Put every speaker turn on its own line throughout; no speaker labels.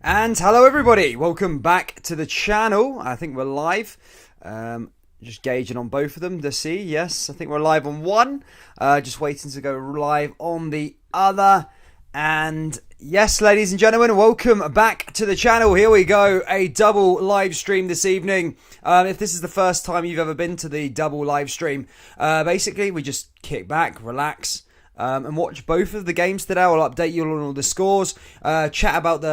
And hello everybody, welcome back to the channel. I think we're live. Just gauging on both of them to see. Yes, I think we're live on one. Just waiting to go live on the other. And yes, ladies and gentlemen, welcome back to the channel. Here we go, a double live stream this evening. If this is the first time you've ever been to the double live stream, basically we just kick back, relax, and watch both of the games today. I'll update you on all the scores, chat about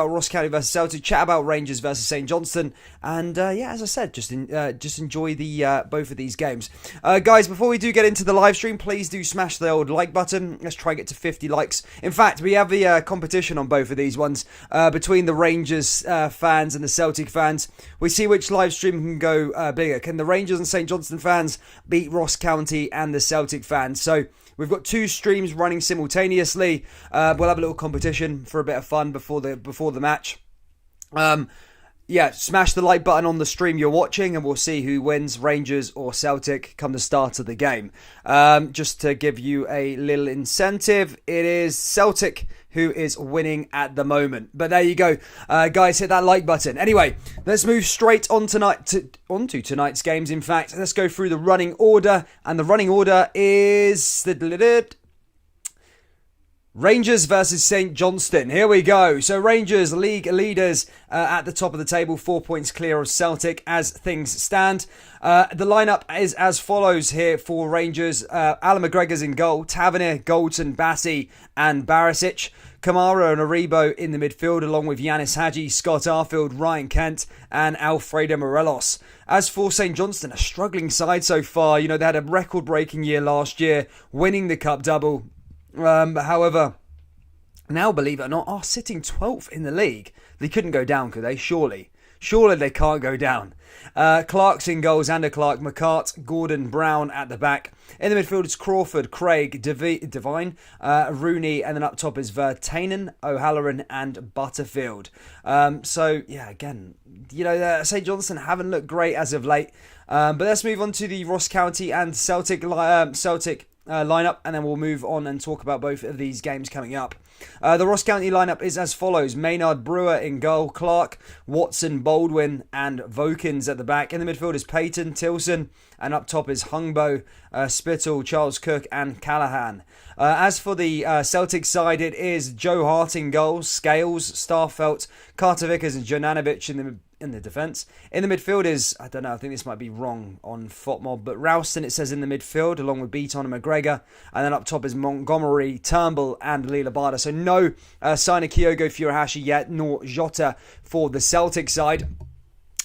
Ross County versus Celtic, chat about Rangers versus St Johnstone, and yeah, as I said, just enjoy the both of these games. Guys, before we do get into the live stream, please do smash the old like button. Let's try and get to 50 likes. In fact, we have the competition on both of these ones between the Rangers fans and the Celtic fans. We see which live stream can go bigger. Can the Rangers and St Johnstone fans beat Ross County and the Celtic fans? So we've got two streams running simultaneously. We'll have a little competition for a bit of fun before the match. Yeah, smash the like button on the stream you're watching and we'll see who wins, Rangers or Celtic, come the start of the game. Just to give you a little incentive, it is Celtic who is winning at the moment. But there you go. Guys, hit that like button. Anyway, let's move straight on onto tonight's games. In fact, let's go through the running order. And the running order is Rangers versus St Johnstone. Here we go. So Rangers, league leaders at the top of the table, 4 points clear of Celtic as things stand. The lineup is as follows here for Rangers. Alan McGregor's in goal, Tavernier, Goldson, Bassi and Barisic. Kamara and Aribo in the midfield, along with Yanis Hadji, Scott Arfield, Ryan Kent and Alfredo Morelos. As for St Johnstone, a struggling side so far. You know, they had a record-breaking year last year, winning the Cup double. However, now, believe it or not, are sitting 12th in the league. They couldn't go down, could they? Surely they can't go down. Clark's in goals, Xander Clark, McCart, Gordon, Brown at the back. In the midfield, it's Crawford, Craig, Devine, Rooney, and then up top is Vertainen, O'Halloran, and Butterfield. So, yeah, again, you know, St Johnstone haven't looked great as of late. But let's move on to the Ross County and Celtic lineup, and then we'll move on and talk about both of these games coming up. The Ross County lineup is as follows: Maynard, Brewer in goal, Clark, Watson, Baldwin and Vokins at the back. In the midfield is Payton, Tilson, and up top is Hungbo, Spittle, Charles Cook and Callahan. As for the Celtic side, it is Joe Hart in goal, Scales, Starfelt, Carter Vickers and Jonanovic in the defence. In the midfield is, I don't know, I think this might be wrong on FOTMob, but Ralston it says in the midfield, along with Beaton and McGregor. And then up top is Montgomery, Turnbull and Leela Barda. So no sign of Kyogo Furuhashi yet, nor Jota for the Celtic side.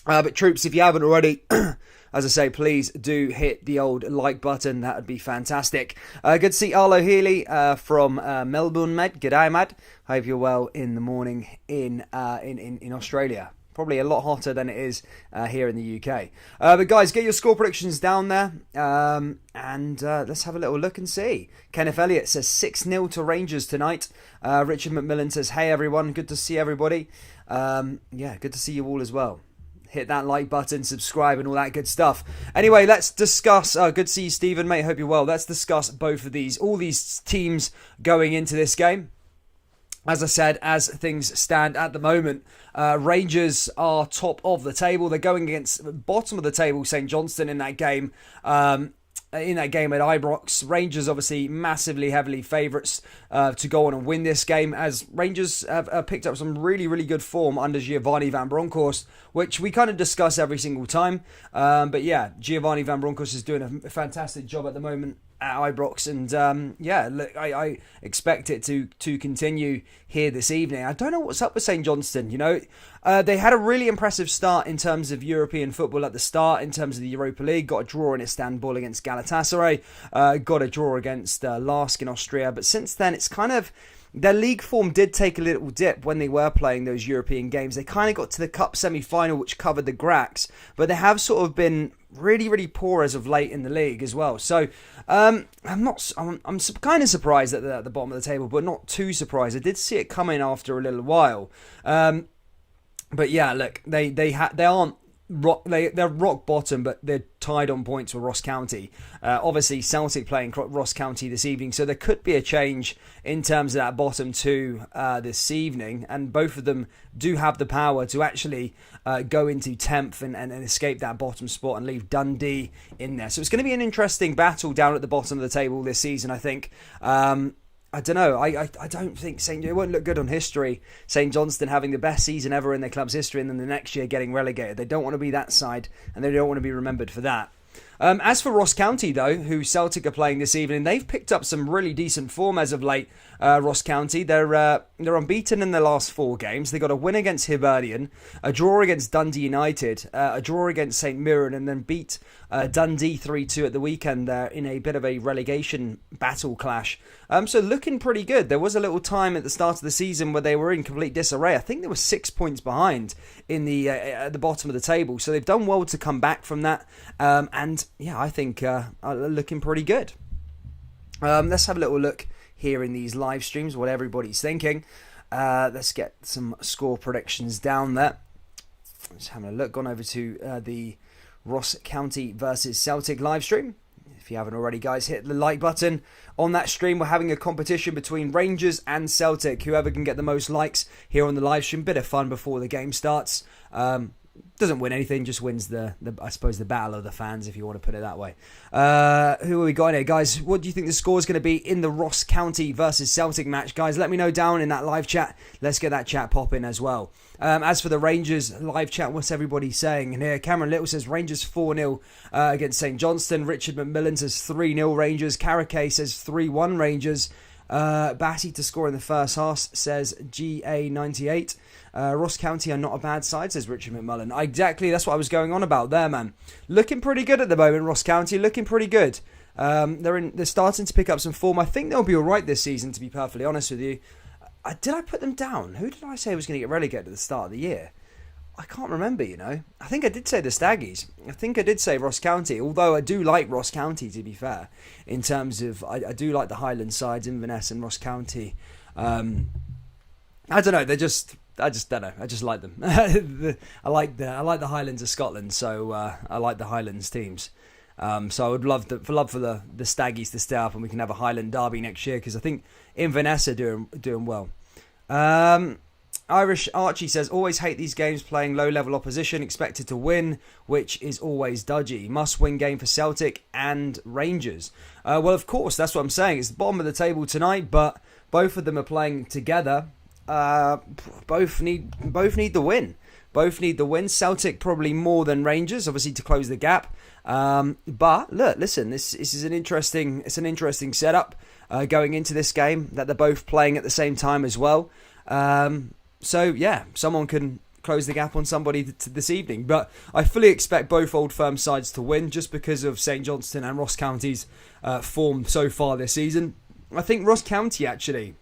But troops, if you haven't already, as I say, please do hit the old like button. That would be fantastic. Good to see Arlo Healy from Melbourne, Med. G'day, Mad. Hope you're well in the morning in Australia. Probably a lot hotter than it is here in the UK. But guys, get your score predictions down there. And let's have a little look and see. Kenneth Elliott says 6-0 to Rangers tonight. Richard McMillan says, hey everyone, good to see everybody. Yeah, good to see you all as well. Hit that like button, subscribe and all that good stuff. Anyway, let's discuss. Good to see you, Stephen, mate. Hope you're well. Let's discuss both of all these teams going into this game. As I said, as things stand at the moment, Rangers are top of the table. They're going against bottom of the table, St Johnstone in that game. In that game at Ibrox, Rangers obviously massively, heavily favourites to go on and win this game, as Rangers have picked up some really, really good form under Giovanni Van Bronckhorst, which we kind of discuss every single time. But yeah, Giovanni Van Bronckhorst is doing a fantastic job at the moment at Ibrox, and yeah, look, I expect it to continue here this evening. I don't know what's up with St Johnstone. You know, they had a really impressive start in terms of European football at the start, in terms of the Europa League. Got a draw in Istanbul against Galatasaray, got a draw against Lask in Austria, but since then it's kind of, their league form did take a little dip when they were playing those European games. They kind of got to the Cup semi-final, which covered the Gracks, but they have sort of been really, really poor as of late in the league as well. So I'm kind of surprised that they're at the bottom of the table, but not too surprised. I did see it coming after a little while. But yeah, look, they aren't they're rock bottom, but they're tied on points with Ross County. Obviously, Celtic playing Ross County this evening, so there could be a change in terms of that bottom two this evening, and both of them do have the power to actually go into 10th and escape that bottom spot and leave Dundee in there. So it's going to be an interesting battle down at the bottom of the table this season, I think. I don't know. I don't think it won't look good on history. St Johnstone having the best season ever in their club's history, and then the next year getting relegated. They don't want to be that side, and they don't want to be remembered for that. As for Ross County, though, who Celtic are playing this evening, they've picked up some really decent form as of late. Ross County, they're unbeaten in their last 4 games. They got a win against Hibernian, a draw against Dundee United, a draw against St Mirren, and then beat Dundee 3-2 at the weekend in a bit of a relegation battle clash. So looking pretty good. There was a little time at the start of the season where they were in complete disarray. I think they were 6 points behind in the at the bottom of the table. So they've done well to come back from that. And yeah, I think looking pretty good. Let's have a little look here in these live streams, what everybody's thinking. Let's get some score predictions down there. Just having a look. Gone over to the Ross County versus Celtic live stream. If you haven't already, guys, hit the like button on that stream. We're having a competition between Rangers and Celtic. Whoever can get the most likes here on the live stream. Bit of fun before the game starts. Doesn't win anything, just wins the I suppose the battle of the fans, if you want to put it that way. Who are we got here, guys? What do you think the score is going to be in the Ross County versus Celtic match, guys? Let me know down in that live chat. Let's get that chat popping as well. As for the Rangers live chat, what's everybody saying? And here, Cameron Little says Rangers 4-0 against St Johnstone. Richard McMillan says 3-0 Rangers. Carrickay says 3-1 Rangers. Batty to score in the first half, says GA98. Ross County are not a bad side, says Richard McMullen. Exactly, that's what I was going on about there, man. Looking pretty good at the moment, Ross County. Looking pretty good. They're starting to pick up some form. I think they'll be all right this season, to be perfectly honest with you. Did I put them down? Who did I say was going to get relegated at the start of the year? I can't remember, you know. I think I did say the Staggies. I think I did say Ross County, although I do like Ross County, to be fair, in terms of, I do like the Highland sides, Inverness and Ross County. I don't know, I just don't know. I just like them. I like the Highlands of Scotland, so I like the Highlands teams. So I would love for the Staggies to stay up, and we can have a Highland derby next year, because I think Inverness are doing well. Irish Archie says, always hate these games playing low-level opposition, expected to win, which is always dodgy. Must-win game for Celtic and Rangers. Well, of course, that's what I'm saying. It's the bottom of the table tonight, but both of them are playing together. Both need the win. Both need the win. Celtic probably more than Rangers, obviously, to close the gap. But look, listen, this is an interesting setup going into this game, that they're both playing at the same time as well. So yeah, someone can close the gap on somebody this evening. But I fully expect both Old Firm sides to win, just because of St Johnstone and Ross County's form so far this season. I think Ross County actually,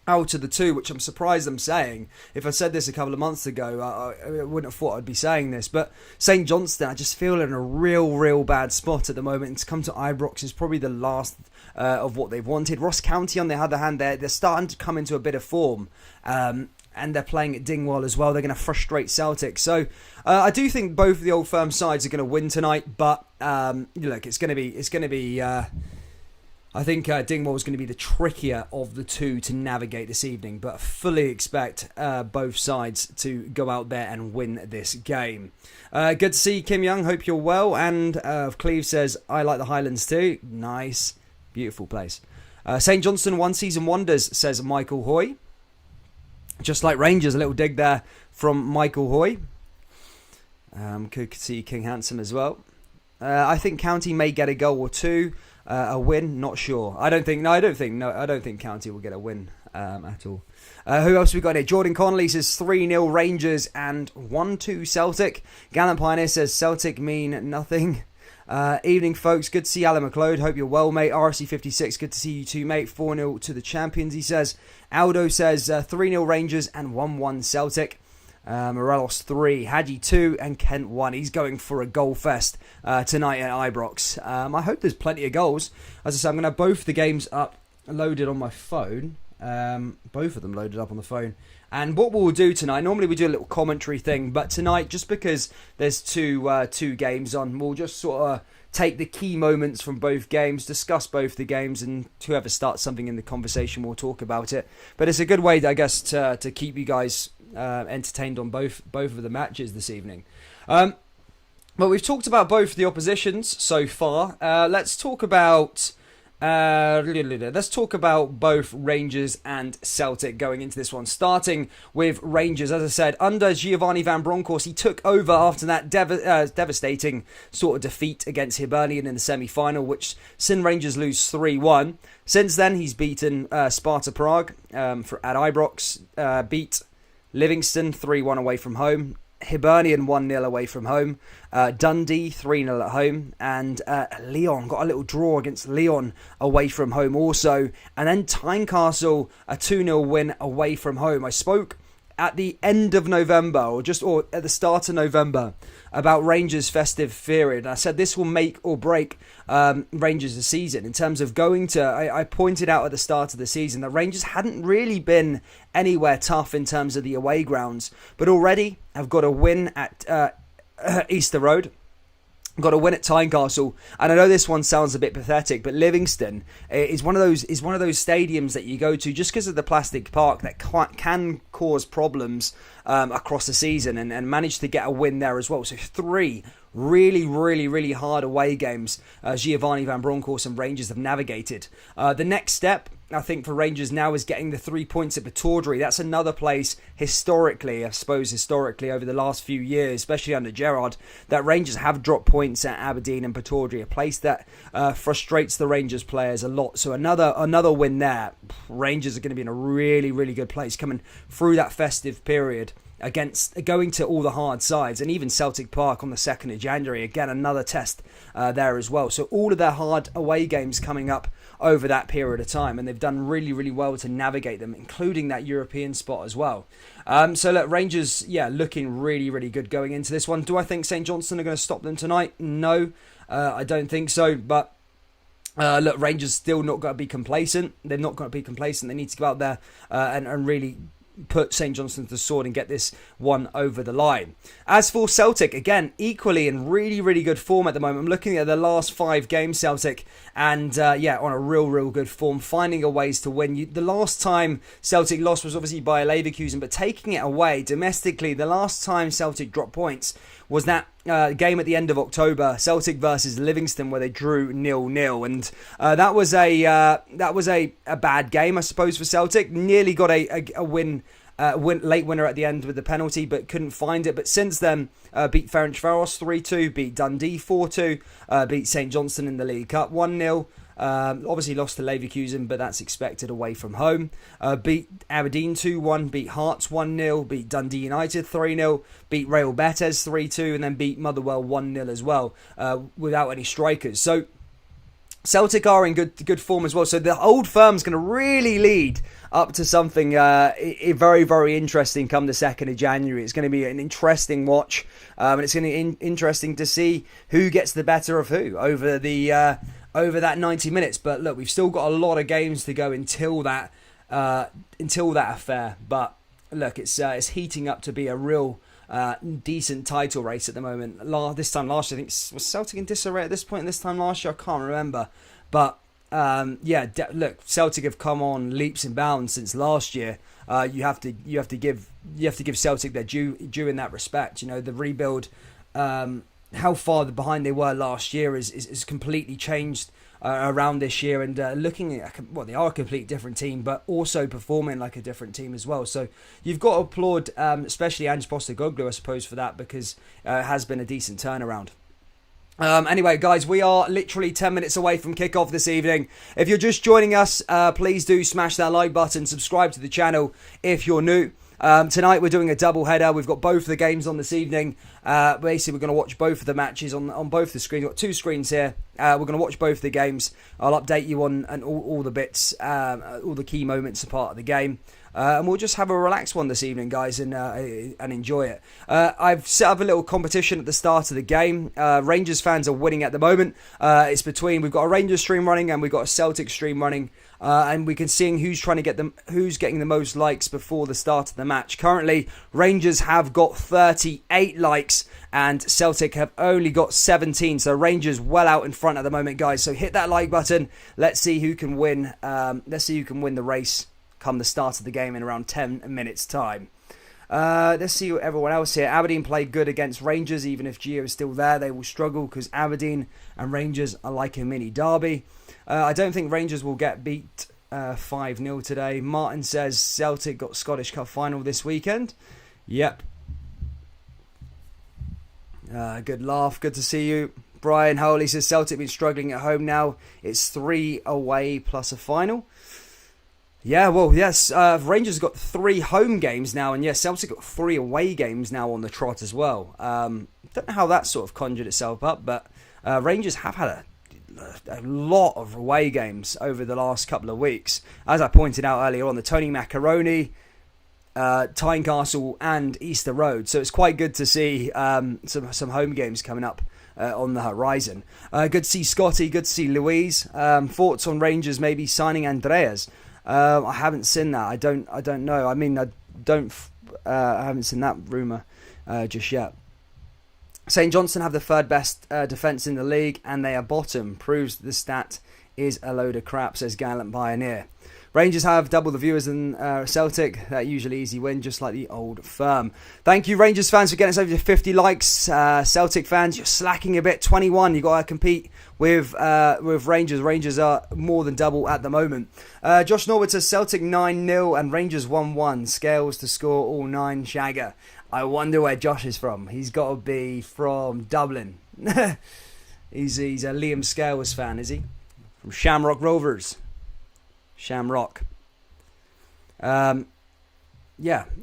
out of the two, which I'm surprised I'm saying. If I said this a couple of months ago, I wouldn't have thought I'd be saying this. But St Johnstone, I just feel in a real bad spot at the moment. And to come to Ibrox is probably the last of what they've wanted. Ross County, on the other hand, they're starting to come into a bit of form. And they're playing at Dingwall as well. They're going to frustrate Celtic. So I do think both of the Old Firm sides are going to win tonight. But look, it's going to be. I think Dingwall is going to be the trickier of the two to navigate this evening, but I fully expect both sides to go out there and win this game. Good to see you, Kim Young. Hope you're well. And Cleve says, I like the Highlands too. Nice. Beautiful place. St Johnstone, one season wonders, says Michael Hoy. Just like Rangers, a little dig there from Michael Hoy. Could see King Handsome as well. I think County may get a goal or two. A win, not sure. I don't think County will get a win at all. Who else we got here? Jordan Connolly says 3-0 Rangers and 1-2 Celtic. Gallant Pioneer says Celtic mean nothing. Evening, folks. Good to see Alan McLeod. Hope you're well, mate. RC56, good to see you too, mate. 4-0 to the champions, he says. Aldo says 3-0 Rangers and 1-1 Celtic. Morelos 3, Hadji 2 and Kent 1. He's going for a goal fest tonight at Ibrox. I hope there's plenty of goals. As I said, I'm going to have both the games up loaded on my phone. Both of them loaded up on the phone. And what we'll do tonight, normally we do a little commentary thing, but tonight, just because there's two games on, we'll just sort of take the key moments from both games, discuss both the games, and whoever starts something in the conversation will talk about it. But it's a good way, I guess, to keep you guys entertained on both of the matches this evening. But we've talked about both the oppositions so far. Let's talk about both Rangers and Celtic going into this one. Starting with Rangers, as I said, under Giovanni Van Bronckhorst, he took over after that devastating sort of defeat against Hibernian in the semi-final, which seen Rangers lose 3-1. Since then, he's beaten Sparta Prague at Ibrox, beat Livingston 3-1 away from home, Hibernian 1-0 away from home, Dundee 3-0 at home, and Lyon got a little draw against Lyon away from home also, and then Tynecastle a 2-0 win away from home. I spoke at the end of November, or at the start of November, about Rangers' festive period. And I said this will make or break Rangers' season in terms of going to. I pointed out at the start of the season that Rangers hadn't really been anywhere tough in terms of the away grounds, but already have got a win at Easter Road. Got a win at Tynecastle, and I know this one sounds a bit pathetic, but Livingston is one of those stadiums that you go to just because of the plastic park that can cause problems across the season, and managed to get a win there as well. So 3 really hard away games Giovanni Van Bronckhorst and Rangers have navigated. The next step, I think, for Rangers now is getting the 3 points at Pittodrie. That's another place historically over the last few years, especially under Gerrard, that Rangers have dropped points at Aberdeen and Pittodrie, a place that frustrates the Rangers players a lot. So another win there. Rangers are going to be in a really good place coming through that festive period against going to all the hard sides, and even Celtic Park on the 2nd of January. Again, another test there as well. So all of their hard away games coming up over that period of time, and they've done really well to navigate them, including that European spot as well. So look, Rangers, looking really good going into this one. Do I think St Johnstone are going to stop them tonight? No, I don't think so, but look, Rangers still not going to be complacent. They're not going to be complacent. They need to go out there and really put St Johnstone to the sword and get this one over the line. As for Celtic, again, equally in really good form at the moment. I'm looking at the last 5 games, Celtic, and on a real good form, finding a ways to win. The last time Celtic lost was obviously by Leverkusen, but taking it away domestically, the last time Celtic dropped points was that game at the end of October, Celtic versus Livingston, where they drew 0-0, and that was a bad game, I suppose, for Celtic. Nearly got a win, late winner at the end with the penalty, but couldn't find it. But since then, beat Ferencváros 3-2, beat Dundee 4-2, beat St Johnstone in the League Cup 1-0. Obviously lost to Leverkusen, but that's expected away from home. Beat Aberdeen 2-1, beat Hearts 1-0, beat Dundee United 3-0, beat Real Betis 3-2, and then beat Motherwell 1-0 as well, without any strikers. So Celtic are in good form as well. So the old firm's going to really lead up to something very interesting come the 2nd of January. It's going to be an interesting watch, and it's going to be interesting to see who gets the better of who over that 90 minutes. But look, we've still got a lot of games to go until that affair. But look, it's heating up to be a real decent title race at the moment. This time last year, I think, was Celtic in disarray at this point? This time last year, I can't remember. But look, Celtic have come on leaps and bounds since last year. You have to give Celtic their due in that respect. You know, the rebuild. How far behind they were last year is completely changed around this year, and looking at, well, they are a completely different team, but also performing like a different team as well. So you've got to applaud, especially Ange Postecoglou, I suppose, for that, because it has been a decent turnaround. Anyway, guys, we are literally 10 minutes away from kickoff this evening. If you're just joining us, please do smash that like button, subscribe to the channel if you're new. Tonight we're doing a double header. We've got both of the games on this evening. Basically, we're going to watch both of the matches on both the screens. We've got 2 screens here. We're going to watch both the games. I'll update you on all the bits, all the key moments a part of the game. And we'll just have a relaxed one this evening, guys, and enjoy it. I've set up a little competition at the start of the game. Rangers fans are winning at the moment. It's between, we've got a Rangers stream running and we've got a Celtic stream running. And we can see who's getting the most likes before the start of the match. Currently, Rangers have got 38 likes and Celtic have only got 17. So Rangers well out in front at the moment, guys. So hit that like button. Let's see who can win. Let's see who can win the race come the start of the game in around 10 minutes time. Let's see what everyone else here. Aberdeen played good against Rangers. Even if Gio is still there, they will struggle because Aberdeen and Rangers are like a mini derby. I don't think Rangers will get beat 5-0 today. Martin says Celtic got Scottish Cup final this weekend. Yep. Good laugh. Good to see you. Brian Howley says Celtic been struggling at home now. It's 3 away plus a final. Yeah, well, yes, Rangers got 3 home games now, and yes, Celtic got 3 away games now on the trot as well. Don't know how that sort of conjured itself up, but Rangers have had a lot of away games over the last couple of weeks. As I pointed out earlier on, the Tony Macaroni, Tynecastle and Easter Road. So it's quite good to see some home games coming up on the horizon. Good to see Scotty, good to see Louise. Thoughts on Rangers maybe signing Andreas? I haven't seen that. I don't know. I mean, I haven't seen that rumour just yet. St Johnstone have the 3rd best defence in the league and they are bottom. Proves the stat is a load of crap, says Gallant Pioneer. Rangers have double the viewers than Celtic. That usually easy win, just like the old firm. Thank you, Rangers fans, for getting us over to 50 likes. Celtic fans, you're slacking a bit. 21. You've got to compete with Rangers. Rangers are more than double at the moment. Josh Norwood says Celtic 9-0 and Rangers 1-1. Scales to score all 9. Shagger. I wonder where Josh is from. He's got to be from Dublin. He's a Liam Scales fan, is he? From Shamrock Rovers. Shamrock. Yeah,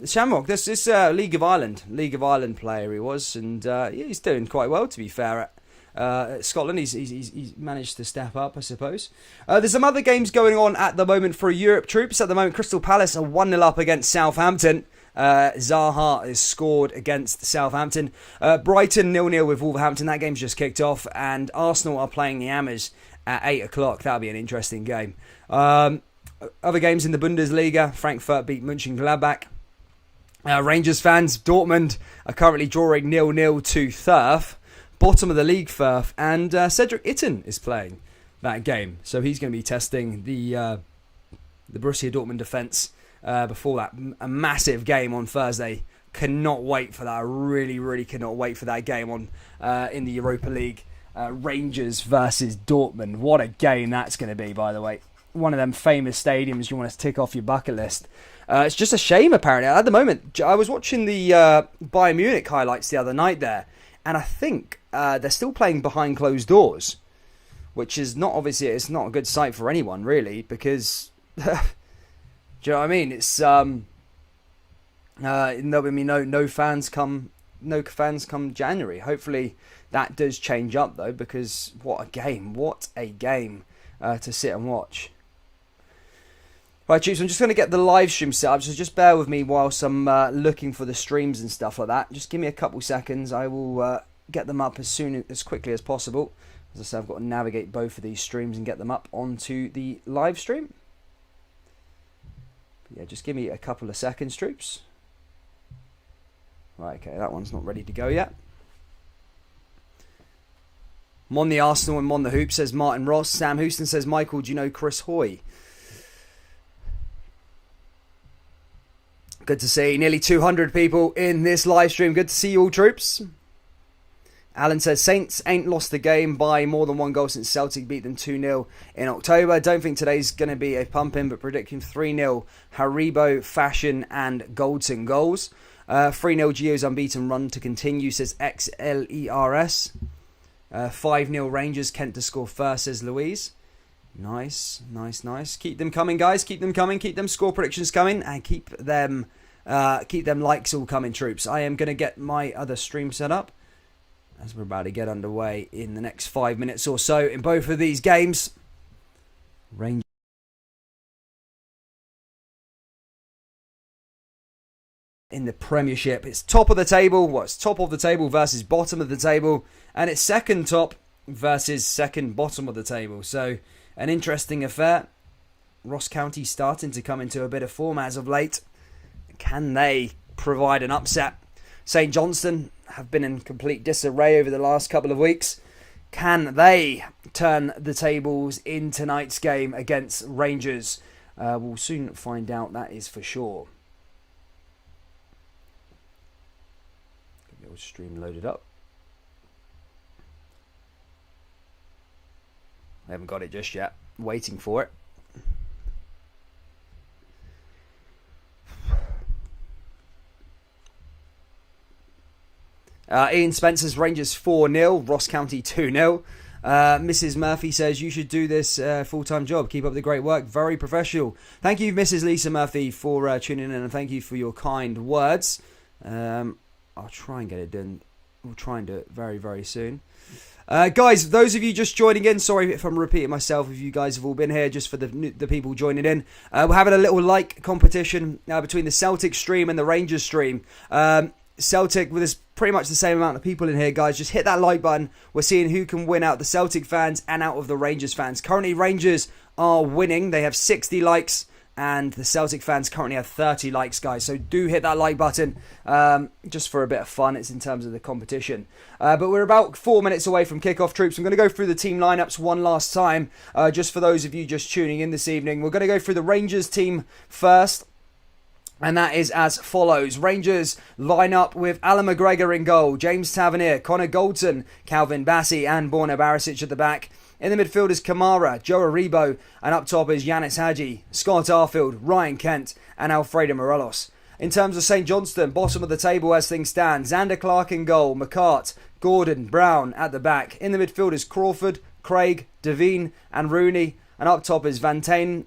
Shamrock. This is League of Ireland player he was, and he's doing quite well, to be fair. At Scotland, he's managed to step up, I suppose. There's some other games going on at the moment for Europe troops. At the moment, Crystal Palace are 1-0 up against Southampton. Zaha is scored against Southampton. Brighton 0-0 with Wolverhampton. That game's just kicked off, and Arsenal are playing the Hammers at 8 o'clock. That'll be an interesting game. Other games in the Bundesliga, Frankfurt beat Mönchengladbach. Rangers fans, Dortmund are currently drawing 0-0 to Thurf, bottom of the league Thurf, and Cedric Itten is playing that game. So he's going to be testing the Borussia Dortmund defence before that a massive game on Thursday. Cannot wait for that. I really, really cannot wait for that game on in the Europa League. Rangers versus Dortmund. What a game that's going to be, by the way. One of them famous stadiums you want to tick off your bucket list. It's just a shame, apparently. At the moment, I was watching the Bayern Munich highlights the other night there, and I think they're still playing behind closed doors, which is not, obviously, it's not a good sight for anyone, really, because, do you know what I mean? It's, no fans come January. Hopefully that does change up, though, because what a game to sit and watch. Right, Chiefs, I'm just going to get the live stream set up, so just bear with me whilst I'm looking for the streams and stuff like that. Just give me a couple seconds. I will get them up as quickly as possible. As I said, I've got to navigate both of these streams and get them up onto the live stream. But yeah, just give me a couple of seconds, troops. Right, okay, that one's not ready to go yet. Mon the Arsenal and Mon the Hoop, says Martin Ross. Sam Houston says, Michael, do you know Chris Hoy? Good to see nearly 200 people in this live stream. Good to see you all, troops. Alan says, Saints ain't lost the game by more than 1 goal since Celtic beat them 2-0 in October. Don't think today's going to be a pump-in, but predicting 3-0 Haribo, Fashion and Goldson goals. 3-0 Gio's unbeaten run to continue, says XLERS. 5-0 Rangers, Kent to score first, says Louise. Nice. Keep them coming, guys. Keep them coming. Keep them score predictions coming, and keep them likes all coming, troops. I am going to get my other stream set up. as we're about to get underway in the next 5 minutes or so in both of these games. Rangers in the Premiership. It's top of the table. Well, it's top of the table versus bottom of the table. And it's second top versus second bottom of the table. So, an interesting affair. Ross County starting to come into a bit of form as of late. Can they provide an upset? St Johnstone have been in complete disarray over the last couple of weeks. Can they turn the tables in tonight's game against Rangers? We'll soon find out, that is for sure. Get the old stream loaded up. I haven't got it just yet. Waiting for it. Ian Spencer's Rangers 4-0, Ross County 2-0. Mrs. Murphy says, you should do this full-time job. Keep up the great work. Very professional. Thank you, Mrs. Lisa Murphy, for tuning in, and thank you for your kind words. I'll try and get it done. We'll try and do it very, very soon. Guys, those of you just joining in, sorry if I'm repeating myself, if you guys have all been here, just for the people joining in. We're having a little like competition between the Celtic stream and the Rangers stream. Celtic, with this pretty much the same amount of people in here, guys. Just hit that like button. We're seeing who can win out the Celtic fans and out of the Rangers fans. Currently, Rangers are winning. They have 60 likes, and the Celtic fans currently have 30 likes, guys. So do hit that like button, just for a bit of fun. It's in terms of the competition. But we're about 4 minutes away from kickoff, troops. I'm going to go through the team lineups one last time, just for those of you just tuning in this evening. We're going to go through the Rangers team first. And that is as follows. Rangers line up with Alan McGregor in goal, James Tavernier, Connor Goldson, Calvin Bassey and Borna Barisic at the back. In the midfield is Kamara, Joe Aribo, and up top is Yanis Hadji, Scott Arfield, Ryan Kent and Alfredo Morelos. In terms of St Johnstone, bottom of the table as things stand, Xander Clark in goal, McCart, Gordon, Brown at the back. In the midfield is Crawford, Craig, Devine and Rooney. And up top is Vatanen,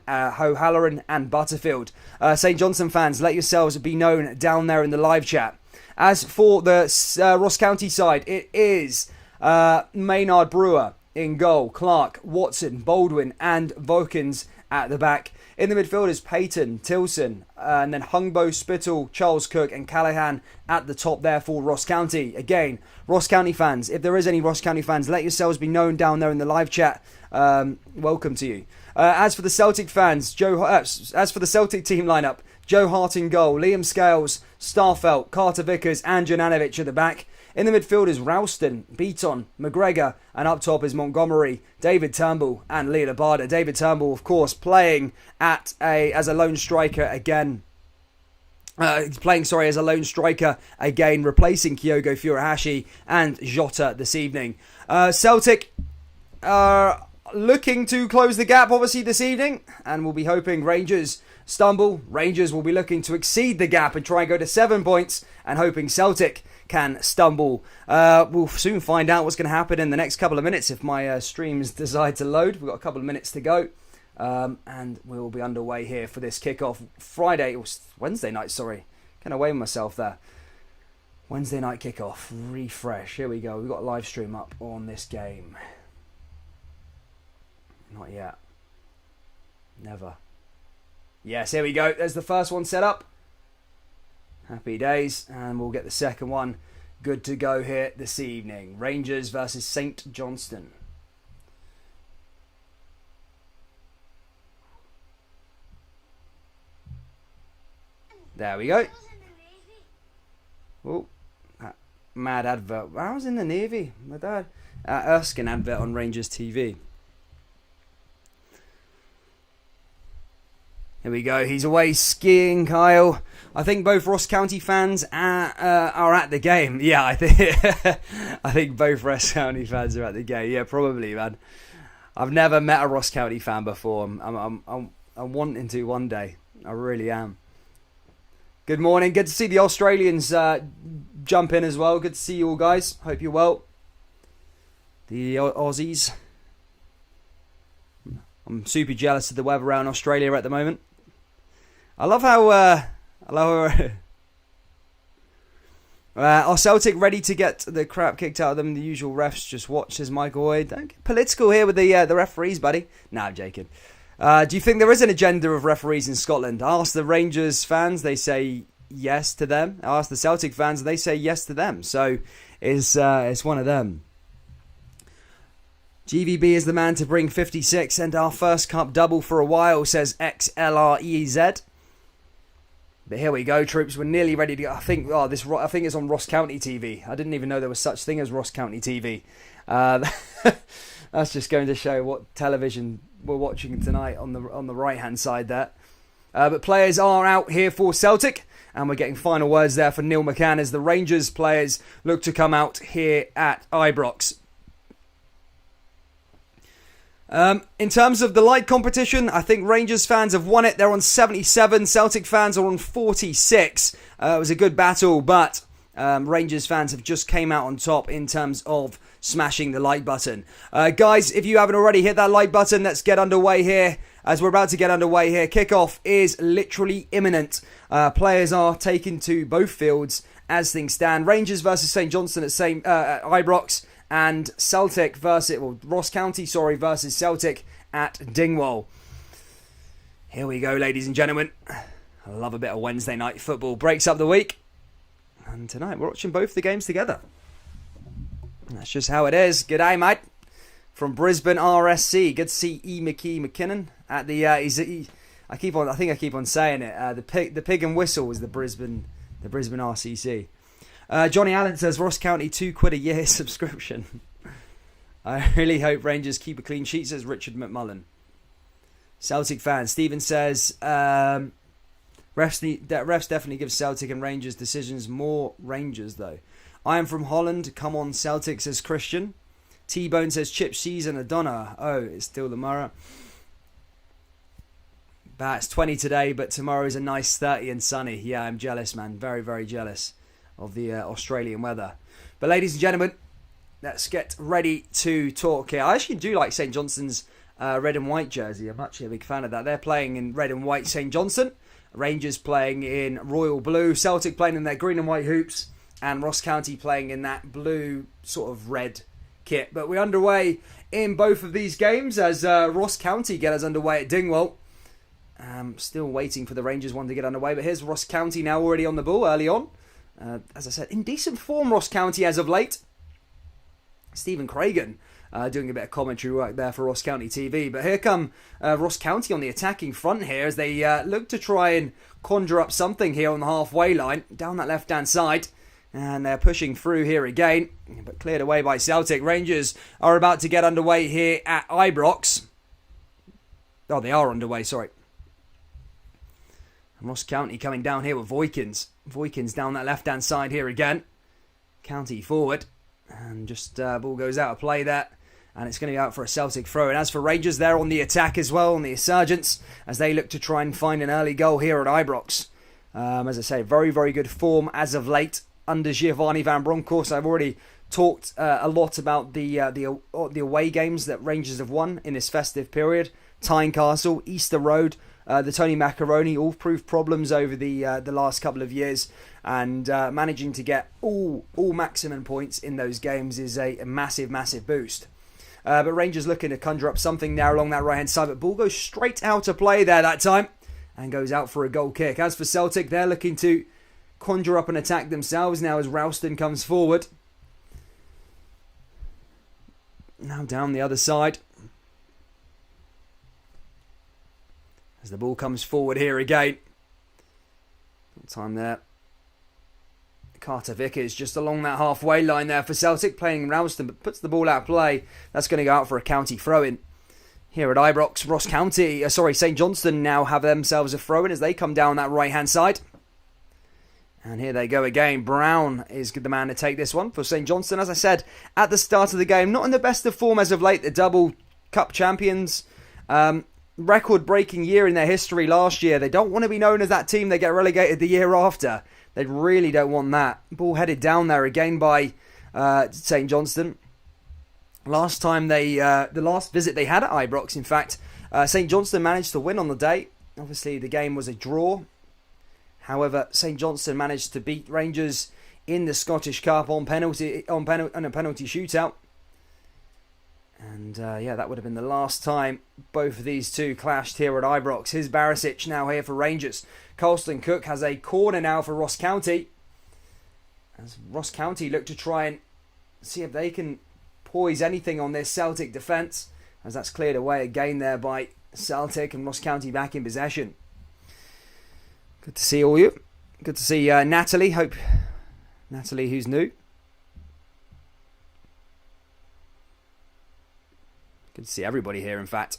O'Halloran and Butterfield. St Johnstone fans, let yourselves be known down there in the live chat. As for the Ross County side, it is Maynard Brewer in goal, Clark, Watson, Baldwin and Vokins at the back. In the midfield is Payton, Tilson, and then Hungbo, Spittle, Charles Cook and Callahan at the top there for Ross County. Again, Ross County fans, if there is any Ross County fans, let yourselves be known down there in the live chat. Welcome to you. As for the Celtic fans, as for the Celtic team lineup, Joe Hart in goal, Liam Scales, Starfelt, Carter Vickers and Jananovic at the back. In the midfield is Ralston, Beaton, McGregor, and up top is Montgomery, David Turnbull and Lee Labada. David Turnbull, of course, playing as a lone striker again. As a lone striker again, replacing Kyogo Furuhashi and Jota this evening. Celtic are looking to close the gap, obviously, this evening, and we'll be hoping Rangers stumble. Rangers will be looking to exceed the gap and try and go to 7 points, and hoping Celtic can stumble. We'll soon find out what's going to happen in the next couple of minutes if my streams decide to load. We've got a couple of minutes to go, and we'll be underway here for this kickoff Wednesday night, sorry. Getting away with myself there. Wednesday night kickoff. Refresh. Here we go. We've got a live stream up on this game. Not yet. Never. Yes, here we go. There's the first one set up. Happy days. And we'll get the second one good to go here this evening. Rangers versus St Johnstone. There we go. Oh, mad advert. I was in the Navy. My dad. Erskine advert on Rangers TV. Here we go. He's away skiing, Kyle. I think both Ross County fans are at the game. Yeah, I think both Ross County fans are at the game. Yeah, probably, man. I've never met a Ross County fan before. I'm wanting to one day. I really am. Good morning. Good to see the Australians jump in as well. Good to see you all, guys. Hope you're well. The Aussies. I'm super jealous of the weather around Australia at the moment. I love how Are Celtic ready to get the crap kicked out of them? The usual refs just watch, says Michael Hoy. Don't get political here with the referees, buddy. Nah, I'm joking. Do you think there is an agenda of referees in Scotland? Ask the Rangers fans, they say yes to them. Ask the Celtic fans, they say yes to them. So it's one of them. GVB is the man to bring 56 and our first cup double for a while, says XLREZ. But here we go, troops. We're nearly ready to go. I think it's on Ross County TV. I didn't even know there was such thing as Ross County TV. That's just going to show what television we're watching tonight on the right hand side there. But players are out here for Celtic, and we're getting final words there for Neil McCann as the Rangers players look to come out here at Ibrox. In terms of the light competition, I think Rangers fans have won it. They're on 77. Celtic fans are on 46. It was a good battle, but Rangers fans have just came out on top in terms of smashing the like button. Guys, if you haven't already hit that like button, let's get underway here. As we're about to get underway here, kickoff is literally imminent. Players are taken to both fields as things stand. Rangers versus St Johnstone at Ibrox. And Celtic Ross County versus Celtic at Dingwall. Here we go, ladies and gentlemen. I love a bit of Wednesday night football. Breaks up the week. And tonight we're watching both the games together. That's just how it is. G'day, mate. From Brisbane RSC. Good to see E. McKinnon at the. I think I keep on saying it. The pig and whistle is the Brisbane RCC. Johnny Allen says Ross County £2 a year subscription. I really hope Rangers keep a clean sheet, says Richard McMullen. Celtic fan Stephen says refs definitely give Celtic and Rangers decisions. More Rangers though. I am from Holland. Come on Celtic, says Christian. T-Bone says chip season Adonna. Oh, it's still the Murrah. It's 20 today, but tomorrow is a nice 30 and sunny. Yeah, I'm jealous, man. Very, very jealous of the Australian weather. But ladies and gentlemen, let's get ready to talk here. I actually do like St Johnstone's red and white jersey. I'm actually a big fan of that. They're playing in red and white St Johnstone. Rangers playing in royal blue. Celtic playing in their green and white hoops. And Ross County playing in that blue sort of red kit. But we're underway in both of these games as Ross County get us underway at Dingwall. Still waiting for the Rangers one to get underway. But here's Ross County now already on the ball early on. As I said, in decent form, Ross County as of late. Stephen Cragen doing a bit of commentary work there for Ross County TV. But here come Ross County on the attacking front here as they look to try and conjure up something here on the halfway line, down that left-hand side. And they're pushing through here again, but cleared away by Celtic. Rangers are about to get underway here at Ibrox. Oh, they are underway, sorry. And Ross County coming down here with Voykins. Voykins down that left-hand side here again. County forward. And just ball goes out of play there. And it's going to be out for a Celtic throw. And as for Rangers, they're on the attack as well, on the insurgents, as they look to try and find an early goal here at Ibrox. As I say, very, very good form as of late under Giovanni Van Bronckhorst. I've already talked a lot about the away games that Rangers have won in this festive period. Tynecastle, Easter Road, the Tony Macaroni, all proved problems over the last couple of years, and managing to get all maximum points in those games is a massive, massive boost. But Rangers looking to conjure up something now along that right-hand side, but ball goes straight out of play there that time, and goes out for a goal kick. As for Celtic, they're looking to conjure up an attack themselves now as Ralston comes forward. Now down the other side. As the ball comes forward here again. Time there. Carter Vickers just along that halfway line there for Celtic, playing Ralston, but puts the ball out of play. That's going to go out for a county throw-in. Here at Ibrox, Ross County, St Johnstone now have themselves a throw-in as they come down that right-hand side. And here they go again. Brown is the man to take this one for St Johnstone. As I said at the start of the game, not in the best of form as of late. The double cup champions. Record-breaking year in their history last year. They don't want to be known as that team they get relegated the year after. They really don't want that. Ball headed down there again by St Johnstone. Last time the last visit they had at Ibrox, in fact, St Johnstone managed to win on the day. Obviously, the game was a draw. However, St Johnstone managed to beat Rangers in the Scottish Cup on a penalty shootout. And yeah, that would have been the last time both of these two clashed here at Ibrox. Here's Barisic now here for Rangers. Colston Cook has a corner now for Ross County, as Ross County look to try and see if they can poise anything on this Celtic defence, as that's cleared away again there by Celtic, and Ross County back in possession. Good to see all you. Good to see Natalie. Hope Natalie, who's new. Good to see everybody here, in fact.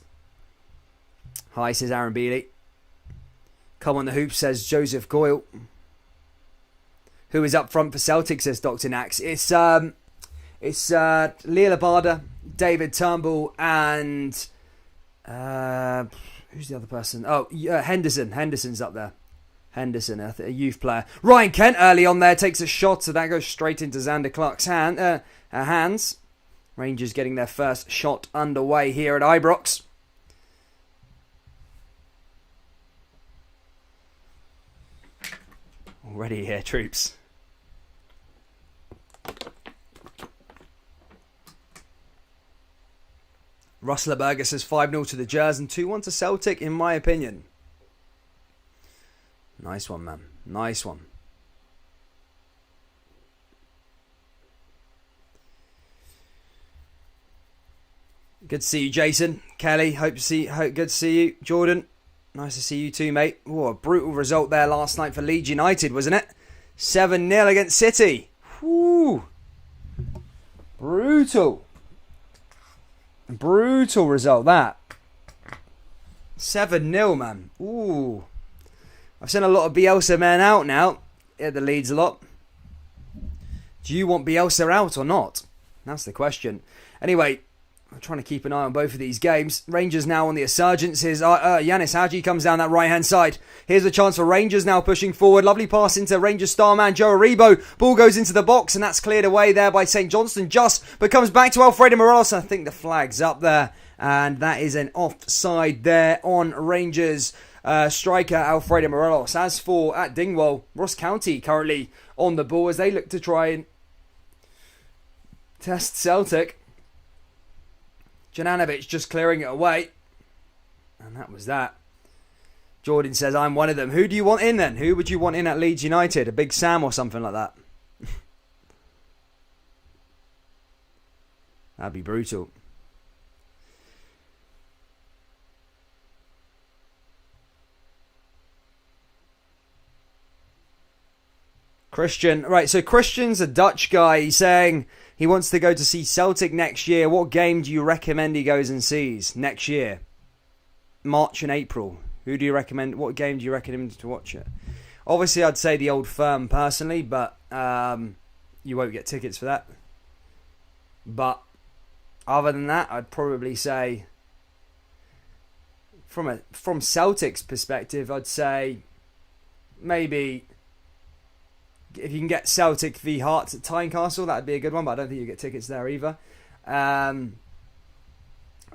Hi, says Aaron Bealey. Come on the hoop, says Joseph Goyle. Who is up front for Celtic, says Dr. Nax. It's Leah Labada, David Turnbull, and who's the other person? Oh, Henderson. Henderson's up there. Henderson, a youth player. Ryan Kent early on there takes a shot, so that goes straight into Xander Clark's hands. Rangers getting their first shot underway here at Ibrox. Already here, troops. Russellberger says 5-0 to the Jers and 2-1 to Celtic, in my opinion. Nice one, man. Nice one. Good to see you, Jason. Kelly, good to see you. Jordan, nice to see you too, mate. Oh, a brutal result there last night for Leeds United, wasn't it? 7-0 against City. Whew. Brutal. Brutal result, that. 7-0, man. Ooh. I've seen a lot of Bielsa men out now at the Leeds a lot. Do you want Bielsa out or not? That's the question. Anyway, I'm trying to keep an eye on both of these games. Rangers now on the insurgents. Here's Yanis Hadji comes down that right-hand side. Here's a chance for Rangers now pushing forward. Lovely pass into Rangers star man Joe Aribo. Ball goes into the box, and that's cleared away there by St Johnstone but comes back to Alfredo Morelos. I think the flag's up there, and that is an offside there on Rangers striker Alfredo Morelos. As for at Dingwall, Ross County currently on the ball as they look to try and test Celtic. Jananovic just clearing it away. And that was that. Jordan says, I'm one of them. Who do you want in then? Who would you want in at Leeds United? A Big Sam or something like that? That'd be brutal. Christian. Right, so Christian's a Dutch guy. He's saying he wants to go to see Celtic next year. What game do you recommend he goes and sees next year? March and April. Who do you recommend? What game do you recommend him to watch it? Obviously, I'd say the Old Firm personally, but you won't get tickets for that. But other than that, I'd probably say from Celtic's perspective, I'd say maybe if you can get Celtic v Hearts at Tynecastle, that'd be a good one, but I don't think you get tickets there either. I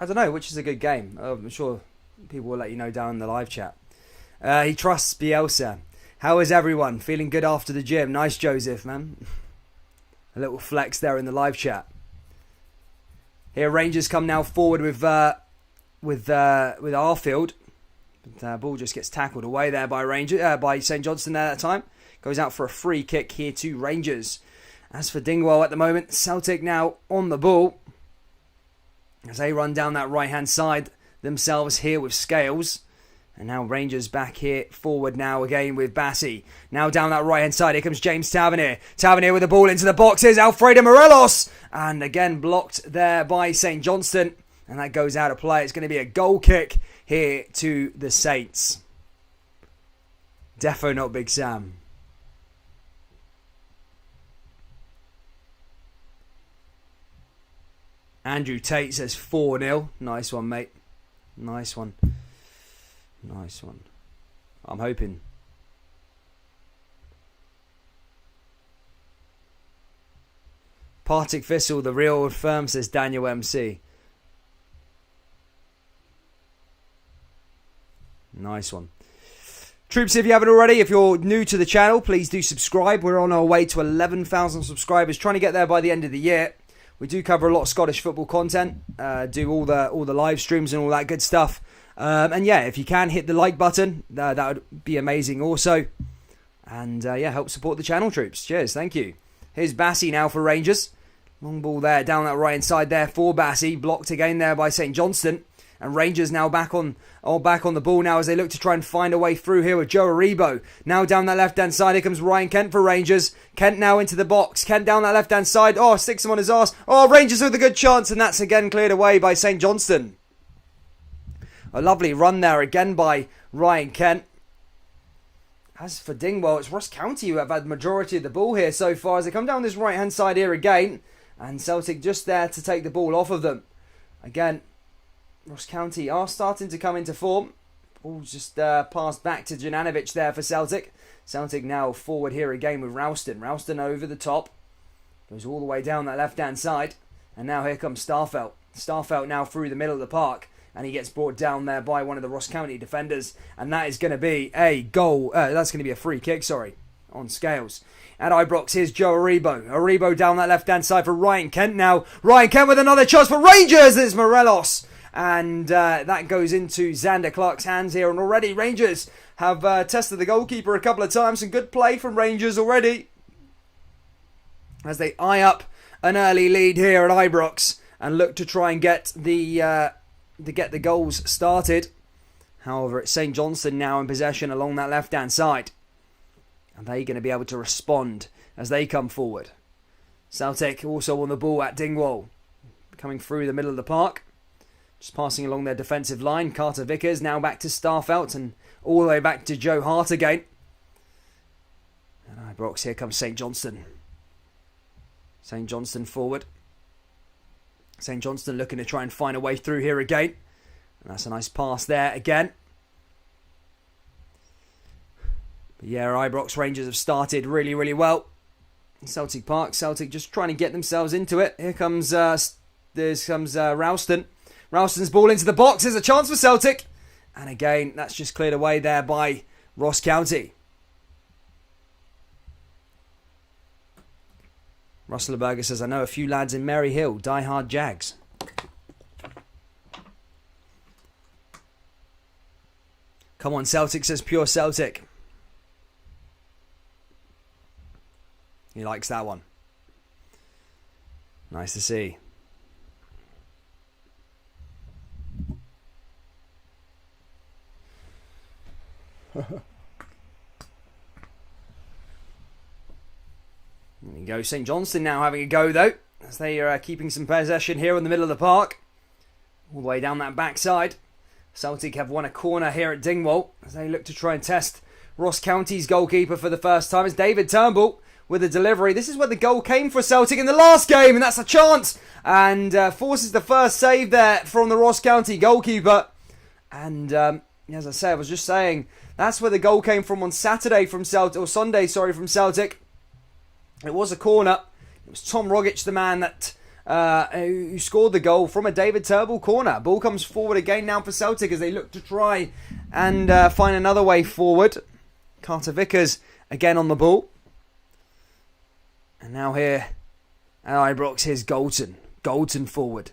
don't know, which is a good game. I'm sure people will let you know down in the live chat. He trusts Bielsa. How is everyone? Feeling good after the gym? Nice, Joseph, man. A little flex there in the live chat. Here, Rangers come now forward with Arfield. But ball just gets tackled away there by St Johnstone there at that time. Goes out for a free kick here to Rangers. As for Dingwall at the moment, Celtic now on the ball. As they run down that right-hand side themselves here with Scales. And now Rangers back here forward now again with Bassi. Now down that right-hand side, here comes James Tavernier. Tavernier with the ball into the box. Here's Alfredo Morelos. And again blocked there by St Johnstone. And that goes out of play. It's going to be a goal kick here to the Saints. Defo not Big Sam. Andrew Tate says 4-0. Nice one, mate. Nice one. Nice one. I'm hoping. Partick Thistle, the real old firm, says Daniel MC. Nice one. Troops, if you haven't already, if you're new to the channel, please do subscribe. We're on our way to 11,000 subscribers, trying to get there by the end of the year. We do cover a lot of Scottish football content, do all the live streams and all that good stuff. And yeah, if you can, hit the like button. That would be amazing also. And yeah, help support the channel, troops. Cheers, thank you. Here's Bassey now for Rangers. Long ball there, down that right hand side there for Bassey. Blocked again there by St Johnstone. And Rangers now back on the ball now as they look to try and find a way through here with Joe Aribo. Now down that left-hand side, here comes Ryan Kent for Rangers. Kent now into the box. Kent down that left-hand side. Oh, sticks him on his arse. Oh, Rangers with a good chance, and that's again cleared away by St Johnstone. A lovely run there again by Ryan Kent. As for Dingwall, it's Ross County who have had the majority of the ball here so far as they come down this right-hand side here again. And Celtic just there to take the ball off of them. Again, Ross County are starting to come into form. Ball's just passed back to Jananovic there for Celtic. Celtic now forward here again with Ralston. Ralston over the top. Goes all the way down that left-hand side. And now here comes Starfelt. Starfelt now through the middle of the park. And he gets brought down there by one of the Ross County defenders. And that is going to be a goal. That's going to be a free kick, on Scales. At Ibrox, here's Joe Aribo. Aribo down that left-hand side for Ryan Kent now. Ryan Kent with another chance for Rangers. It's Morelos. And that goes into Xander Clark's hands here. And already Rangers have tested the goalkeeper a couple of times. Some good play from Rangers already. As they eye up an early lead here at Ibrox. And look to try and get the goals started. However, it's St Johnstone now in possession along that left-hand side. Are they going to be able to respond as they come forward? Celtic also on the ball at Dingwall. Coming through the middle of the park. Just passing along their defensive line. Carter Vickers now back to Starfelt and all the way back to Joe Hart again. And Ibrox, here comes St Johnstone. St Johnstone forward. St Johnstone looking to try and find a way through here again. And that's a nice pass there again. But yeah, Ibrox Rangers have started really, really well. Celtic Park, Celtic just trying to get themselves into it. Here comes Ralston. Ralston's ball into the box. There's a chance for Celtic. And again, that's just cleared away there by Ross County. Russellberger says, I know a few lads in Merry Hill, die-hard Jags. Come on, Celtic, says Pure Celtic. He likes that one. Nice to see. There you go. St Johnstone now having a go though, as they are keeping some possession here in the middle of the park. All the way down that backside. Celtic have won a corner here at Dingwall as they look to try and test Ross County's goalkeeper for the first time. It's David Turnbull with a delivery. This is where the goal came for Celtic in the last game, and that's a chance. And forces the first save there from the Ross County goalkeeper. And as I say, I was just saying, that's where the goal came from on Saturday from Celtic, or Sunday, sorry, from Celtic. It was a corner. It was Tom Rogic, the man that who scored the goal from a David Turnbull corner. Ball comes forward again now for Celtic as they look to try and find another way forward. Carter Vickers again on the ball. And now here at Ibrox, here's Galton. Galton forward.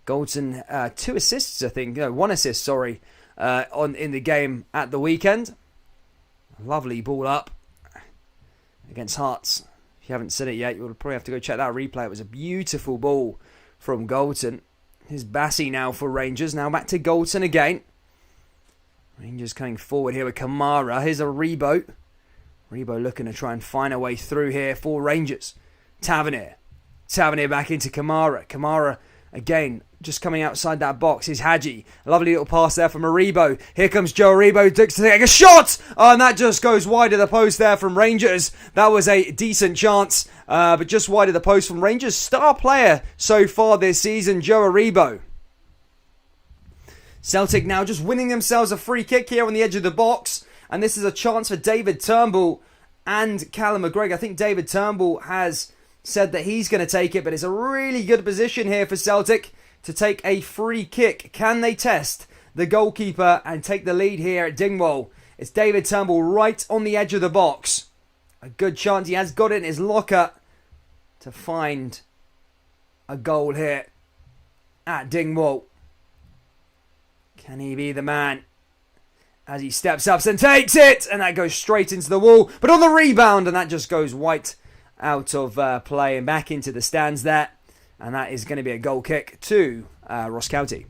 Galton, 2 assists, I think. No, 1 assist, sorry, in the game at the weekend. Lovely ball up against Hearts. If you haven't seen it yet, you'll probably have to go check that replay. It was a beautiful ball from Galton. Here's Bassey now for Rangers. Now back to Galton again. Rangers coming forward here with Kamara. Here's a Rebo. Rebo looking to try and find a way through here for Rangers. Tavernier. Tavernier back into Kamara. Kamara again just coming outside that box. Here's Hadji. A lovely little pass there from Aribo. Here comes Joe Aribo. Looks to take a shot. Oh, and that just goes wide of the post there from Rangers. That was a decent chance. But just wide of the post from Rangers. Star player so far this season, Joe Aribo. Celtic now just winning themselves a free kick here on the edge of the box. And this is a chance for David Turnbull and Callum McGregor. I think David Turnbull has said that he's going to take it. But it's a really good position here for Celtic to take a free kick. Can they test the goalkeeper and take the lead here at Dingwall It's David Turnbull right on the edge of the box. A good chance. He has got it in his locker to find a goal here at Dingwall. Can he be the man? As he steps up and takes it. And that goes straight into the wall. But on the rebound. And that just goes wide out of play and back into the stands there. And that is going to be a goal kick to Ross County.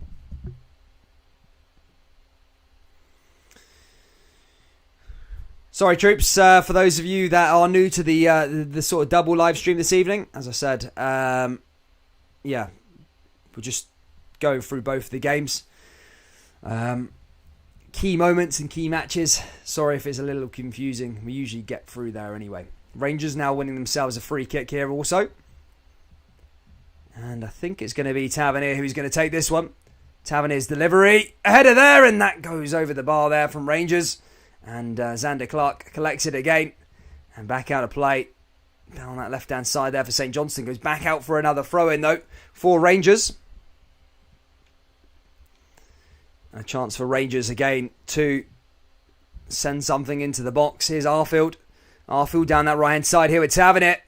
Sorry, troops, for those of you that are new to the sort of double live stream this evening. As I said, yeah, we're just going through both of the games. Key moments and key matches. Sorry if it's a little confusing. We usually get through there anyway. Rangers now winning themselves a free kick here also. And I think it's going to be Tavernier who's going to take this one. Tavernier's delivery. Ahead of there, and that goes over the bar there from Rangers. And Xander Clark collects it again. And back out of play. Down that left-hand side there for St Johnstone. Goes back out for another throw-in, though, for Rangers. A chance for Rangers again to send something into the box. Here's Arfield. Arfield down that right-hand side here with Tavernier.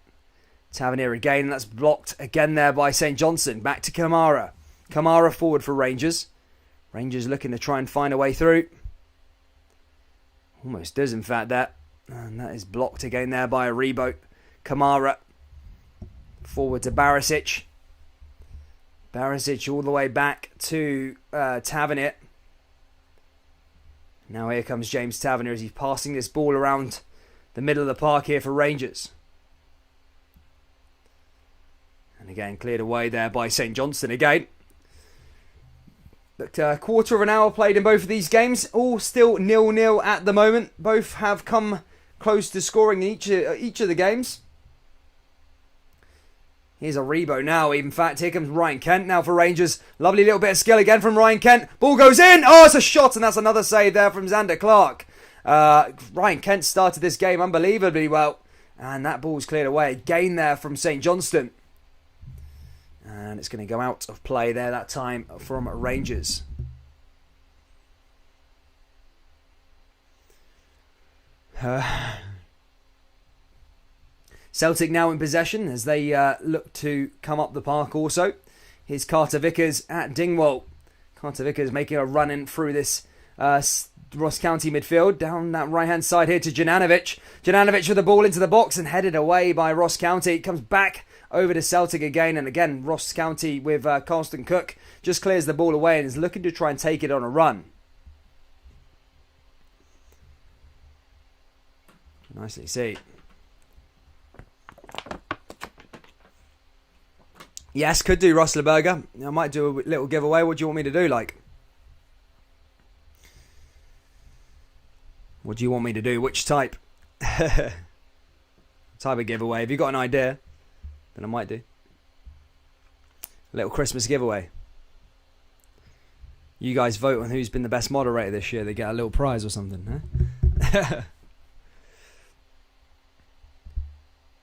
Tavernier again, and that's blocked again there by St Johnstone. Back to Kamara. Kamara forward for Rangers. Rangers looking to try and find a way through. Almost does, in fact, that. And that is blocked again there by a Rebo. Kamara. Forward to Barisic. Barisic all the way back to Tavernier. Now here comes James Tavernier as he's passing this ball around the middle of the park here for Rangers. And again, cleared away there by St Johnstone again. But a quarter of an hour played in both of these games. All still 0-0 at the moment. Both have come close to scoring in each of the games. Here's a Rebo now. In fact, here comes Ryan Kent now for Rangers. Lovely little bit of skill again from Ryan Kent. Ball goes in. Oh, it's a shot, and that's another save there from Xander Clark. Ryan Kent started this game unbelievably well. And that ball's cleared away again there from St Johnstone. And it's going to go out of play there that time from Rangers. Celtic now in possession as they look to come up the park also. Here's Carter Vickers at Dingwall. Carter Vickers making a run in through this Ross County midfield. Down that right-hand side here to Jananovic. Jananovic with the ball into the box and headed away by Ross County. Comes back over to Celtic again. And again, Ross County with Carlston Cook just clears the ball away and is looking to try and take it on a run. Nicely seen. Yes, could do Rosslerberger. I might do a little giveaway. What do you want me to do, like? What do you want me to do? Which type? Type of giveaway. If you've got an idea, then I might do. A little Christmas giveaway. You guys vote on who's been the best moderator this year. They get a little prize or something, huh?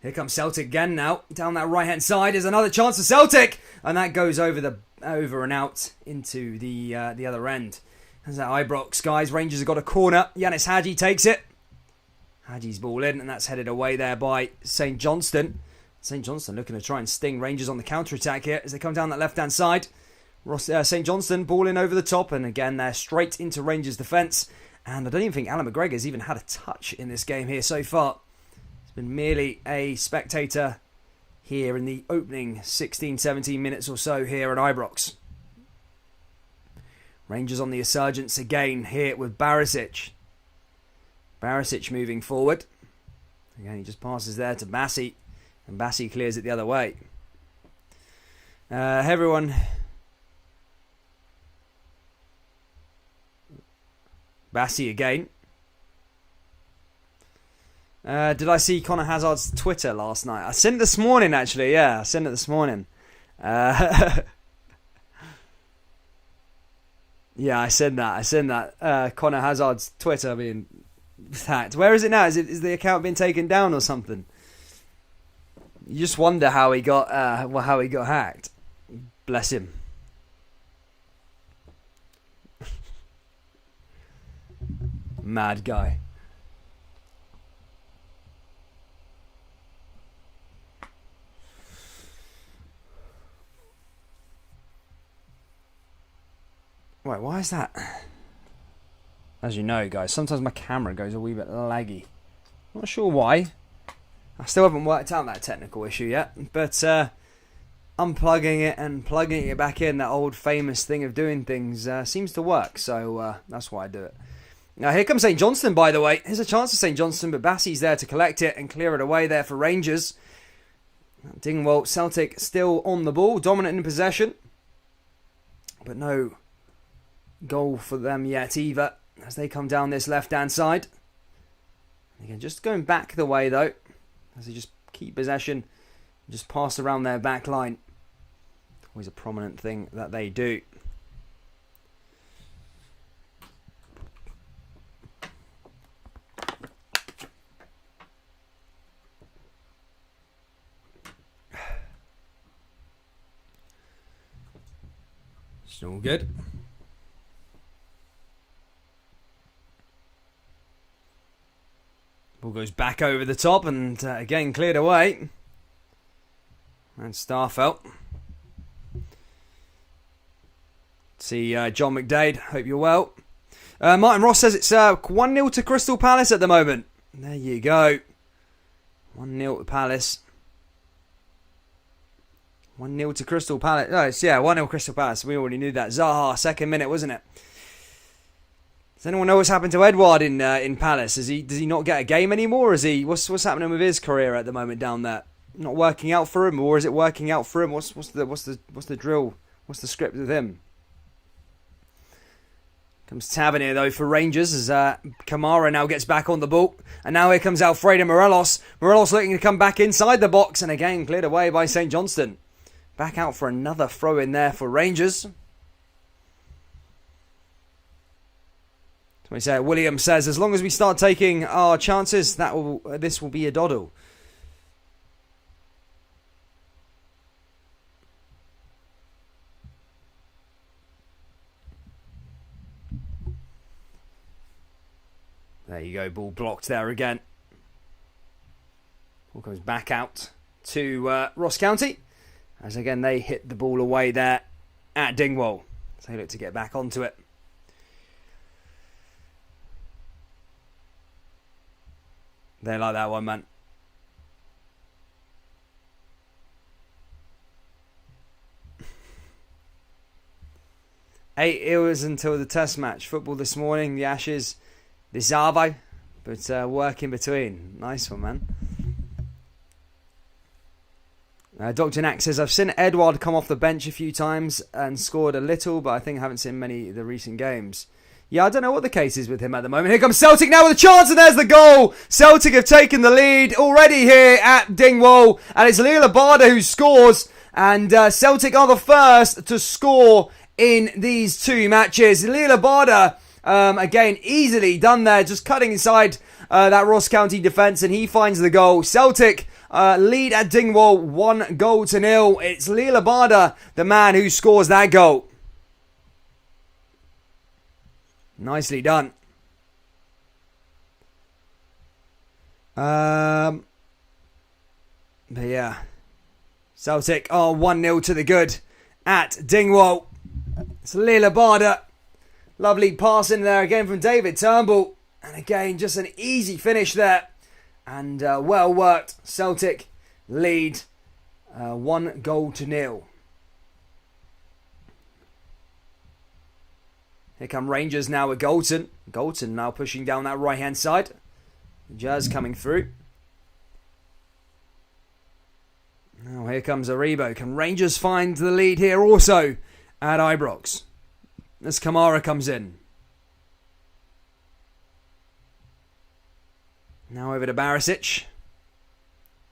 Here comes Celtic again now. Down that right-hand side is another chance for Celtic. And that goes over and out into the other end. There's that Ibrox, guys. Rangers have got a corner. Yanis Hadji takes it. Hadji's ball in, and that's headed away there by St Johnstone. St Johnstone looking to try and sting Rangers on the counter-attack here as they come down that left-hand side. St Johnstone ball in over the top, and again they're straight into Rangers' defence. And I don't even think Alan McGregor's even had a touch in this game here so far. Been merely a spectator here in the opening 16-17 minutes or so here at Ibrox. Rangers on the insurgents again here with Barisic. Barisic moving forward. Again, he just passes there to Bassi. And Bassi clears it the other way. Hey everyone. Bassi again. Did I see Conor Hazard's Twitter last night? I sent it this morning, actually. Yeah, I sent it this morning. Yeah, I sent that. Conor Hazard's Twitter being hacked. Where is it now? Is the account been taken down or something? You just wonder how he got hacked. Bless him. Mad guy. Wait, why is that? As you know, guys, sometimes my camera goes a wee bit laggy. Not sure why. I still haven't worked out that technical issue yet, but unplugging it and plugging it back in, that old famous thing of doing things, seems to work, so that's why I do it. Now here comes St Johnstone, by the way. Here's a chance for St Johnstone, but Bassey's there to collect it and clear it away there for Rangers. Dingwall, Celtic still on the ball, dominant in possession, but no goal for them yet either, as they come down this left-hand side. Again, just going back the way, though, as they just keep possession, just pass around their back line. Always a prominent thing that they do. It's all good. Ball goes back over the top and again cleared away. And Starfelt. See John McDade, hope you're well. Martin Ross says it's 1-0 to Crystal Palace at the moment. There you go. 1-0 to Palace. 1-0 to Crystal Palace. Oh, it's, 1-0 Crystal Palace. We already knew that. Zaha, second minute, wasn't it? Does anyone know what's happened to Edouard in Palace? Does he not get a game anymore? Or is he what's happening with his career at the moment down there? Not working out for him, or is it working out for him? What's the drill? What's the script with him? Comes Tavernier though for Rangers as Kamara now gets back on the ball, and now here comes Alfredo Morelos. Morelos looking to come back inside the box, and again cleared away by St Johnstone. Back out for another throw in there for Rangers. Williams says, as long as we start taking our chances, this will be a doddle. There you go, ball blocked there again. Ball goes back out to Ross County, as again they hit the ball away there at Dingwall. So they look to get back onto it. They like that one, man. Eight hours until the test match. Football this morning, the Ashes, the Zavo, but work in between. Nice one, man. Dr. Knack says, I've seen Edouard come off the bench a few times and scored a little, but I think I haven't seen many of the recent games. Yeah, I don't know what the case is with him at the moment. Here comes Celtic now with a chance, and there's the goal. Celtic have taken the lead already here at Dingwall, and it's Leila Barda who scores, and Celtic are the first to score in these two matches. Leila Barda, again, easily done there, just cutting inside that Ross County defence, and he finds the goal. Celtic lead at Dingwall 1-0. It's Leila Barda, the man who scores that goal. Nicely done. But yeah, Celtic are 1-0 to the good at Dingwall. It's Leila Barda. Lovely pass in there again from David Turnbull. And again, just an easy finish there. And well worked. Celtic lead 1-0. Here come Rangers now with Galton. Galton now pushing down that right-hand side. Jazz coming through. Now here comes Aribo. Can Rangers find the lead here also at Ibrox? As Kamara comes in. Now over to Barisic.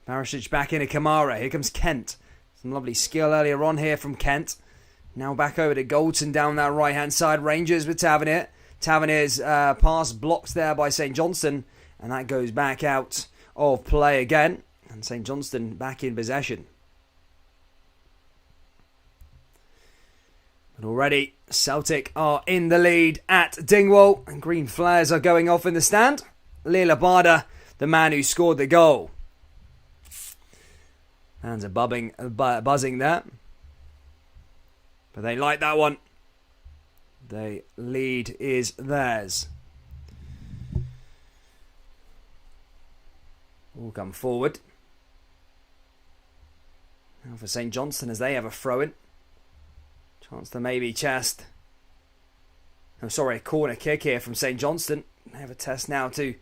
Barisic back into Kamara. Here comes Kent. Some lovely skill earlier on here from Kent. Now back over to Galton down that right-hand side. Rangers with Tavernier. Tavernier's pass blocked there by St Johnstone. And that goes back out of play again. And St Johnstone back in possession. And already Celtic are in the lead at Dingwall, and green flares are going off in the stand. Leila Bada, the man who scored the goal. Hands are buzzing there. But they like that one. The lead is theirs. All come forward. Now for St Johnstone as they have a throw-in. Chance to maybe chest. Oh, sorry, a corner kick here from St Johnstone. They have a test now to...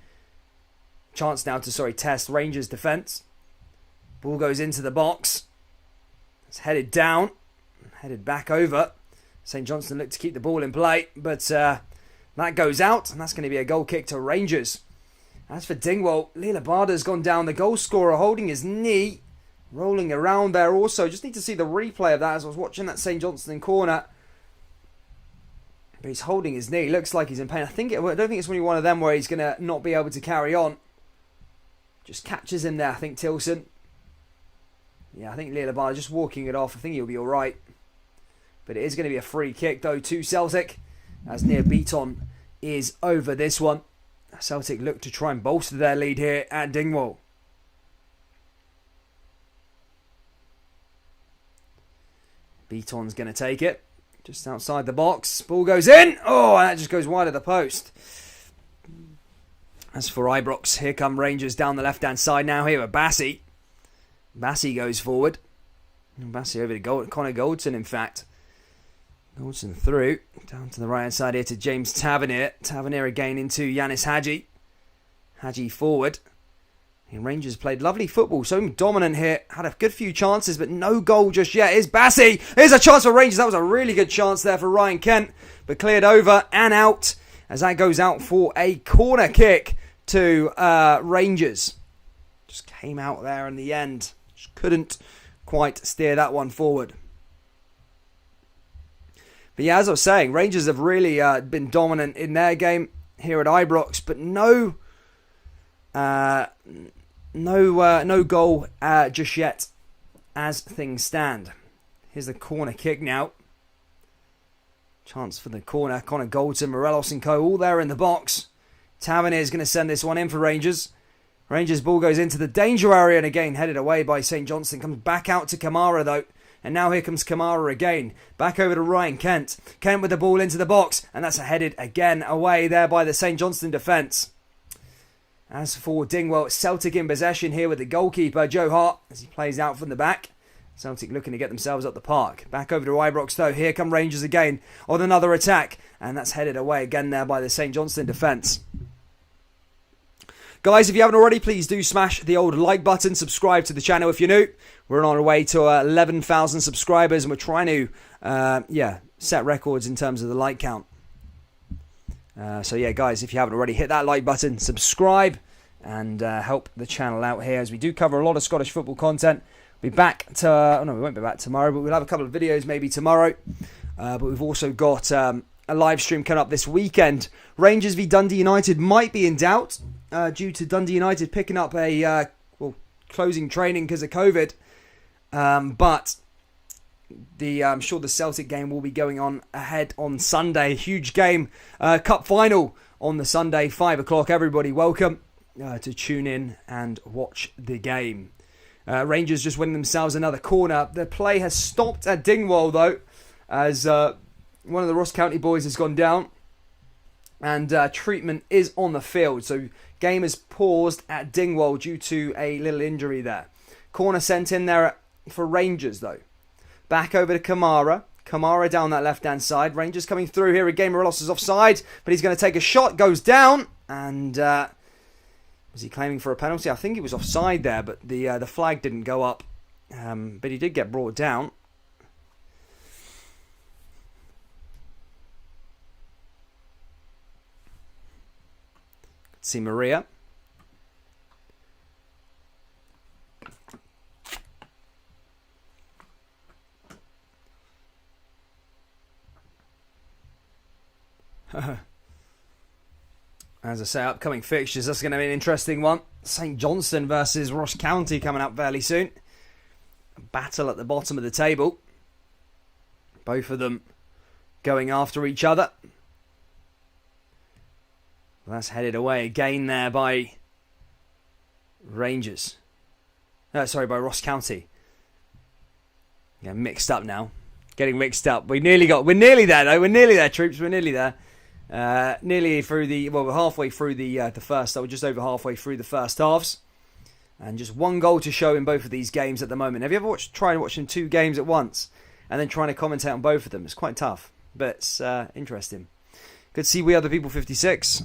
Chance now to, test Rangers' defence. Ball goes into the box. It's headed down. Headed back over. St Johnstone look to keep the ball in play. But that goes out. And that's going to be a goal kick to Rangers. As for Dingwall, Leila Bada's gone down. The goal scorer holding his knee. Rolling around there also. Just need to see the replay of that as I was watching that St Johnstone corner. But he's holding his knee. Looks like he's in pain. I don't think it's really one of them where he's going to not be able to carry on. Just catches him there, I think, Tilson. Yeah, I think Leila Bada just walking it off. I think he'll be alright. But it is going to be a free kick, though, to Celtic. As Near Beaton is over this one. Celtic look to try and bolster their lead here at Dingwall. Beaton's going to take it. Just outside the box. Ball goes in. Oh, and that just goes wide of the post. As for Ibrox, here come Rangers down the left-hand side now here with Bassey. Bassey goes forward. Bassey over to Connor Goldson, in fact. Goldson through. Down to the right-hand side here to James Tavernier. Tavernier again into Yanis Hadji. Hadji forward. And Rangers played lovely football, so dominant here. Had a good few chances, but no goal just yet. Here's Bassey. Here's a chance for Rangers. That was a really good chance there for Ryan Kent. But cleared over and out as that goes out for a corner kick to Rangers. Just came out there in the end. Just couldn't quite steer that one forward. But yeah, as I was saying, Rangers have really been dominant in their game here at Ibrox, but no goal just yet as things stand. Here's the corner kick now. Chance for the corner. Connor Goldson, Morelos and co. all there in the box. Tavernier is going to send this one in for Rangers. Rangers ball goes into the danger area and again headed away by St Johnstone. Comes back out to Kamara though. And now here comes Kamara again. Back over to Ryan Kent. Kent with the ball into the box. And that's headed again away there by the St Johnstone defence. As for Dingwall, Celtic in possession here with the goalkeeper, Joe Hart, as he plays out from the back. Celtic looking to get themselves up the park. Back over to Ibrox though. Here come Rangers again on another attack. And that's headed away again there by the St Johnstone defence. Guys, if you haven't already, please do smash the old like button. Subscribe to the channel if you're new. We're on our way to 11,000 subscribers and we're trying to set records in terms of the like count. So yeah, guys, if you haven't already, hit that like button, subscribe, and help the channel out here as we do cover a lot of Scottish football content. We'll be back to... we won't be back tomorrow, but we'll have a couple of videos maybe tomorrow. But we've also got a live stream coming up this weekend. Rangers v Dundee United might be in doubt due to Dundee United picking up a closing training because of COVID. But I'm sure the Celtic game will be going on ahead on Sunday. Huge game, cup final on the Sunday, 5 o'clock. Everybody welcome to tune in and watch the game. Rangers just win themselves another corner. The play has stopped at Dingwall though, as one of the Ross County boys has gone down. And treatment is on the field. So game is paused at Dingwall due to a little injury there. Corner sent in there for Rangers though. Back over to Kamara. Kamara down that left-hand side. Rangers coming through here again. Morelos is offside, but he's going to take a shot. Goes down. And was he claiming for a penalty? I think he was offside there, but the flag didn't go up. But he did get brought down. See Maria. As I say, upcoming fixtures, that's going to be an interesting one. St Johnstone versus Ross County coming up fairly soon. A battle at the bottom of the table. Both of them going after each other. Well, that's headed away again there by Rangers. Sorry, by Ross County. Yeah, mixed up now. Getting mixed up. We're nearly there though. We're nearly there, troops. We're nearly there. Nearly through we're halfway through the first. So we're just over halfway through the first halves, and just one goal to show in both of these games at the moment. Have you ever tried watching 2 games at once and then trying to commentate on both of them? It's quite tough, but it's interesting. Good to see we are the people 56.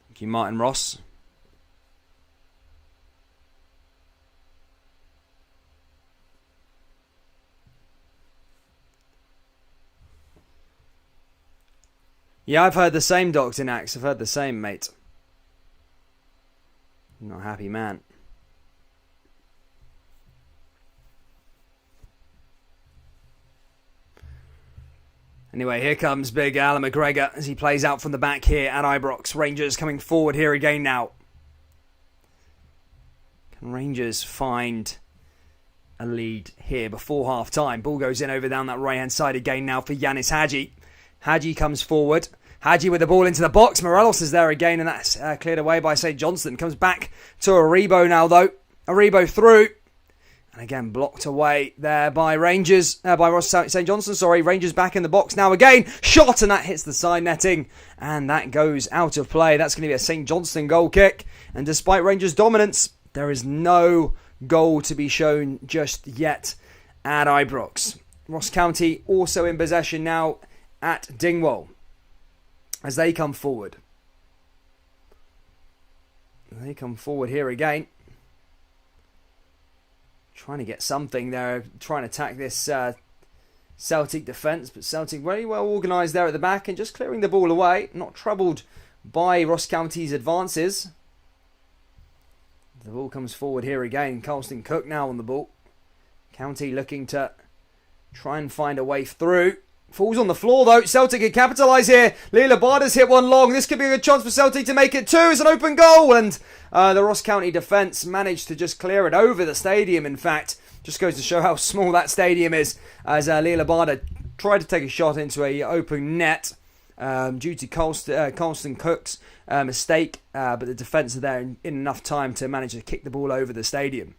Thank you, Martin Ross. Yeah, I've heard the same, Dr. Nax. I've heard the same, mate. Not a happy man. Anyway, here comes big Alan McGregor as he plays out from the back here at Ibrox. Rangers coming forward here again now. Can Rangers find a lead here before half-time? Ball goes in over down that right-hand side again now for Yanis Hadji. Hadji comes forward. Hadji with the ball into the box. Morelos is there again, and that's cleared away by St. Johnstone. Comes back to Aribo now, though. Aribo through. And again, blocked away there by Rangers. By Ross St. Johnstone, sorry. Rangers back in the box now again. Shot, and that hits the side netting. And that goes out of play. That's going to be a St. Johnstone goal kick. And despite Rangers' dominance, there is no goal to be shown just yet at Ibrox. Ross County also in possession now at Dingwall as they come forward. They come forward here again. Trying to get something there, trying to attack this Celtic defence, but Celtic very well organised there at the back and just clearing the ball away, not troubled by Ross County's advances. The ball comes forward here again. Colston Cook now on the ball. County looking to try and find a way through. Falls on the floor though. Celtic can capitalise here. Leela Barda's hit one long. This could be a good chance for Celtic to make it 2. It's an open goal, and the Ross County defence managed to just clear it over the stadium. In fact, just goes to show how small that stadium is, as Leela Barda tried to take a shot into a open net due to Colston Cook's mistake, but the defence are there in enough time to manage to kick the ball over the stadium.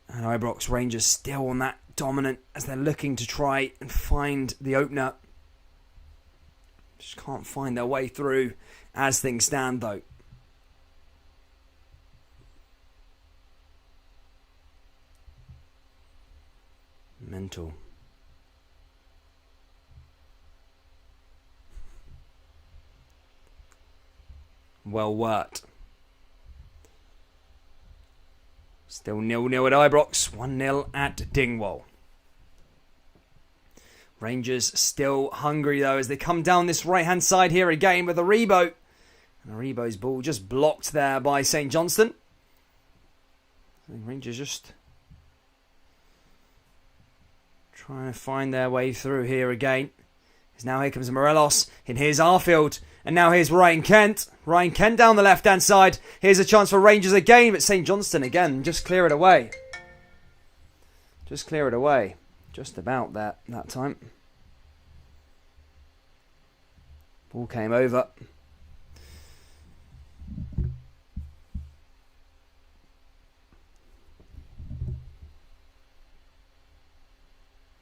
And Ibrox Rangers still on that dominant as they're looking to try and find the opener. Just can't find their way through as things stand though. Mental. Well worked. Still 0-0 at Ibrox, 1-0 at Dingwall. Rangers still hungry though as they come down this right-hand side here again with Aribo. And Aribo's ball just blocked there by St. Johnstone. Rangers just trying to find their way through here again. As now here comes Morelos, and here's Arfield. And now here's Ryan Kent. Ryan Kent down the left-hand side. Here's a chance for Rangers again, but St. Johnstone again. Just clear it away. Just clear it away. Just about that time. Ball came over.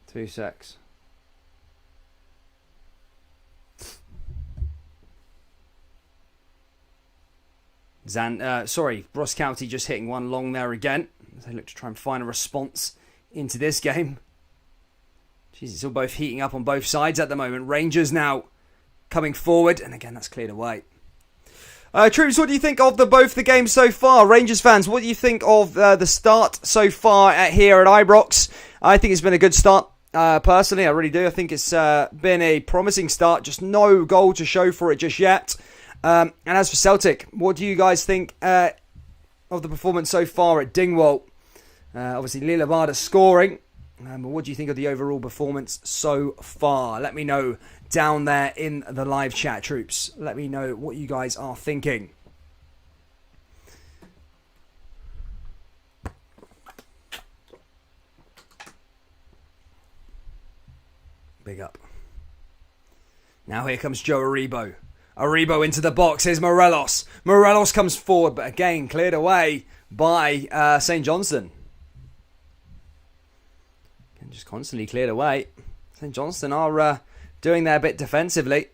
Two secs. Ross County just hitting one long there again. They look to try and find a response into this game. Jeez, it's all both heating up on both sides at the moment. Rangers now coming forward, and again that's cleared away. Troops, what do you think of both the games so far? Rangers fans, what do you think of the start so far here at Ibrox? I think it's been a good start. Personally, I really do. I think it's been a promising start. Just no goal to show for it just yet. And as for Celtic, what do you guys think of the performance so far at Dingwall? Obviously, Leela Barda scoring. But what do you think of the overall performance so far? Let me know down there in the live chat, troops. Let me know what you guys are thinking. Big up. Now here comes Joe Aribo. Aribo into the box. Here's Morelos. Morelos comes forward, but again cleared away by St. Johnstone. And just constantly cleared away. St. Johnstone are doing their bit defensively.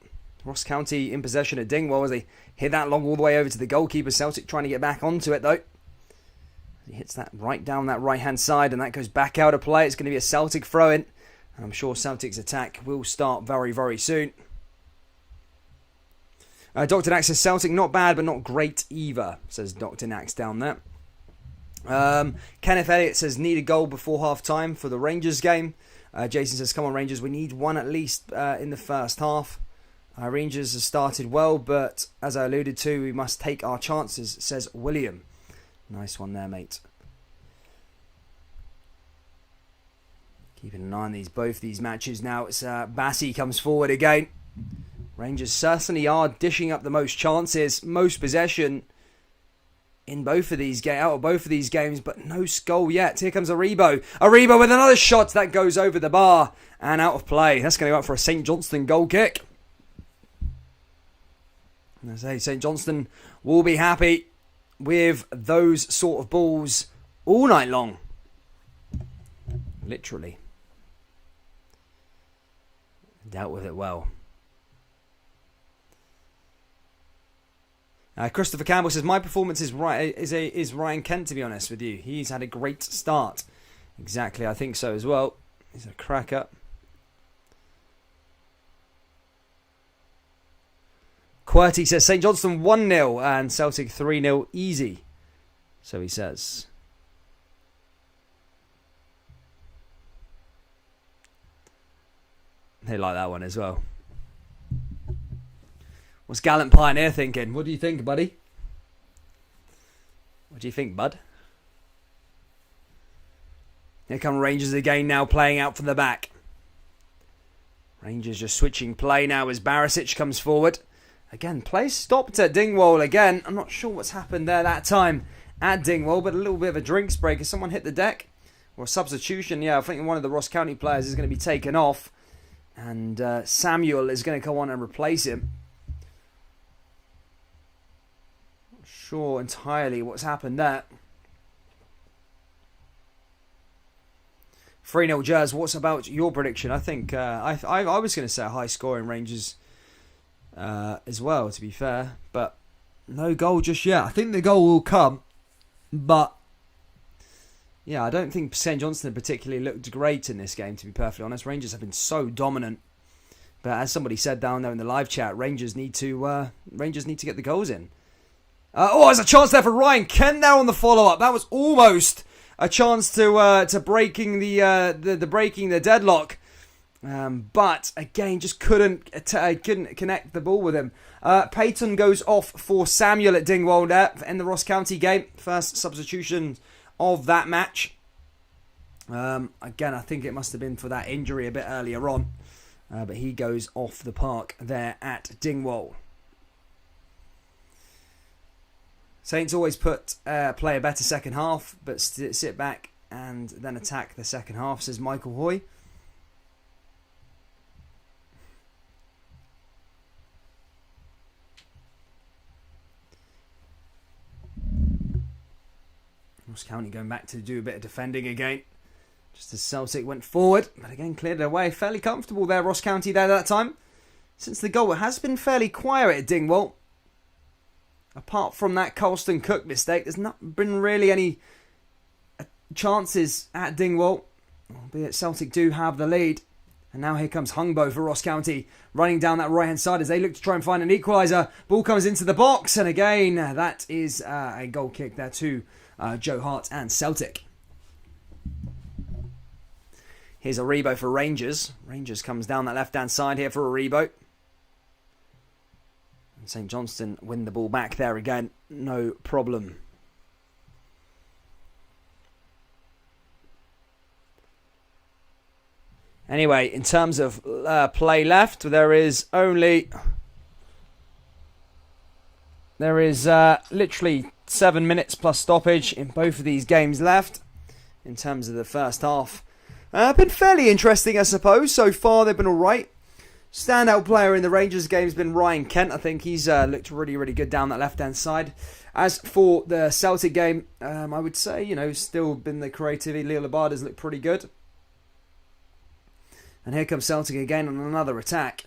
Ross County in possession at Dingwall as they hit that long all the way over to the goalkeeper. Celtic trying to get back onto it though. He hits that right down that right hand side and that goes back out of play. It's going to be a Celtic throw-in. I'm sure Celtic's attack will start very, very soon. Dr. Nax says Celtic not bad but not great either, says Dr. Nax down there. Kenneth Elliott says need a goal before half time for the Rangers game. Jason says come on Rangers, we need one at least in the first half. Rangers have started well, but as I alluded to, we must take our chances, says William. Nice one there, mate. Keeping an eye on both these matches now. It's Bassi comes forward again. Rangers certainly are dishing up the most chances, most possession in both of these out of both of these games, but no goal yet. Here comes Aribo. Aribo with another shot that goes over the bar and out of play. That's going to go out for a St. Johnstone goal kick. I say St. Johnstone will be happy with those sort of balls all night long. Literally. Dealt with it well. Christopher Campbell says my performance is Ryan Kent, to be honest with you. He's had a great start. Exactly, I think so as well. He's a cracker. QWERTY says St. Johnstone 1-0 and Celtic 3-0 easy. So he says. They like that one as well. What's Gallant Pioneer thinking? What do you think, buddy? What do you think, bud? Here come Rangers again now playing out from the back. Rangers just switching play now as Barisic comes forward. Again, play stopped at Dingwall again. I'm not sure what's happened there that time at Dingwall, but a little bit of a drinks break. Has someone hit the deck? Or a substitution? Yeah, I think one of the Ross County players is going to be taken off. And Samuel is going to go on and replace him. Not sure entirely what's happened there. 3-0 Jazz, what's about your prediction? I think I was going to say a high scoring Rangers as well, to be fair, but no goal just yet. I think the goal will come, but yeah, I don't think St. Johnstone particularly looked great in this game, to be perfectly honest. Rangers have been so dominant, but as somebody said down there in the live chat, Rangers need to get the goals in. There's a chance there for Ryan Kent now on the follow up. That was almost a chance to breaking the deadlock. But again, just couldn't connect the ball with him. Payton goes off for Samuel at Dingwall there in the Ross County game. First substitution of that match. Again, I think it must have been for that injury a bit earlier on. But he goes off the park there at Dingwall. Saints always play a better second half, but sit back and then attack the second half, says Michael Hoy. Ross County going back to do a bit of defending again. Just as Celtic went forward, but again cleared it away. Fairly comfortable there, Ross County there that time. Since the goal, it has been fairly quiet at Dingwall. Apart from that Colston Cook mistake, there's not been really any chances at Dingwall. Albeit Celtic do have the lead. And now here comes Hungbo for Ross County, running down that right-hand side as they look to try and find an equaliser. Ball comes into the box, and again, that is a goal kick there to Joe Hart and Celtic. Here's Aribo for Rangers. Rangers comes down that left-hand side here for Aribo. And St. Johnstone win the ball back there again. No problem. Anyway, in terms of play left, there is literally 7 minutes plus stoppage in both of these games left. In terms of the first half Been fairly interesting, I suppose. So far, they've been all right. Standout player in the Rangers game has been Ryan Kent. I think he's looked really, really good down that left-hand side. As for the Celtic game, I would say, still been the creativity. Leo Labarda's looked pretty good. And here comes Celtic again on another attack.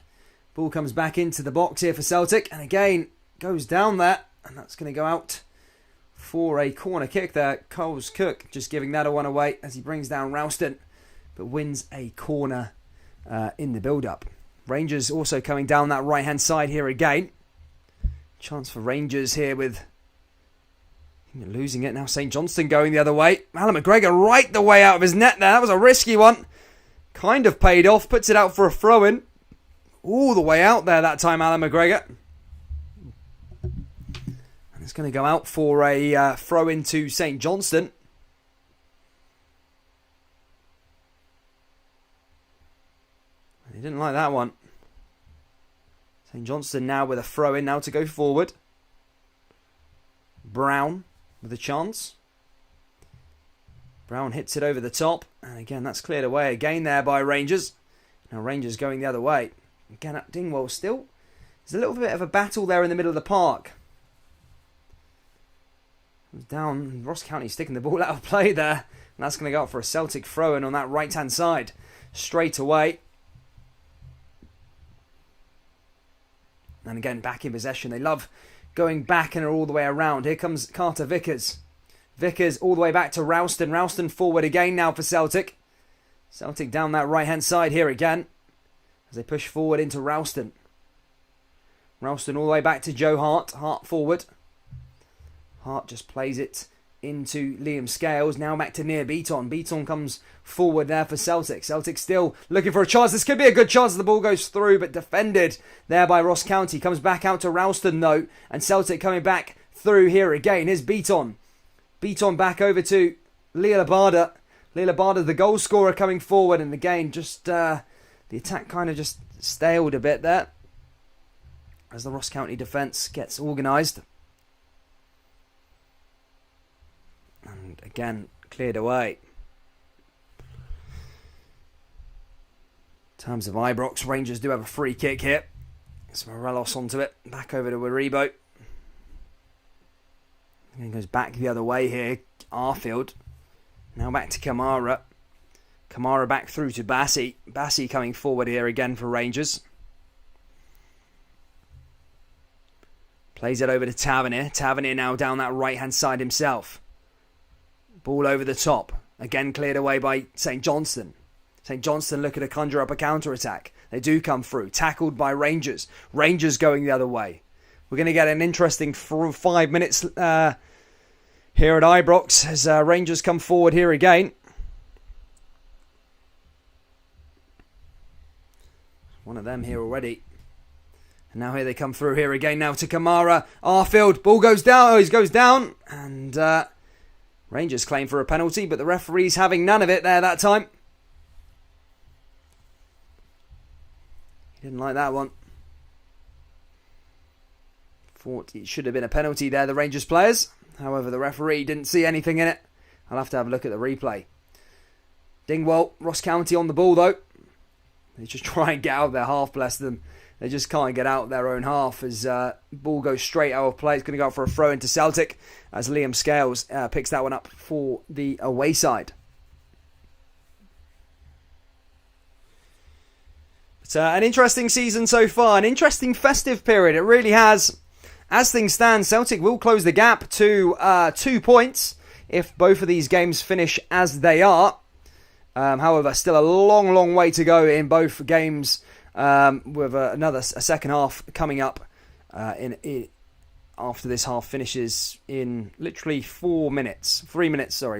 Ball comes back into the box here for Celtic. And again, goes down there. And that's going to go out for a corner kick there. Coles Cook just giving that one away as he brings down Ralston. But wins a corner in the build-up. Rangers also coming down that right-hand side here again. Chance for Rangers here with losing it now. St Johnstone going the other way. Alan McGregor right the way out of his net there. That was a risky one. Kind of paid off. Puts it out for a throw-in. All the way out there that time, Alan McGregor. And it's going to go out for a throw-in to St Johnstone. He didn't like that one. St Johnstone now with a throw-in now to go forward. Brown with a chance. Brown hits it over the top. And again, that's cleared away again there by Rangers. Now Rangers going the other way. Again at Dingwall still. There's a little bit of a battle there in the middle of the park. Down. Ross County sticking the ball out of play there. And that's going to go up for a Celtic throw-in on that right-hand side. Straight away. And again, back in possession. They love going back and are all the way around. Here comes Carter Vickers. Vickers all the way back to Ralston. Ralston forward again now for Celtic. Celtic down that right-hand side here again. As they push forward into Ralston. Ralston all the way back to Joe Hart. Hart forward. Hart just plays it into Liam Scales. Now back to Near Beaton. Beaton comes forward there for Celtic. Celtic still looking for a chance. This could be a good chance if the ball goes through, but defended there by Ross County. Comes back out to Ralston though. And Celtic coming back through here again. Here's Beaton. Beaton back over to Leo Labarda. Leo Labarda, the goal scorer, coming forward. And again, just the attack kind of just staled a bit there. As the Ross County defence gets organised. And again, cleared away. In terms of Ibrox, Rangers do have a free kick here. It's Morelos onto it. Back over to Waribo. And goes back the other way here. Arfield. Now back to Kamara. Kamara back through to Bassi. Bassi coming forward here again for Rangers. Plays it over to Tavernier. Tavernier now down that right-hand side himself. Ball over the top. Again cleared away by St Johnstone. St Johnstone looking to conjure up a counter-attack. They do come through. Tackled by Rangers. Rangers going the other way. We're going to get an interesting 5 minutes here at Ibrox as Rangers come forward here again. One of them here already. And now here they come through here again now to Kamara. Arfield. Ball goes down. Oh, he goes down. And Rangers claim for a penalty, but the referee's having none of it there that time. He didn't like that one. Thought it should have been a penalty there, the Rangers players. However, the referee didn't see anything in it. I'll have to have a look at the replay. Dingwall, Ross County on the ball though. They just try and get out of their half, bless them. They just can't get out their own half as ball goes straight out of play. It's going to go out for a throw into Celtic as Liam Scales picks that one up for the away side. But an interesting season so far. An interesting festive period. It really has. As things stand, Celtic will close the gap to 2 points if both of these games finish as they are. However, still a long, long way to go in both games. With a second half coming up after this half finishes in literally 3 minutes,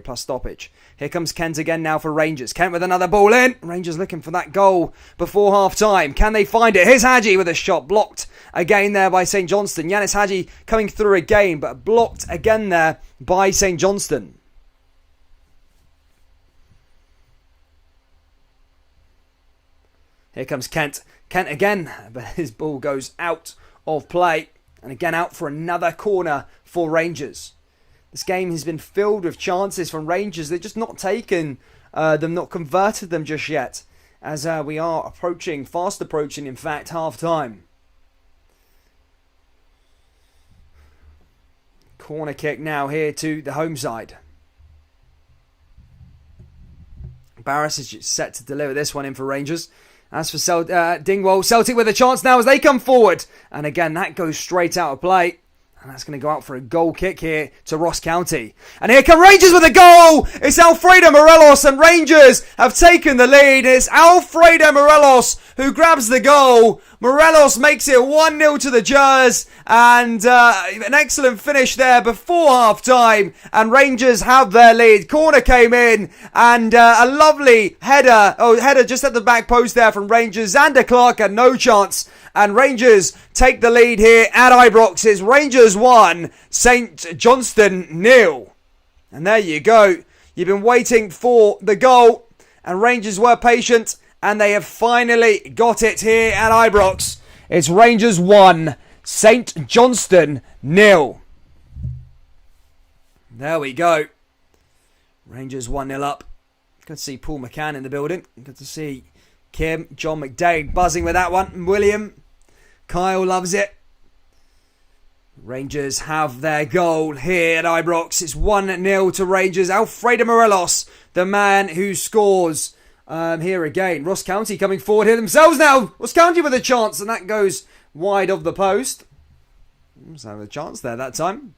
plus stoppage. Here comes Kent again now for Rangers. Kent with another ball in. Rangers looking for that goal before half time. Can they find it? Here's Hadji with a shot blocked again there by St Johnstone. Yanis Hadji coming through again, but blocked again there by St Johnstone. Here comes Kent. Kent again, but his ball goes out of play. And again out for another corner for Rangers. This game has been filled with chances from Rangers. They're just not taken them, not converted them just yet, as we are fast approaching, in fact, half-time. Corner kick now here to the home side. Barras is set to deliver this one in for Rangers. As for Dingwall, Celtic with a chance now as they come forward. And again, that goes straight out of play. And that's going to go out for a goal kick here to Ross County. And here come Rangers with a goal! It's Alfredo Morelos, and Rangers have taken the lead. It's Alfredo Morelos who grabs the goal. Morelos makes it 1-0 to the Jers, and an excellent finish there before half-time, and Rangers have their lead. Corner came in, and a lovely header just at the back post there from Rangers. Xander Clark had no chance, and Rangers take the lead here at Ibrox. It's Rangers 1, St Johnstone 0. And there you go. You've been waiting for the goal, and Rangers were patient, and they have finally got it here at Ibrox. It's Rangers 1, St Johnstone 0. There we go. Rangers 1-0 up. Good to see Paul McCann in the building. Good to see Kim, John McDade buzzing with that one. William, Kyle loves it. Rangers have their goal here at Ibrox. It's 1-0 to Rangers. Alfredo Morelos, the man who scores. Here again, Ross County coming forward here themselves now. Ross County with a chance, and that goes wide of the post. So a chance there that time.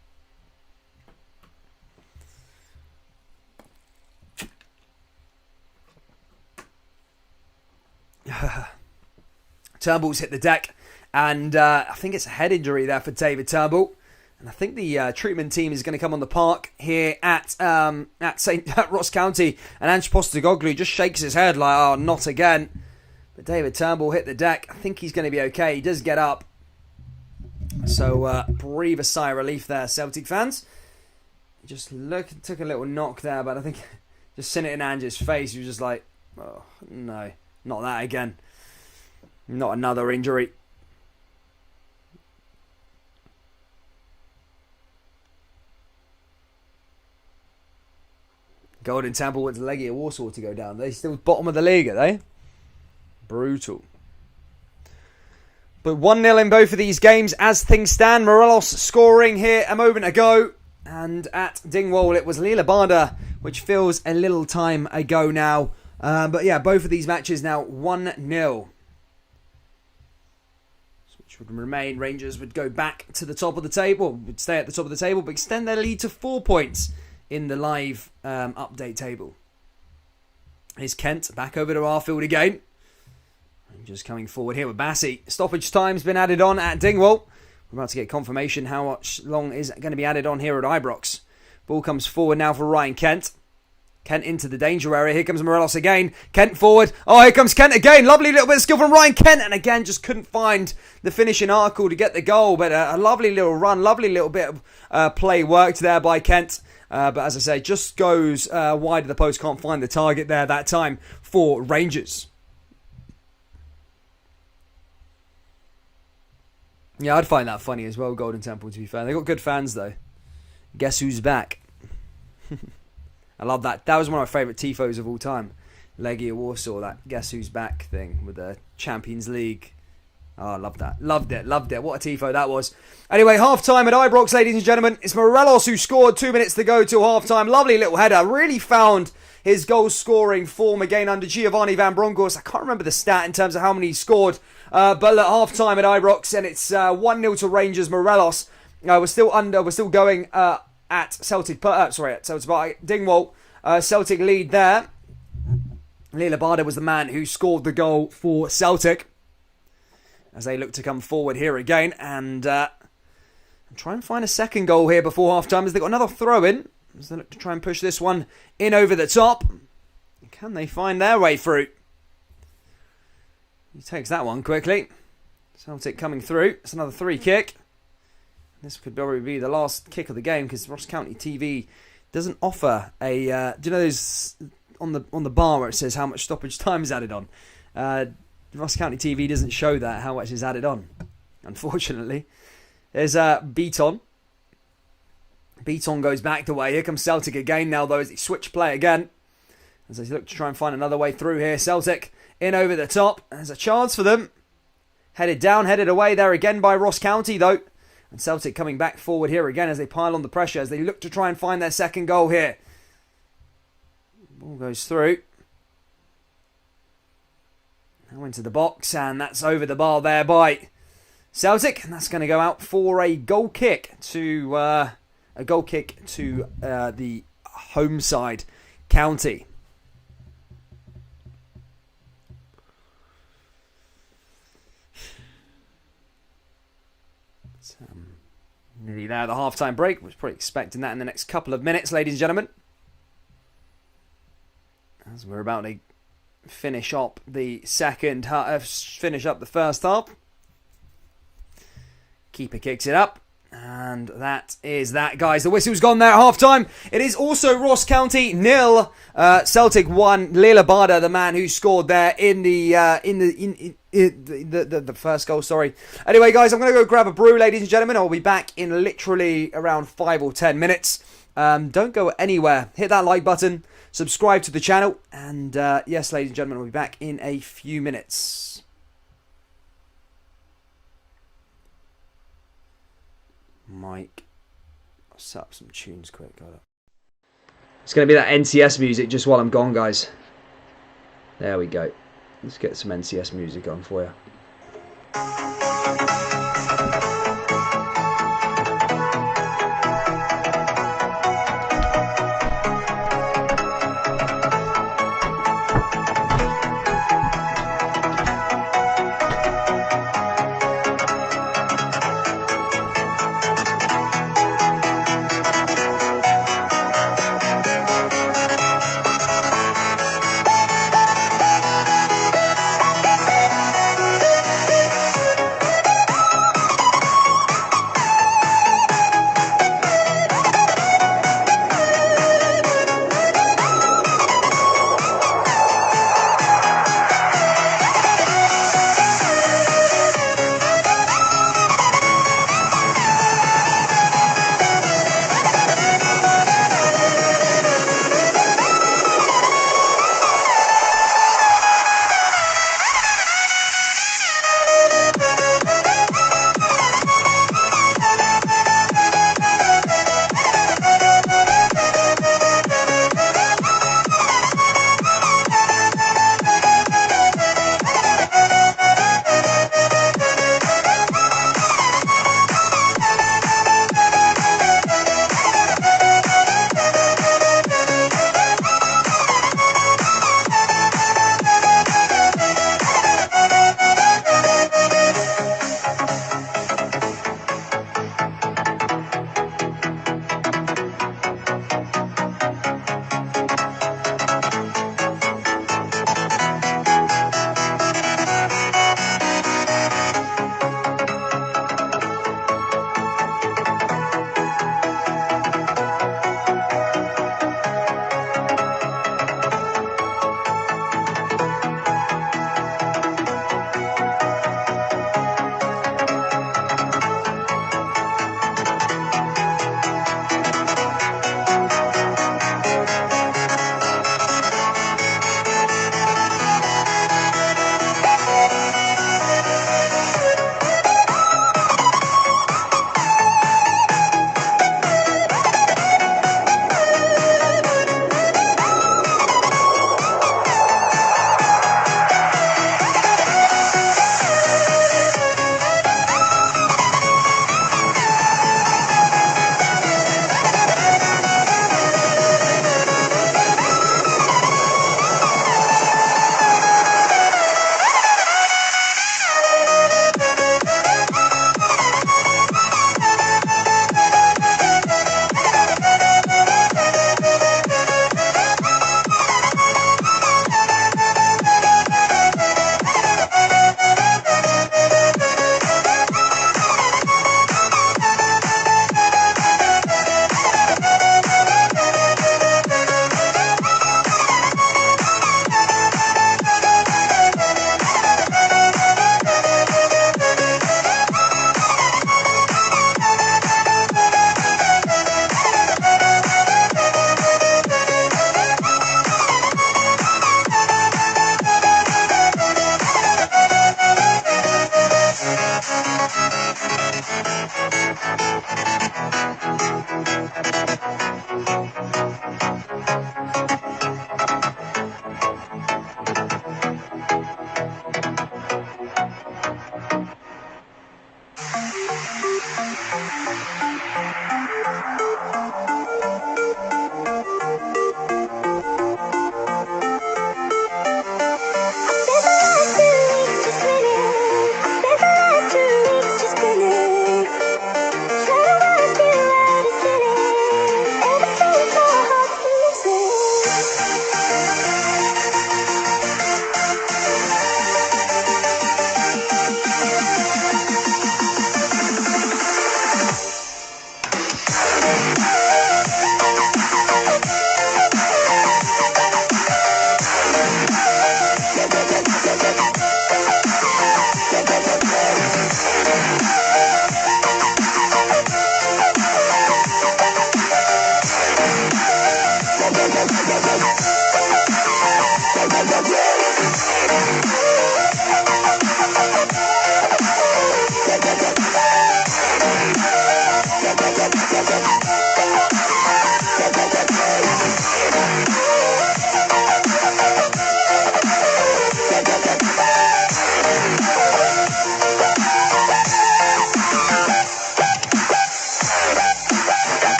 Turnbull's hit the deck, and I think it's a head injury there for David Turnbull. And I think the treatment team is going to come on the park here at Ross County. And Ange Postecoglou just shakes his head like, oh, not again. But David Turnbull hit the deck. I think he's going to be okay. He does get up. So breathe a sigh of relief there, Celtic fans. Just took a little knock there, but I think just seeing it in Ange's face, he was just like, oh, no, not that again. Not another injury. Golden Temple went to Legia Warsaw to go down. They're still bottom of the league, are they? Brutal. But 1-0 in both of these games as things stand. Morelos scoring here a moment ago. And at Dingwall, it was Lila Bada, which feels a little time ago now. But yeah, both of these matches now 1-0. Which would remain. Rangers would go back to the top of the table. Would stay at the top of the table, but extend their lead to 4 points in the live update table. Here's Kent back over to Arfield again. Rangers coming forward here with Bassey. Stoppage time's been added on at Dingwall. We're about to get confirmation how much long is going to be added on here at Ibrox. Ball comes forward now for Ryan Kent. Kent into the danger area. Here comes Morelos again. Kent forward. Oh, here comes Kent again. Lovely little bit of skill from Ryan Kent. And again, just couldn't find the finishing article to get the goal. But a lovely little run. Lovely little bit of play worked there by Kent. But as I say, just goes wide of the post. Can't find the target there that time for Rangers. Yeah, I'd find that funny as well, Golden Temple, to be fair. They got good fans, though. Guess who's back? I love that. That was one of my favourite tifos of all time. Legia Warsaw, that Guess Who's Back thing with the Champions League. Oh, I love that. Loved it. What a tifo that was. Anyway, half-time at Ibrox, ladies and gentlemen. It's Morelos who scored 2 minutes to go till half-time. Lovely little header. Really found his goal-scoring form again under Giovanni Van Bronckhorst. I can't remember the stat in terms of how many he scored. But at half-time at Ibrox, and it's 1-0 to Rangers. Morelos. We're still going at Celtic. At Celtic Park. Dingwall. Celtic lead there. Lila Bada was the man who scored the goal for Celtic. As they look to come forward here again. And try and find a second goal here before half-time. As they've got another throw-in. As they look to try and push this one in over the top. Can they find their way through? He takes that one quickly. Celtic coming through. It's another free kick. This could probably be the last kick of the game because Ross County TV doesn't offer a. Do you know those on the bar where it says how much stoppage time is added on? Ross County TV doesn't show that how much is added on. Unfortunately, there's Beaton. Beaton goes back the way. Here comes Celtic again now though as they switch play again. as they look to try and find another way through here. Celtic in over the top. There's a chance for them. Headed down, headed away there again by Ross County, though. And Celtic coming back forward here again as they pile on the pressure, as they look to try and find their second goal here. Ball goes through. Now into the box, and that's over the bar there by Celtic. And that's going to go out for a goal kick to the home side, County. Nearly there at the half-time break. Was probably expecting that in the next couple of minutes, ladies and gentlemen. As we're about to finish up the finish up the first half. Keeper kicks it up. And that is that, guys. The whistle's gone there at half-time. It is also Ross County 0, Celtic 1. Leila Bada, the man who scored there in the first goal. Sorry. Anyway, guys, I'm going to go grab a brew, ladies and gentlemen. I'll be back in literally around 5 or 10 minutes. Don't go anywhere. Hit that like button. Subscribe to the channel. And yes, ladies and gentlemen, I'll be back in a few minutes. Mike, I'll set up some tunes quick. Got it. It's going to be that NCS music just while I'm gone, guys. There we go. Let's get some NCS music on for you.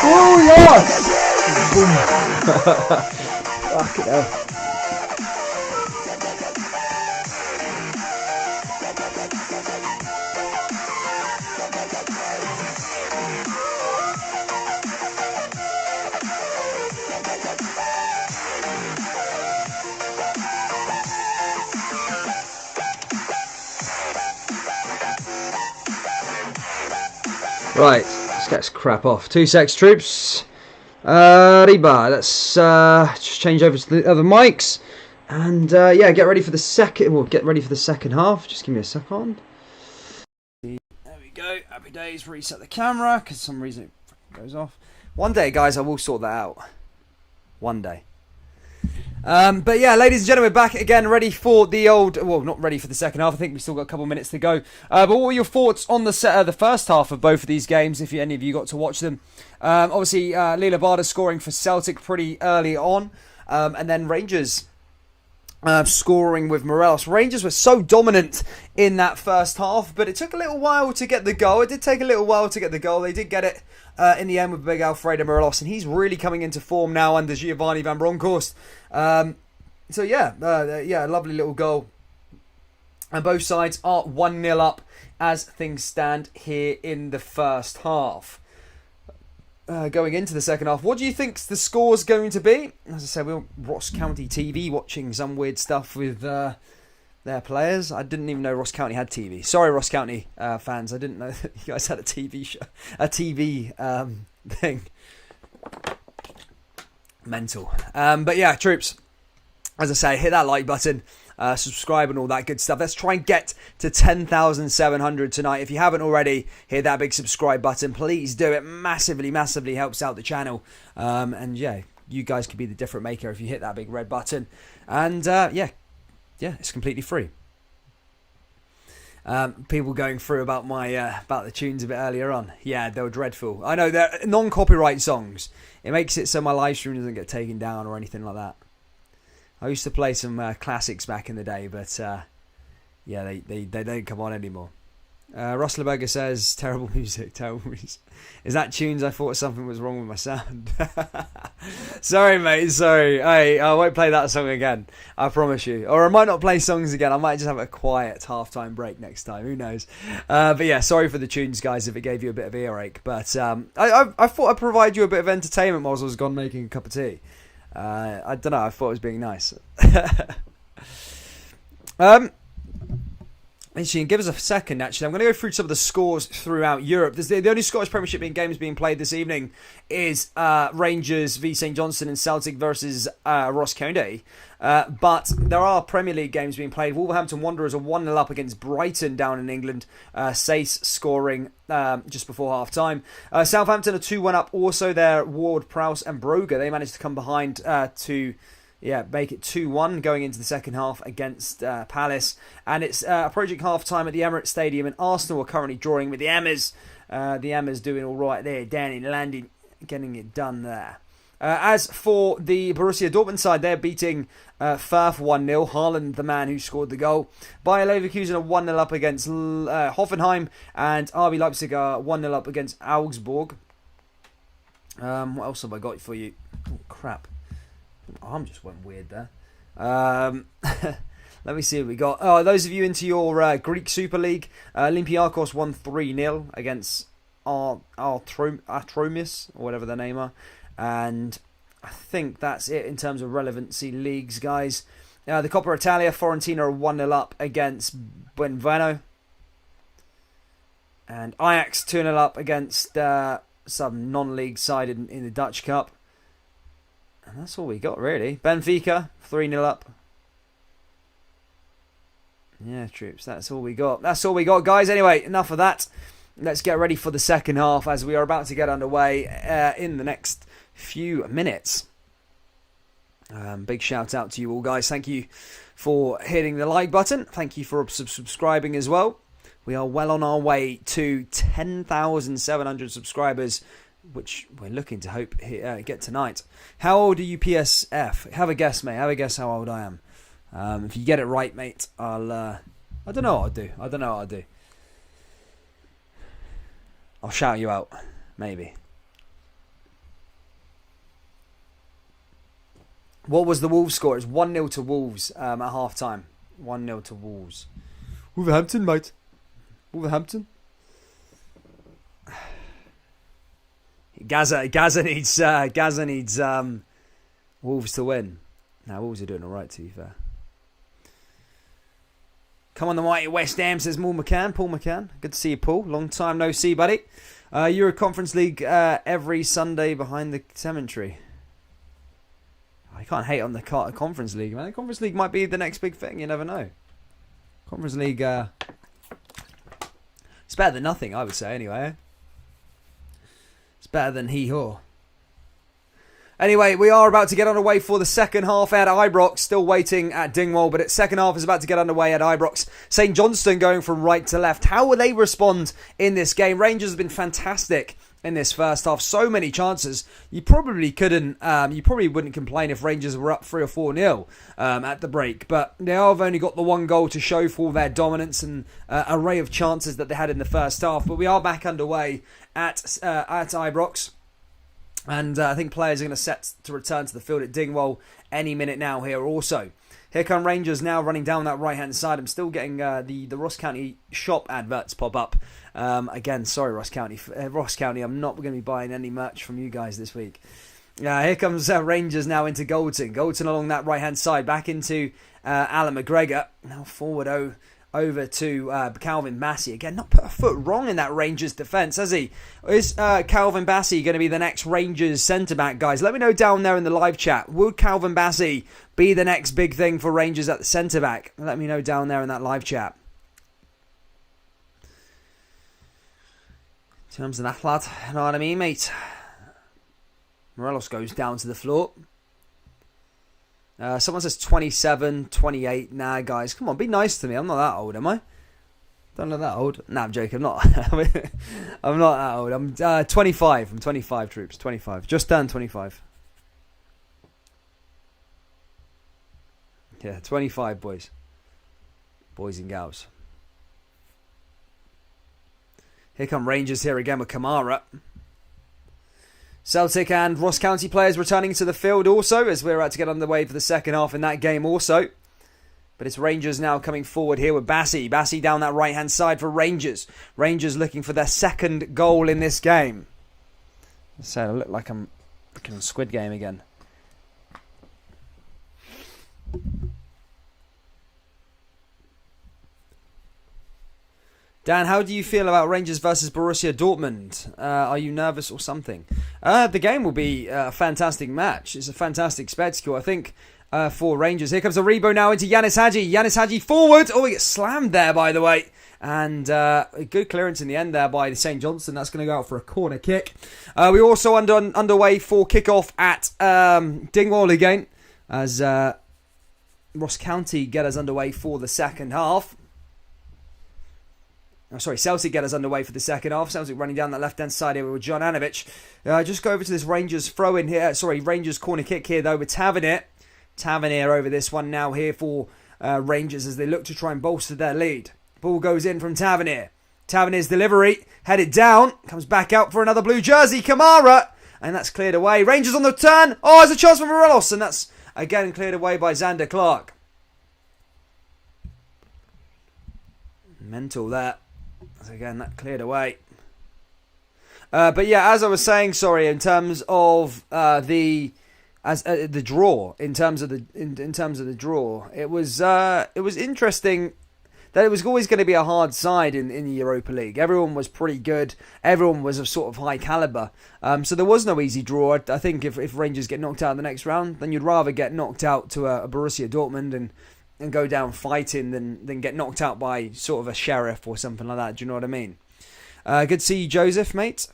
Oh yes! Fucking hell. Right, let's get this crap off. 2 secs, troops. Reba, let's just change over to the other mics. And yeah, get ready for the second. Well, get ready for the second half. Just give me a second. There we go. Happy days. Reset the camera because for some reason it goes off. One day, guys, I will sort that out. One day. But yeah, ladies and gentlemen, back again, ready for the old. Well, not ready for the second half. I think we've still got a couple of minutes to go. But what were your thoughts on the first half of both of these games? If any of you got to watch them, obviously Lila Barda scoring for Celtic pretty early on, and then Rangers scoring with Morelos. Rangers were so dominant in that first half, but it took a little while to get the goal. It did take a little while to get the goal. They did get it in the end with big Alfredo Morelos, and he's really coming into form now under Giovanni Van Bronckhorst. So yeah, yeah, lovely little goal. And both sides are 1-0 up as things stand here in the first half. Going into the second half, what do you think the score's going to be? As I said, we're on Ross County TV watching some weird stuff with their players. I didn't even know Ross County had TV. Sorry, Ross County fans. I didn't know that you guys had a TV show, a TV thing. Mental. But yeah, troops, as I say, hit that like button, subscribe and all that good stuff. Let's try and get to 10,700 tonight. If you haven't already, hit that big subscribe button. Please do it. Massively, massively helps out the channel. And yeah, you guys could be the difference maker if you hit that big red button. And yeah, yeah, it's completely free. People going through about my about the tunes a bit earlier on. Yeah, they were dreadful. I know they're non-copyright songs. It makes it so my live stream doesn't get taken down or anything like that. I used to play some classics back in the day, but yeah, they don't come on anymore. Russellberger says, terrible music, terrible music. Is that tunes? I thought something was wrong with my sound. Sorry, mate, sorry. Hey, I won't play that song again. I promise you. Or I might not play songs again. I might just have a quiet halftime break next time. Who knows? But yeah, sorry for the tunes, guys, if it gave you a bit of earache. But I thought I'd provide you a bit of entertainment whilst I was gone making a cup of tea. I don't know. I thought it was being nice. Actually, give us a second, actually. I'm going to go through some of the scores throughout Europe. The only Scottish Premiership games being played this evening is Rangers v St Johnstone and Celtic versus Ross County. But there are Premier League games being played. Wolverhampton Wanderers are 1-0 up against Brighton down in England. Sace scoring just before half-time. Southampton are 2-1 up. Also there, Ward, Prowse and Broga. They managed to come behind to... yeah, make it 2-1 going into the second half against Palace. And it's approaching half-time at the Emirates Stadium, and Arsenal are currently drawing with the Emmers. The Emmers doing all right there, down in London, getting it done there. As for the Borussia Dortmund side, they're beating Firth 1-0. Haaland, the man who scored the goal. Bayer Leverkusen are 1-0 up against Hoffenheim, and RB Leipzig are 1-0 up against Augsburg. What else have I got for you? Oh, crap. Arm just went weird there. Let me see what we got. Oh, those of you into your Greek Super League, Olympiakos won 3-0 against Artromis, or whatever their name are. And I think that's it in terms of relevancy leagues, guys. The Coppa Italia, Fiorentina are 1-0 up against Benevento. And Ajax 2-0 up against some non-league side in the Dutch Cup. And that's all we got, really. Benfica, 3-0 up. Yeah, troops, that's all we got. That's all we got, guys. Anyway, enough of that. Let's get ready for the second half as we are about to get underway in the next few minutes. Big shout out to you all, guys. Thank you for hitting the like button. Thank you for subscribing as well. We are well on our way to 10,700 subscribers, which we're looking to hope get tonight. How old are you, PSF? Have a guess, mate. Have a guess how old I am. If you get it right, mate, I'll... I don't know what I'll do. I'll shout you out, maybe. What was the Wolves score? It's 1-0 to Wolves at half-time. 1-0 to Wolves. Wolverhampton, mate. Wolverhampton. Gaza needs Wolves to win. Now Wolves are doing all right, to be fair. Come on, the mighty West Ham, says Paul McCann. Good to see you, Paul. Long time no see, buddy. Euro Conference League every Sunday behind the cemetery. I can't hate on the Conference League, man. The Conference League might be the next big thing. You never know. Conference League, it's better than nothing, I would say, anyway. It's better than hee-haw. Anyway, we are about to get underway for the second half at Ibrox. Still waiting at Dingwall, but its second half is about to get underway at Ibrox. St Johnstone going from right to left. How will they respond in this game? Rangers have been fantastic in this first half. So many chances. You probably wouldn't complain if Rangers were up 3 or 4-0 at the break. But they have only got the one goal to show for their dominance and array of chances that they had in the first half. But we are back underway at Ibrox. And I think players are going to set to return to the field at Dingwall any minute now here also. Here come Rangers now running down that right-hand side. I'm still getting the Ross County shop adverts pop up. Again, sorry, Ross County. I'm not going to be buying any merch from you guys this week. Here comes Rangers now into Goldson. Goldson along that right-hand side. Back into Alan McGregor. Now forward over to Calvin Bassey. Again, not put a foot wrong in that Rangers defence, has he? Is Calvin Bassey going to be the next Rangers centre-back, guys? Let me know down there in the live chat. Would Calvin Bassey be the next big thing for Rangers at the centre-back? Let me know down there in that live chat. In terms of that lad, you know what I mean, mate? Morelos goes down to the floor. Someone says 27, 28. Nah, guys, come on, be nice to me. I'm not that old, am I? Don't look that old. Nah, I'm joking. I'm not. I'm not that old. I'm 25. I'm 25, troops. 25. Just turned 25. Yeah, 25, boys. Boys and gals. Here come Rangers here again with Kamara. Celtic and Ross County players returning to the field also as we're about to get underway for the second half in that game also. But it's Rangers now coming forward here with Bassey. Bassey down that right-hand side for Rangers. Rangers looking for their second goal in this game. So I look like I'm looking on Squid Game again. Dan, how do you feel about Rangers versus Borussia Dortmund? Are you nervous or something? The game will be a fantastic match. It's a fantastic spectacle, I think, for Rangers. Here comes a rebound now into Yanis Hadji. Yanis Hadji forward. Oh, he gets slammed there, by the way. And a good clearance in the end there by St. Johnstone. That's going to go out for a corner kick. We're also underway for kickoff at Dingwall again, as Ross County get us underway for the second half. Celtic get us underway for the second half. Celtic running down that left-hand side here with John Anovich. Just go over to this Rangers throw-in here. Rangers corner kick here, though, with Tavernier. Tavernier over this one now here for Rangers as they look to try and bolster their lead. Ball goes in from Tavernier. Tavernier's delivery, headed down. Comes back out for another blue jersey, Kamara. And that's cleared away. Rangers on the turn. Oh, there's a chance for Morelos. And that's, again, cleared away by Xander Clark. Mental there. Again, that cleared away. But yeah, as I was saying, in terms of the draw, in terms of the draw, it was interesting that it was always going to be a hard side in the Europa League. Everyone was pretty good. Everyone was of sort of high caliber. So there was no easy draw. I think if Rangers get knocked out in the next round, then you'd rather get knocked out to a Borussia Dortmund and go down fighting than get knocked out by sort of a Sheriff or something like that. Do you know what I mean? Good to see you, Joseph, mate.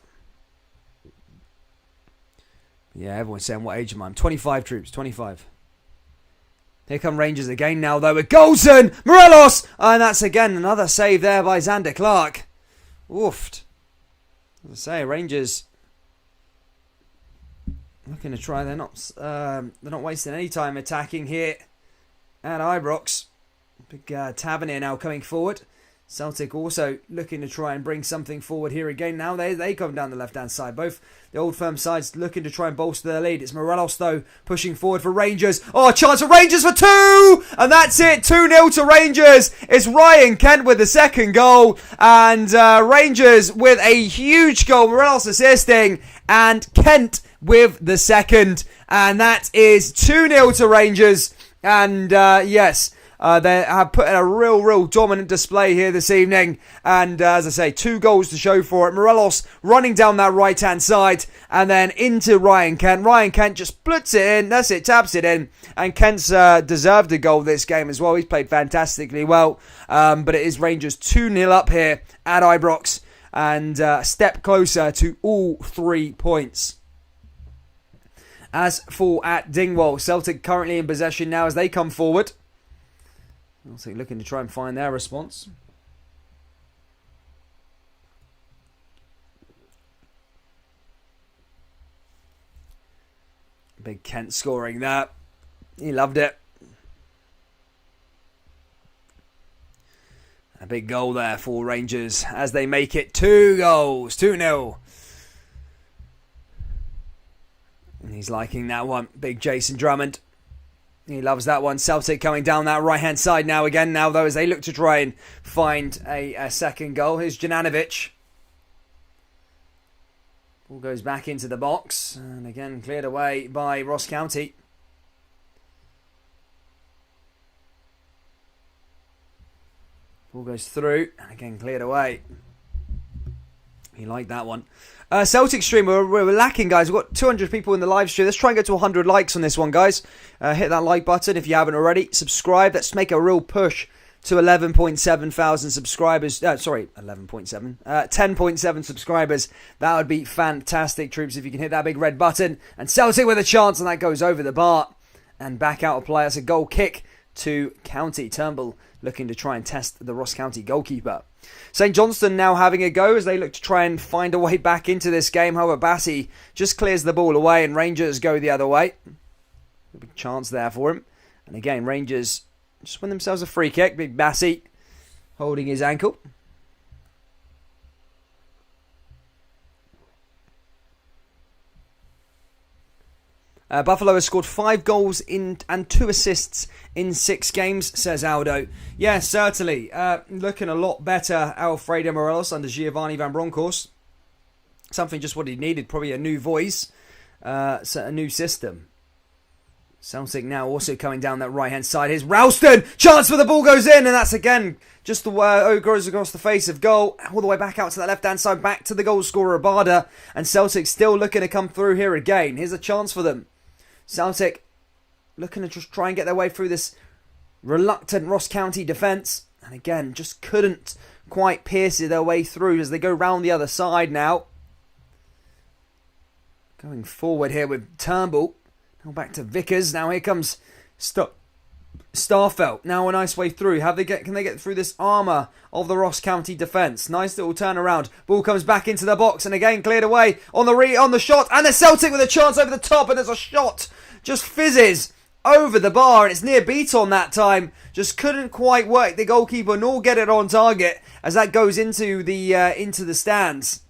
Yeah, everyone's saying what age am I? I'm 25, troops, 25. Here come Rangers again now, though, with Golson! Morelos! And that's, again, another save there by Xander Clark. Oofed. As I say, Rangers looking to try. They're not wasting any time attacking here at Ibrox. Big Tavernier now coming forward. Celtic also looking to try and bring something forward here again. Now they come down the left-hand side. Both the Old Firm sides looking to try and bolster their lead. It's Morelos, though, pushing forward for Rangers. Oh, a chance for Rangers for 2! And that's it, 2-0 to Rangers. It's Ryan Kent with the second goal. And Rangers with a huge goal. Morelos assisting. And Kent with the second. And that is 2-0 to Rangers. And yes, they have put in a real dominant display here this evening. And as I say, 2 goals to show for it. Morelos running down that right-hand side and then into Ryan Kent. Ryan Kent just splits it in. That's it, taps it in. And Kent's deserved a goal this game as well. He's played fantastically well. But it is Rangers 2-0 up here at Ibrox. And a step closer to all 3 points. As for at Dingwall, Celtic currently in possession now as they come forward. Celtic looking to try and find their response. Big Kent scoring that. He loved it. A big goal there for Rangers as they make it 2 goals, 2-0. And he's liking that one. Big Jason Drummond. He loves that one. Celtic coming down that right-hand side now again. Now, though, as they look to try and find a second goal. Here's Janovic. Ball goes back into the box. And again, cleared away by Ross County. Ball goes through. And again, cleared away. He liked that one. Celtic stream, we're lacking, guys. We've got 200 people in the live stream. Let's try and get to 100 likes on this one, guys. Hit that like button if you haven't already. Subscribe. Let's make a real push to 11.7 thousand subscribers. 11.7. 10.7 subscribers. That would be fantastic, troops, if you can hit that big red button. And Celtic with a chance, and that goes over the bar. And back out of play. That's a goal kick to County. Turnbull looking to try and test the Ross County goalkeeper. St Johnstone now having a go as they look to try and find a way back into this game. However, Bassi just clears the ball away and Rangers go the other way. A big chance there for him. And again, Rangers just win themselves a free kick. Big Bassi holding his ankle. Buffalo has scored 5 goals and 2 assists in 6 games, says Aldo. Yeah, certainly. Looking a lot better, Alfredo Morelos under Giovanni Van Bronckhorst. Something just what he needed, probably a new voice, a new system. Celtic now also coming down that right-hand side. Here's Ralston! Chance for the ball goes in, and that's again just the way goes across the face of goal. All the way back out to the left-hand side, back to the goal scorer, Abada. And Celtic still looking to come through here again. Here's a chance for them. Celtic looking to just try and get their way through this reluctant Ross County defence. And again, just couldn't quite pierce their way through as they go round the other side now. Going forward here with Turnbull. Now back to Vickers. Now here comes Starfelt. Now a nice way through. Can they get through this armour of the Ross County defence? Nice little turnaround. Ball comes back into the box and again cleared away on the shot. And the Celtic with a chance over the top, and there's a shot. Just fizzes over the bar, and it's near Beaton that time. Just couldn't quite work the goalkeeper nor get it on target as that goes into the stands.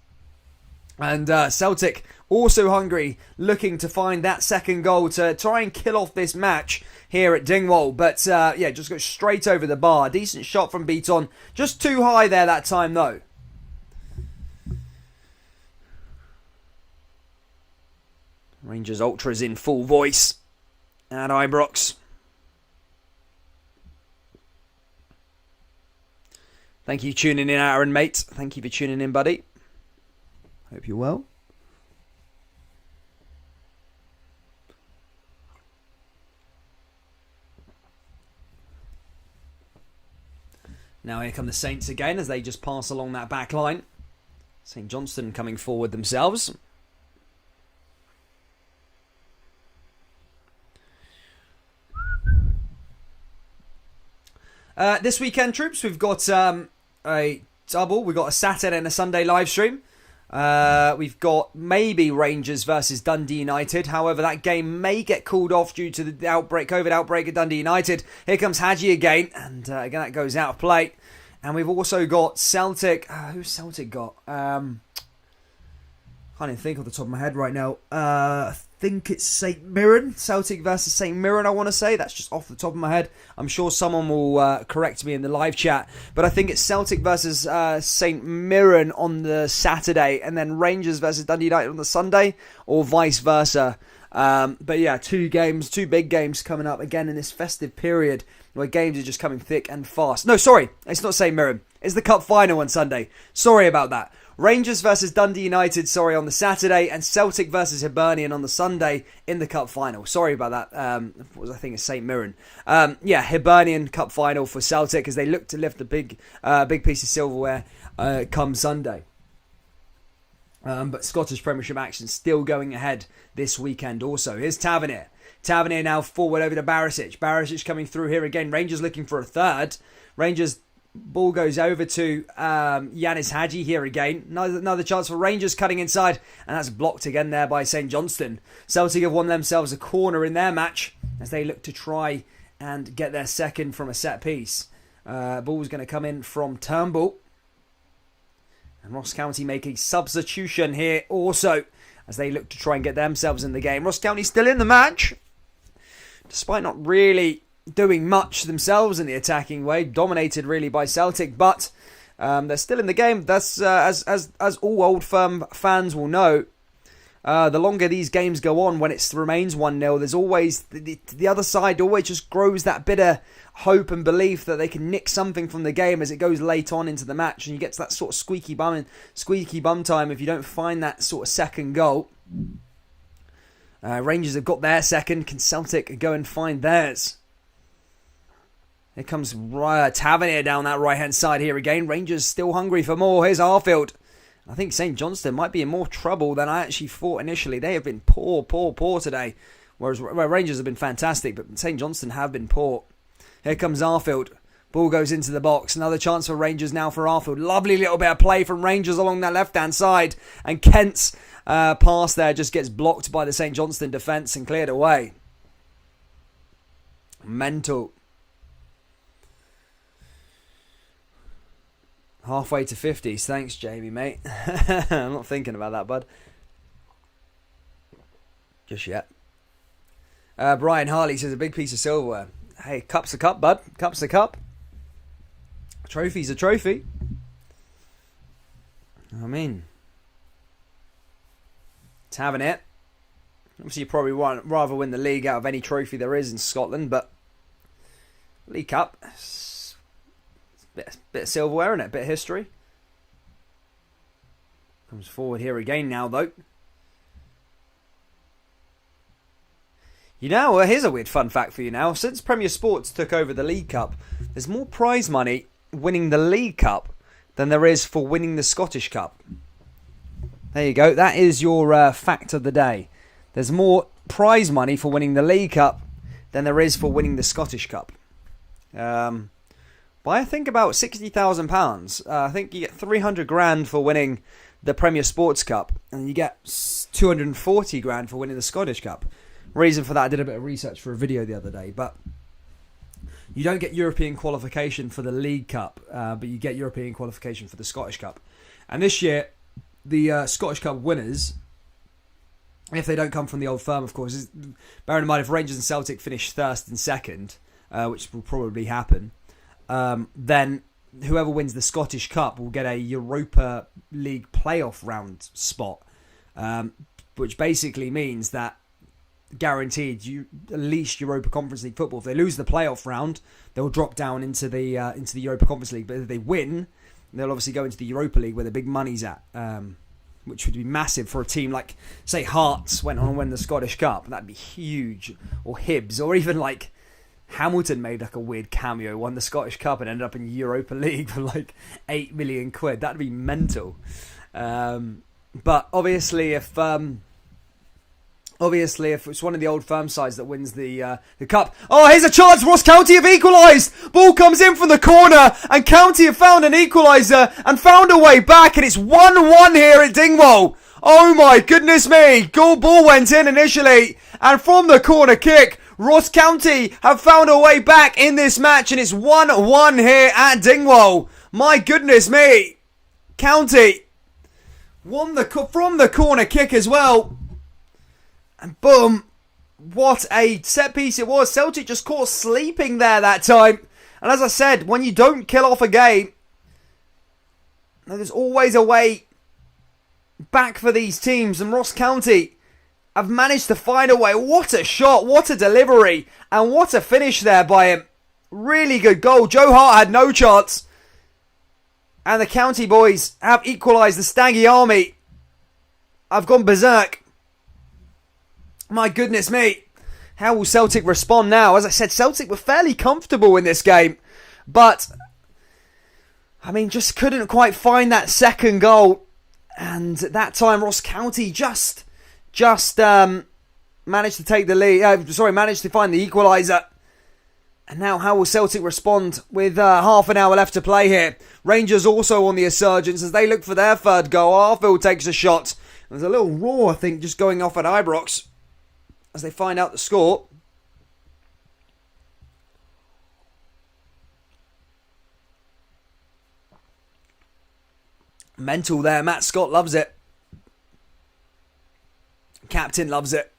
And Celtic also hungry, looking to find that second goal to try and kill off this match here at Dingwall. But just go straight over the bar. Decent shot from Beaton. Just too high there that time though. Rangers Ultras in full voice at Ibrox. Thank you for tuning in, Aaron, mate. Thank you for tuning in, buddy. Hope you're well. Now here come the Saints again as they just pass along that back line. St Johnstone coming forward themselves. This weekend, troops, we've got a double. We've got a Saturday and a Sunday live stream. We've got maybe Rangers versus Dundee United. However, that game may get called off due to the COVID outbreak at Dundee United. Here comes Hadji again, and again that goes out of play. And we've also got Celtic. Who's Celtic got? Can't even think off the top of my head right now. I think it's St Mirren. Celtic versus St Mirren, I want to say. That's just off the top of my head. I'm sure someone will correct me in the live chat. But I think it's Celtic versus St Mirren on the Saturday. And then Rangers versus Dundee United on the Sunday. Or vice versa. But yeah, 2 big games coming up again in this festive period. Where games are just coming thick and fast. No, sorry. It's not St Mirren. It's the Cup final on Sunday. Sorry about that. Rangers versus Dundee United, on the Saturday, and Celtic versus Hibernian on the Sunday in the Cup final. Sorry about that. I think it's St Mirren. Hibernian Cup final for Celtic as they look to lift a big piece of silverware come Sunday. But Scottish Premiership action still going ahead this weekend also. Here's Tavernier. Tavernier now forward over to Barisic. Barisic coming through here again. Rangers looking for a third. Rangers ball goes over to Yanis Hadji here again. Another chance for Rangers cutting inside. And that's blocked again there by St Johnstone. Celtic have won themselves a corner in their match as they look to try and get their second from a set piece. Ball's going to come in from Turnbull. And Ross County make a substitution here also as they look to try and get themselves in the game. Ross County still in the match, despite not really doing much themselves in the attacking way, dominated really by Celtic, but they're still in the game. That's as all old firm fans will know. The longer these games go on, when it remains 1-0, there's always the other side always just grows that bit of hope and belief that they can nick something from the game as it goes late on into the match, and you get to that sort of squeaky bum time if you don't find that sort of second goal. Rangers have got their second. Can Celtic go and find theirs? Here comes Tavernier down that right-hand side here again. Rangers still hungry for more. Here's Arfield. I think St Johnstone might be in more trouble than I actually thought initially. They have been poor today. Whereas Rangers have been fantastic, but St Johnstone have been poor. Here comes Arfield. Ball goes into the box. Another chance for Rangers now for Arfield. Lovely little bit of play from Rangers along that left-hand side. And Kent's pass there just gets blocked by the St Johnstone defence and cleared away. Mental. Halfway to 50s. Thanks, Jamie, mate. I'm not thinking about that, bud. Just yet. Brian Harley says a big piece of silverware. Hey, cup's a cup, bud. Cup's a cup. Trophy's a trophy. I mean, it's having it. Obviously, you probably want rather win the league out of any trophy there is in Scotland, but League Cup, bit of silverware in it, bit of history. Comes forward here again now, though. You know, here's a weird fun fact for you now. Since Premier Sports took over the League Cup, there's more prize money winning the League Cup than there is for winning the Scottish Cup. There you go. That is your fact of the day. There's more prize money for winning the League Cup than there is for winning the Scottish Cup. By I think about £60,000. I think you get 300 grand for winning the Premier Sports Cup, and you get 240 grand for winning the Scottish Cup. Reason for that, I did a bit of research for a video the other day, but you don't get European qualification for the League Cup, but you get European qualification for the Scottish Cup. And this year, the Scottish Cup winners, if they don't come from the old firm, of course, bearing in mind if Rangers and Celtic finish first and second, which will probably happen, then whoever wins the Scottish Cup will get a Europa League playoff round spot, which basically means that guaranteed at least Europa Conference League football. If they lose the playoff round, they'll drop down into the Europa Conference League. But if they win, they'll obviously go into the Europa League where the big money's at, which would be massive for a team like, say, Hearts went on and win the Scottish Cup. That'd be huge. Or Hibs, or even like Hamilton made like a weird cameo, won the Scottish Cup and ended up in Europa League for like 8 million quid. That'd be mental. But obviously, if it's one of the old firm sides that wins the cup. Oh, here's a chance. Ross County have equalised. Ball comes in from the corner, and County have found an equaliser and found a way back, and it's 1-1 here at Dingwall. Oh my goodness me. Goal ball went in initially, and from the corner kick, Ross County have found a way back in this match, and it's 1-1 here at Dingwall. My goodness me. County won from the corner kick as well. And boom, what a set piece it was. Celtic just caught sleeping there that time. And as I said, when you don't kill off a game, there's always a way back for these teams. And Ross County have managed to find a way. What a shot, what a delivery, and what a finish there by him. Really good goal. Joe Hart had no chance. And the County boys have equalised. The Staggy Army have gone berserk. My goodness me. How will Celtic respond now? As I said, Celtic were fairly comfortable in this game. But, I mean, just couldn't quite find that second goal. And at that time, Ross County just managed to take the lead. Managed to find the equaliser. And now how will Celtic respond with half an hour left to play here? Rangers also on the insurgents as they look for their third goal. Arfield takes a shot. There's a little roar, I think, just going off at Ibrox as they find out the score. Mental there. Matt Scott loves it. Captain loves it.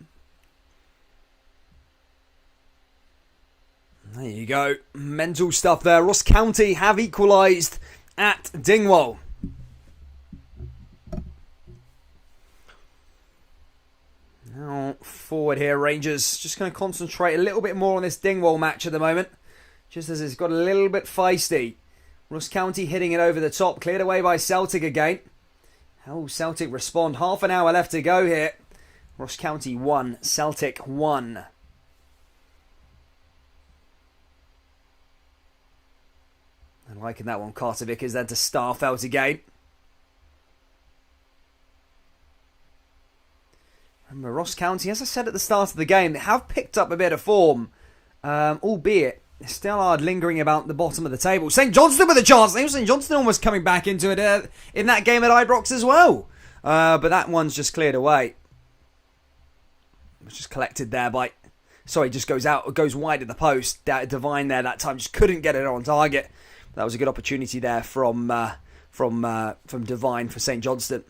There you go. Mental stuff there. Ross County have equalised at Dingwall. Now forward here, Rangers. Just going to concentrate a little bit more on this Dingwall match at the moment. Just as it's got a little bit feisty. Ross County hitting it over the top. Cleared away by Celtic again. How will Celtic respond? Half an hour left to go here. Ross County 1, Celtic 1. I'm liking that one. Carter Vickers then to Starfelt again. Remember, Ross County, as I said at the start of the game, they have picked up a bit of form, albeit they still are lingering about the bottom of the table. St Johnstone with a chance. St Johnstone almost coming back into it in that game at Ibrox as well. But that one's just cleared away. It was just collected there by... Sorry, just goes wide of the post. Devine there that time just couldn't get it on target. That was a good opportunity there from Devine for St Johnstone.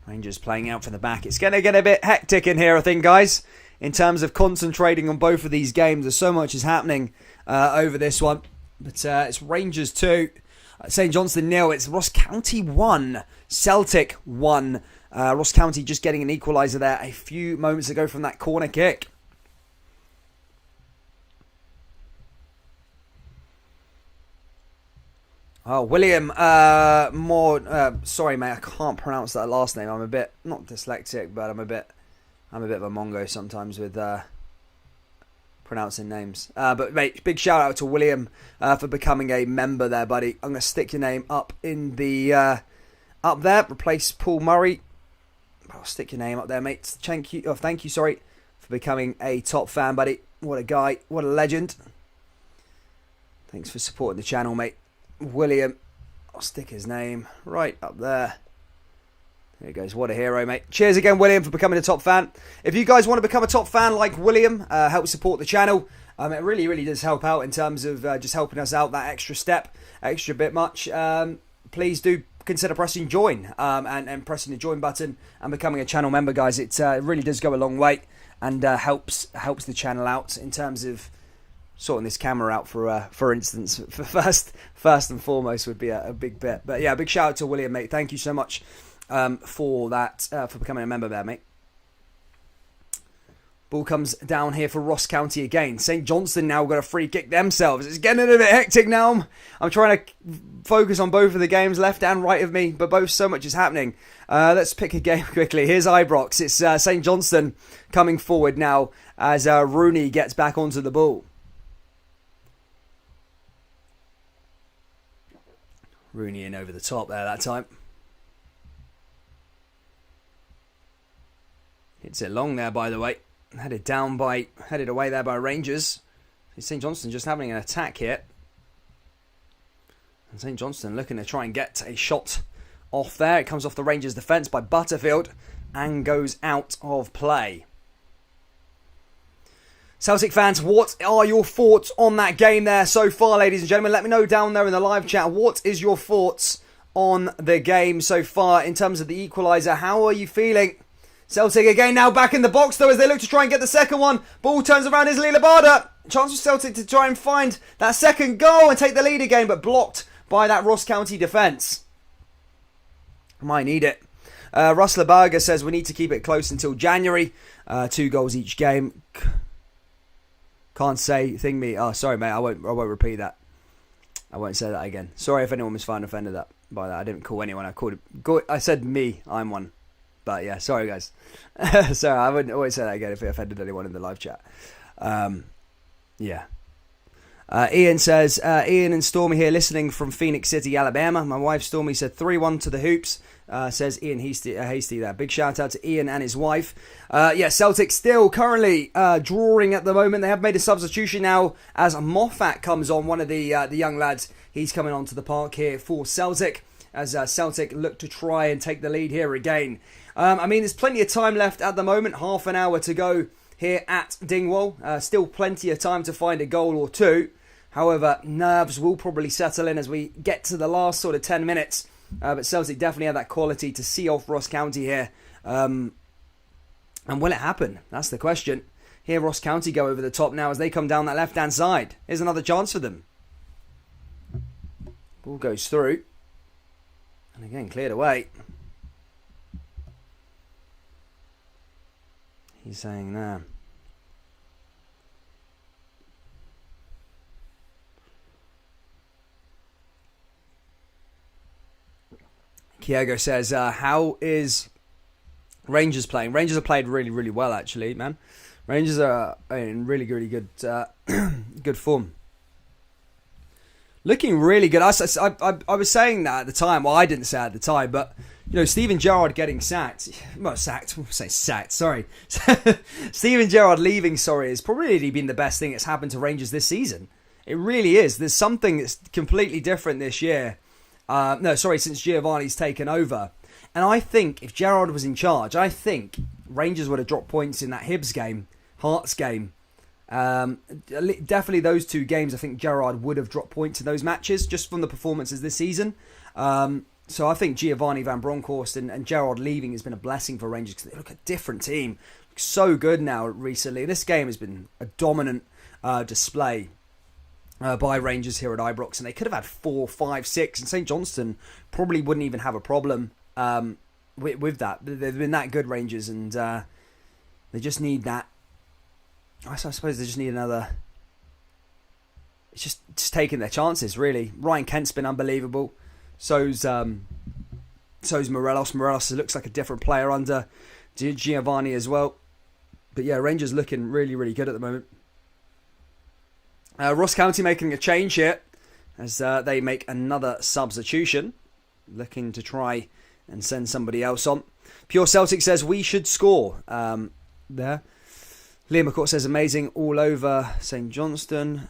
Rangers playing out from the back. It's going to get a bit hectic in here, I think, guys, in terms of concentrating on both of these games. There's so much is happening over this one. But it's Rangers 2, St Johnstone 0. It's Ross County 1, Celtic 1. Ross County just getting an equaliser there a few moments ago from that corner kick. Oh, William, sorry, mate, I can't pronounce that last name. I'm a bit, not dyslexic, but I'm a bit of a mongo sometimes with pronouncing names. But, mate, big shout out to William for becoming a member there, buddy. I'm going to stick your name up in the, up there, replace Paul Murray. I'll stick your name up there, mate. Thank you, for becoming a top fan, buddy. What a guy, what a legend. Thanks for supporting the channel, mate. William, I'll stick his name right up there. There he goes. What a hero, mate. Cheers again, William, for becoming a top fan. If you guys want to become a top fan like William, help support the channel. It really, really does help out in terms of just helping us out that extra step, extra bit much. Please do consider pressing join and pressing the join button and becoming a channel member, guys. It really does go a long way and helps the channel out in terms of sorting this camera out for instance, for first and foremost would be a big bit. But yeah, big shout out to William, mate. Thank you so much for that, for becoming a member there, mate. Ball comes down here for Ross County again. St Johnstone now got a free kick themselves. It's getting a bit hectic now. I'm trying to focus on both of the games, left and right of me, but both so much is happening. Let's pick a game quickly. Here's Ibrox. It's St Johnstone coming forward now as Rooney gets back onto the ball. Rooney in over the top there that time. Hits it long there, by the way. Headed away there by Rangers. St Johnstone just having an attack here. And St Johnstone looking to try and get a shot off there. It comes off the Rangers defence by Butterfield and goes out of play. Celtic fans, what are your thoughts on that game there so far, ladies and gentlemen? Let me know down there in the live chat. What is your thoughts on the game so far in terms of the equaliser? How are you feeling? Celtic again now back in the box though as they look to try and get the second one. Ball turns around, is Lillabada. Chance for Celtic to try and find that second goal and take the lead again, but blocked by that Ross County defence. Might need it. Russ Labarga says we need to keep it close until January. 2 goals each game. Can't say thing me. Oh, sorry, mate. I won't repeat that. I won't say that again. Sorry if anyone was found offended by that. I didn't call anyone. I said me. I'm one. But yeah, sorry guys. Sorry, I wouldn't always say that again if it offended anyone in the live chat. Yeah. Ian says, Ian and Stormy here listening from Phoenix City, Alabama. My wife Stormy said 3-1 to the Hoops. Says Ian Hasty there. Big shout out to Ian and his wife. Yeah, Celtic still currently drawing at the moment. They have made a substitution now as Moffat comes on, one of the young lads. He's coming onto the park here for Celtic as Celtic look to try and take the lead here again. I mean, there's plenty of time left at the moment. Half an hour to go here at Dingwall. Still plenty of time to find a goal or two. However, nerves will probably settle in as we get to the last sort of 10 minutes. But Celtic definitely have that quality to see off Ross County here. And will it happen? That's the question. Here Ross County go over the top now as they come down that left-hand side. Here's another chance for them. Ball goes through. And again, cleared away. He's saying there. Kiego says, how is Rangers playing? Rangers have played really, really well, actually, man. Rangers are in really, really good good form. Looking really good. I was saying that at the time. Well, I didn't say it at the time, but Steven Gerrard getting sacked. Well, sacked. We'll say sacked. Sorry, Steven Gerrard leaving. Sorry, has probably been the best thing that's happened to Rangers this season. It really is. There's something that's completely different this year. Since Giovanni's taken over. And I think if Gerrard was in charge, I think Rangers would have dropped points in that Hibs game, Hearts game. Definitely those two games, I think Gerrard would have dropped points in those matches just from the performances this season. So I think Giovanni Van Bronckhorst and Gerrard leaving has been a blessing for Rangers because they look a different team. So good now recently. This game has been a dominant display by Rangers here at Ibrox, and they could have had 4, 5, 6, and St Johnstone probably wouldn't even have a problem with that. They've been that good, Rangers, and they just need that. I suppose they just need another. It's just taking their chances, really. Ryan Kent's been unbelievable. So's Morelos. Morelos looks like a different player under Giovanni as well. But yeah, Rangers looking really, really good at the moment. Ross County making a change here as they make another substitution, looking to try and send somebody else on. Pure Celtic says we should score there. Liam McCourt says amazing all over St Johnstone.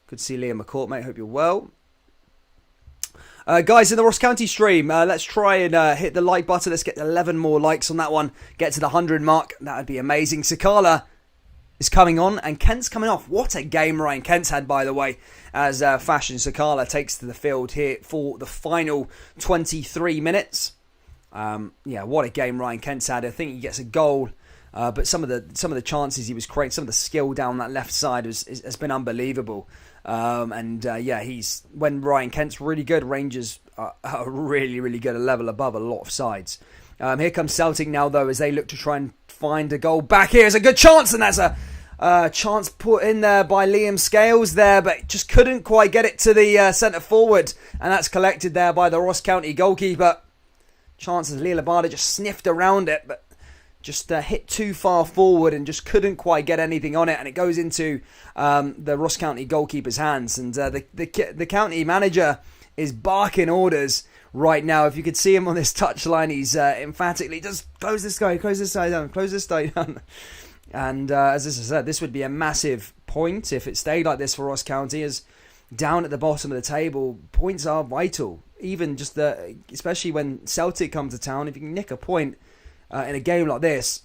Good to see Liam McCourt, mate. Hope you're well. Guys, in the Ross County stream, let's try and hit the like button. Let's get 11 more likes on that one. Get to the 100 mark. That would be amazing. Sakala is coming on and Kent's coming off. What a game Ryan Kent's had, by the way, as Fashion Sakala takes to the field here for the final 23 minutes. What a game Ryan Kent's had. I think he gets a goal. But some of the chances he was creating, some of the skill down that left side has been unbelievable. He's when Ryan Kent's really good, Rangers are really, really good, a level above a lot of sides. Here comes Celtic now, though, as they look to try and find a goal. Back here is a good chance, and that's a chance put in there by Liam Scales there, but just couldn't quite get it to the centre forward, and that's collected there by the Ross County goalkeeper. Chances Lee Labada just sniffed around it, but just hit too far forward and just couldn't quite get anything on it, and it goes into the Ross County goalkeeper's hands, and the county manager is barking orders right now. If you could see him on this touchline, he's emphatically just close this guy down. And as I said, this would be a massive point if it stayed like this for Ross County, as down at the bottom of the table, points are vital. Even just especially when Celtic come to town, if you can nick a point in a game like this,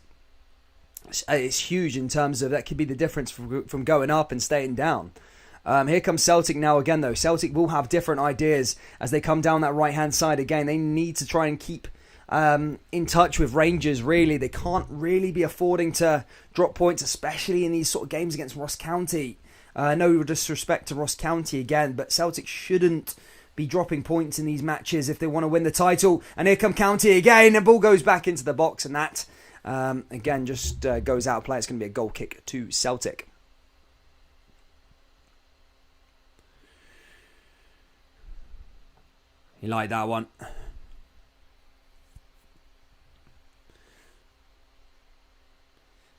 it's huge in terms of that could be the difference from going up and staying down. Here comes Celtic now again, though. Celtic will have different ideas as they come down that right-hand side again. They need to try and keep in touch with Rangers, really. They can't really be affording to drop points, especially in these sort of games against Ross County. No disrespect to Ross County again, but Celtic shouldn't be dropping points in these matches if they want to win the title. And here come County again. The ball goes back into the box, and that, again, just goes out of play. It's going to be a goal kick to Celtic. You like that one?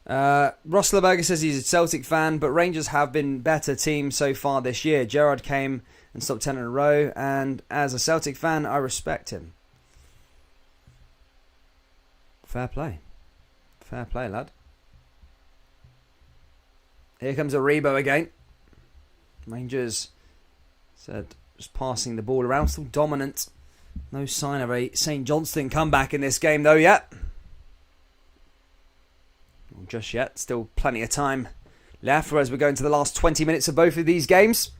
Ross Leberger says he's a Celtic fan, but Rangers have been better team so far this year. Gerrard came and stopped 10 in a row, and as a Celtic fan, I respect him. Fair play. Fair play, lad. Here comes Aribo again. Rangers said just passing the ball around, still dominant. No sign of a St Johnstone comeback in this game, though, yet. Well, just yet. Still plenty of time left as we're going to the last 20 minutes of both of these games.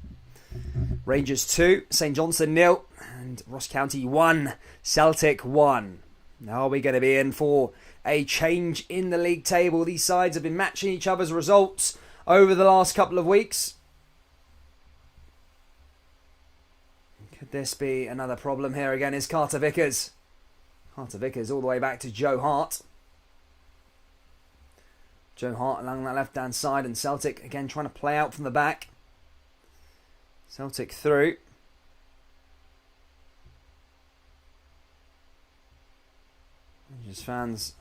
Rangers 2, St Johnstone 0, and Ross County 1, Celtic 1. Now are we going to be in for a change in the league table? These sides have been matching each other's results over the last couple of weeks. Could this be another problem here again? Is Carter Vickers. Carter Vickers all the way back to Joe Hart. Joe Hart along that left-hand side, and Celtic again trying to play out from the back. Celtic through. Rangers fans.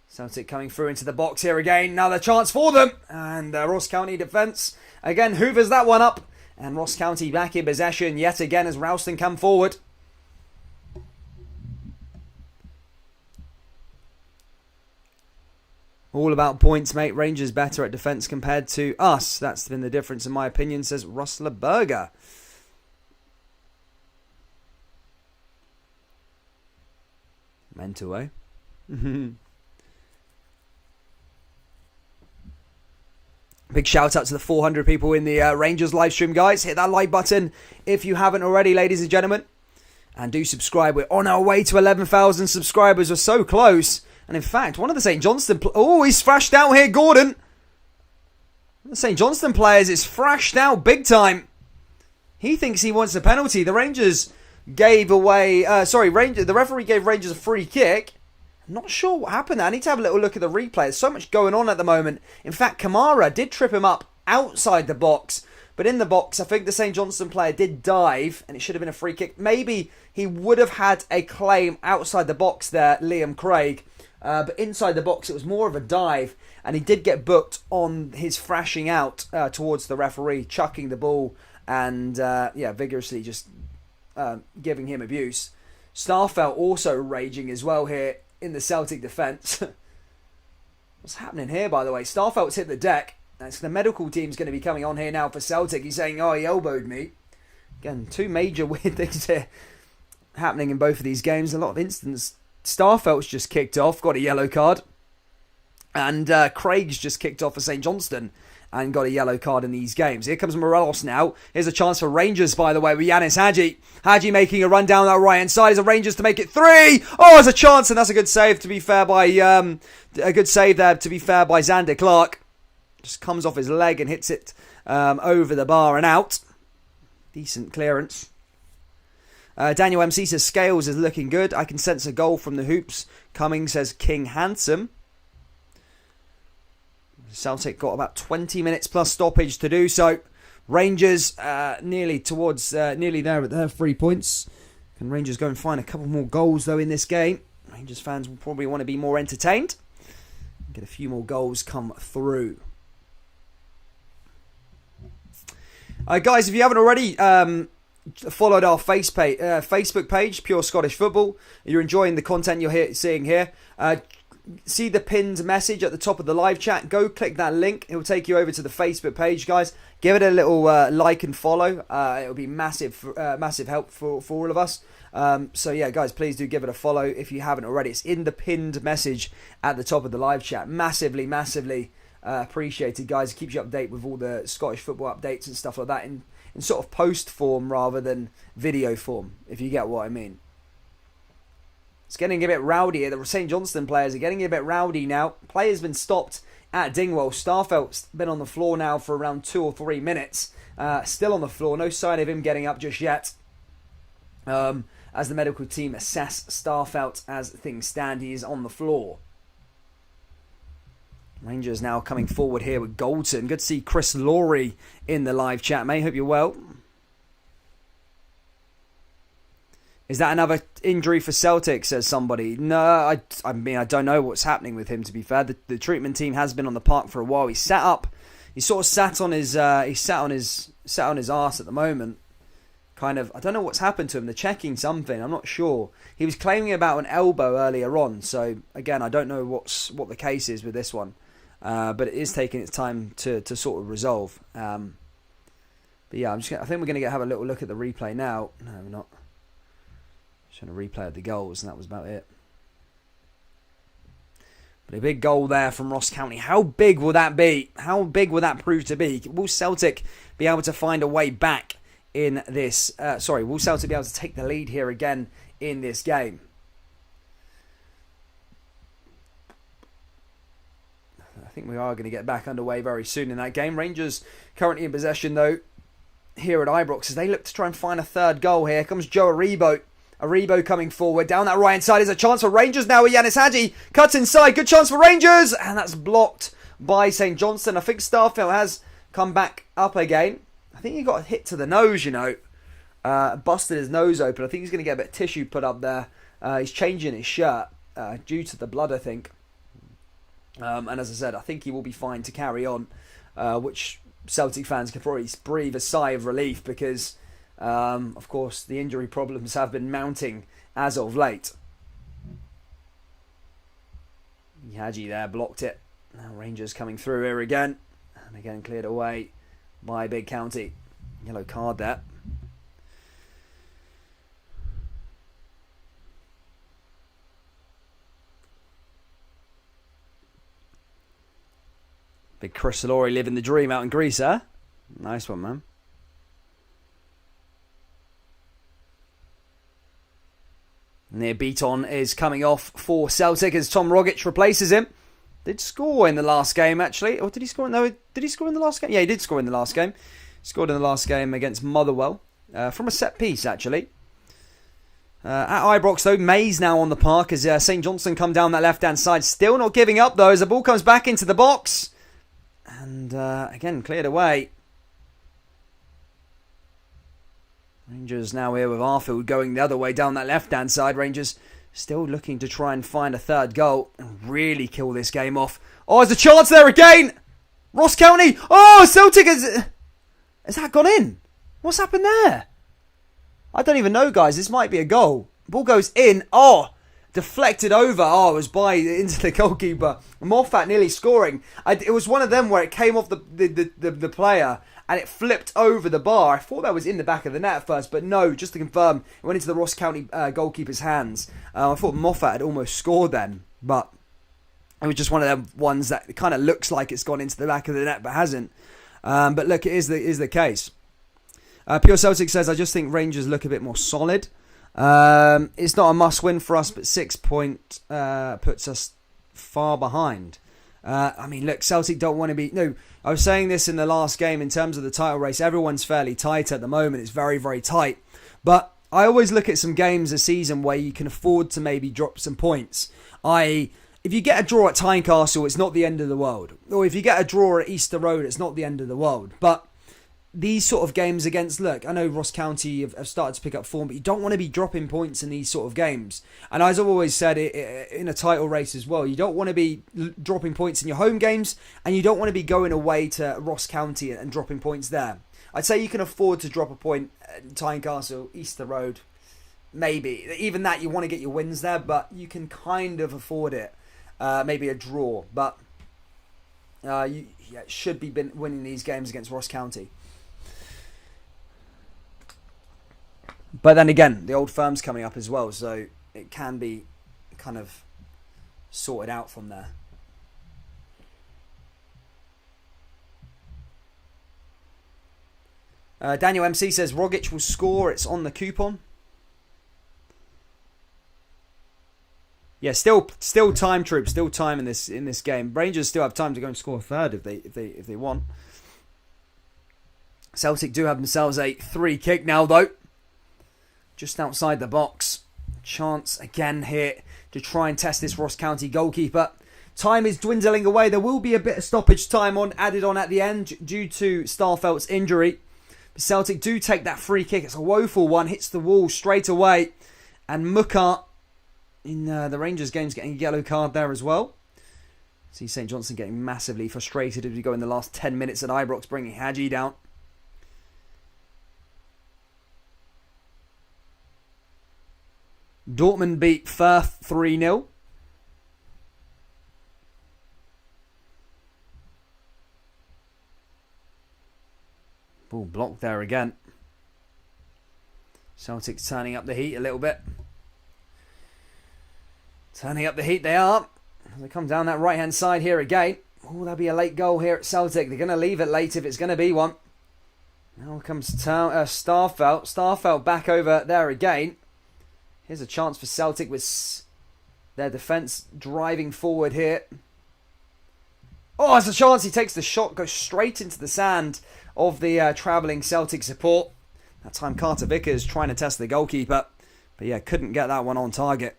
Celtic coming through into the box here again. Another chance for them. And Ross County defence again hoovers that one up. And Ross County back in possession yet again as Ralston come forward. All about points, mate. Rangers better at defence compared to us. That's been the difference in my opinion, says Russler Berger. Mental, eh? Big shout out to the 400 people in the Rangers live stream, guys. Hit that like button if you haven't already, ladies and gentlemen. And do subscribe. We're on our way to 11,000 subscribers. We're so close. And in fact, one of the St. Johnstone... Oh, he's thrashed out here, Gordon. The St. Johnstone players is thrashed out big time. He thinks he wants a penalty. The Rangers gave away... the referee gave Rangers a free kick. I'm not sure what happened there. I need to have a little look at the replay. There's so much going on at the moment. In fact, Kamara did trip him up outside the box. But in the box, I think the St. Johnstone player did dive. And it should have been a free kick. Maybe he would have had a claim outside the box there, Liam Craig. But inside the box, it was more of a dive. And he did get booked on his thrashing out towards the referee, chucking the ball. And, vigorously just giving him abuse. Starfelt also raging as well here in the Celtic defence. What's happening here, by the way? Starfelt's hit the deck. That's the medical team's going to be coming on here now for Celtic. He's saying, oh, he elbowed me. Again, two major weird things here happening in both of these games. A lot of instances. Starfelt's just kicked off, got a yellow card. And Craig's just kicked off for St. Johnstone and got a yellow card in these games. Here comes Morelos now. Here's a chance for Rangers, by the way, with Yanis Hadji. Hadji making a run down that right-hand side as a Rangers to make it 3. Oh, there's a chance, and that's a good save, to be fair, by Xander Clark. Just comes off his leg and hits it over the bar and out. Decent clearance. Daniel MC says, Scales is looking good. I can sense a goal from the hoops coming, says King Handsome. Celtic got about 20 minutes plus stoppage to do so. Rangers nearly there at their 3 points. Can Rangers go and find a couple more goals though in this game? Rangers fans will probably want to be more entertained. Get a few more goals come through. Guys, if you haven't already followed our Facebook page, Pure Scottish Football, you're enjoying the content you're seeing here. See the pinned message at the top of the live chat. Go click that link. It will take you over to the Facebook page, guys. Give it a little like and follow. It will be massive help for all of us. So yeah, guys, please do give it a follow if you haven't already. It's in the pinned message at the top of the live chat. Massively appreciated, guys. It keeps you up to date with all the Scottish football updates and stuff like that in sort of post form rather than video form, if you get what I mean. It's getting a bit rowdy here. The St. Johnstone players are getting a bit rowdy now. Player's been stopped at Dingwall. Starfelt's been on the floor now for around 2 or 3 minutes. Still on the floor. No sign of him getting up just yet. As the medical team assess Starfelt as things stand, he is on the floor. Rangers now coming forward here with Goldson. Good to see Chris Laurie in the live chat, mate. Hope you're well. Is that another injury for Celtic, says somebody? No, I mean, I don't know what's happening with him, to be fair. The treatment team has been on the park for a while. He sat up. He sort of sat on his arse at the moment. Kind of, I don't know what's happened to him. They're checking something. I'm not sure. He was claiming about an elbow earlier on. So, again, I don't know what the case is with this one. But it is taking its time to sort of resolve. But yeah, I think we're going to have a little look at the replay now. No, we're not. Trying to replay the goals, and that was about it. But a big goal there from Ross County. How big will that be? How big will that prove to be? Will Celtic be able to find a way back in this? Will Celtic be able to take the lead here again in this game? I think we are going to get back underway very soon in that game. Rangers currently in possession, though, here at Ibrox, as they look to try and find a third goal here. Comes Joe Aribo. Aribo coming forward. Down that right-hand side is a chance for Rangers now with Yanis Hadji. Cuts inside. Good chance for Rangers. And that's blocked by St. Johnstone. I think Starfelt has come back up again. I think he got a hit to the nose, busted his nose open. I think he's going to get a bit of tissue put up there. He's changing his shirt due to the blood, I think. And as I said, I think he will be fine to carry on, which Celtic fans could probably breathe a sigh of relief because, of course, the injury problems have been mounting as of late. Hadji there blocked it. Now Rangers coming through here again. And again cleared away by Big County. Yellow card there. Big Chris Solori living the dream out in Greece, huh? Nice one, man. Near Beaton is coming off for Celtic as Tom Rogic replaces him. Did score in the last game, actually. Or did he score? No, did he score in the last game? Yeah, he did score in the last game. Scored in the last game against Motherwell. From a set piece, actually. At Ibrox, though, Mays now on the park as St Johnstone come down that left-hand side. Still not giving up, though, as the ball comes back into the box. And, again, cleared away. Rangers now here with Arfield going the other way down that left-hand side. Rangers still looking to try and find a third goal and really kill this game off. Oh, there's a chance there again! Ross County! Oh, Celtic has that gone in? What's happened there? I don't even know, guys. This might be a goal. Ball goes in. Oh, deflected over. Oh, it was into the goalkeeper. Moffat nearly scoring. It was one of them where it came off the player and it flipped over the bar. I thought that was in the back of the net at first, but no, just to confirm, it went into the Ross County goalkeeper's hands. I thought Moffat had almost scored then, but it was just one of them ones that kind of looks like it's gone into the back of the net, but hasn't. But look, it is the case. Pure Celtic says, I just think Rangers look a bit more solid. It's not a must-win for us, but 6 point puts us far behind. I mean, look, Celtic don't want to be... No, I was saying this in the last game in terms of the title race. Everyone's fairly tight at the moment. It's very, very tight. But I always look at some games a season where you can afford to maybe drop some points. If you get a draw at Tynecastle, it's not the end of the world. Or if you get a draw at Easter Road, it's not the end of the world. But these sort of games against, look, I know Ross County have started to pick up form, but you don't want to be dropping points in these sort of games. And as I've always said, in a title race as well, you don't want to be dropping points in your home games, and you don't want to be going away to Ross County and dropping points there. I'd say you can afford to drop a point at Tynecastle, Easter Road, maybe. Even that, you want to get your wins there, but you can kind of afford it. Maybe a draw, but you should be winning these games against Ross County. But then again, the Old Firm's coming up as well, so it can be kind of sorted out from there. Daniel MC says Rogic will score. It's on the coupon. Yeah, still time, troops. Still time in this game. Rangers still have time to go and score a third if they want. Celtic do have themselves a free kick now, though. Just outside the box. Chance again here to try and test this Ross County goalkeeper. Time is dwindling away. There will be a bit of stoppage time added on at the end due to Starfelt's injury. But Celtic do take that free kick. It's a woeful one. Hits the wall straight away. And Muka in the Rangers game's getting a yellow card there as well. See St Johnstone getting massively frustrated as we go in the last 10 minutes at Ibrox, bringing Hadji down. Dortmund beat Firth 3-0. Ball blocked there again. Celtic's turning up the heat a little bit. Turning up the heat they are. As they come down that right-hand side here again. Oh, there'll be a late goal here at Celtic. They're going to leave it late if it's going to be one. Now comes Starfelt. Starfelt back over there again. Here's a chance for Celtic with their defence driving forward here. Oh, there's a chance. He takes the shot, goes straight into the sand of the travelling Celtic support. That time Carter Vickers trying to test the goalkeeper. But yeah, couldn't get that one on target.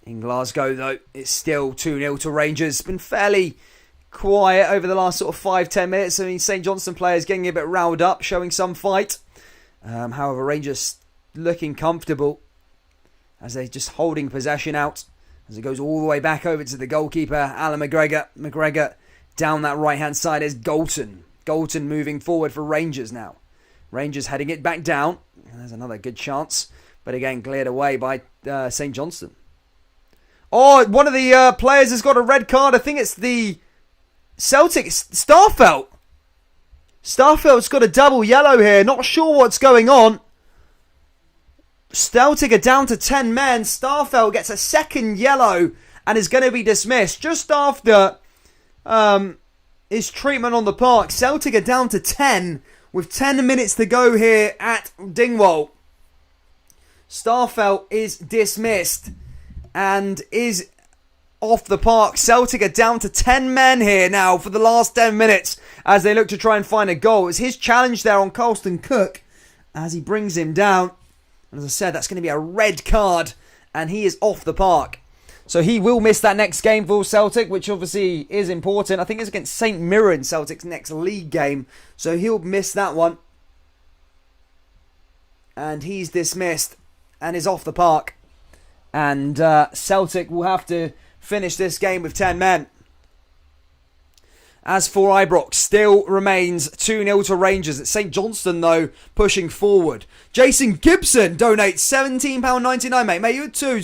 In Glasgow, though, it's still 2-0 to Rangers. It's been fairly quiet over the last sort of 5-10 minutes. I mean, St Johnstone players getting a bit riled up, showing some fight. However, Rangers looking comfortable. as they're just holding possession out. As it goes all the way back over to the goalkeeper, Alan McGregor. McGregor down that right-hand side is Galton. Galton moving forward for Rangers now. Rangers heading it back down. There's another good chance. But again, cleared away by St Johnstone. Oh, one of the players has got a red card. I think it's the Celtic. Starfelt. Starfelt's got a double yellow here. Not sure what's going on. Celtic are down to 10 men. Starfelt gets a second yellow and is going to be dismissed just after his treatment on the park. Celtic are down to 10 with 10 minutes to go here at Dingwall. Starfelt is dismissed and is off the park. Celtic are down to 10 men here now for the last 10 minutes as they look to try and find a goal. It's his challenge there on Colston Cook as he brings him down. And as I said, that's going to be a red card and he is off the park. So he will miss that next game for Celtic, which obviously is important. I think it's against St Mirren, Celtic's next league game. So he'll miss that one. And he's dismissed and is off the park. And Celtic will have to finish this game with 10 men. As for Ibrox, still remains 2-0 to Rangers. It's St Johnstone, though, pushing forward. Jason Gibson donates £17.99, mate. Mate, you're too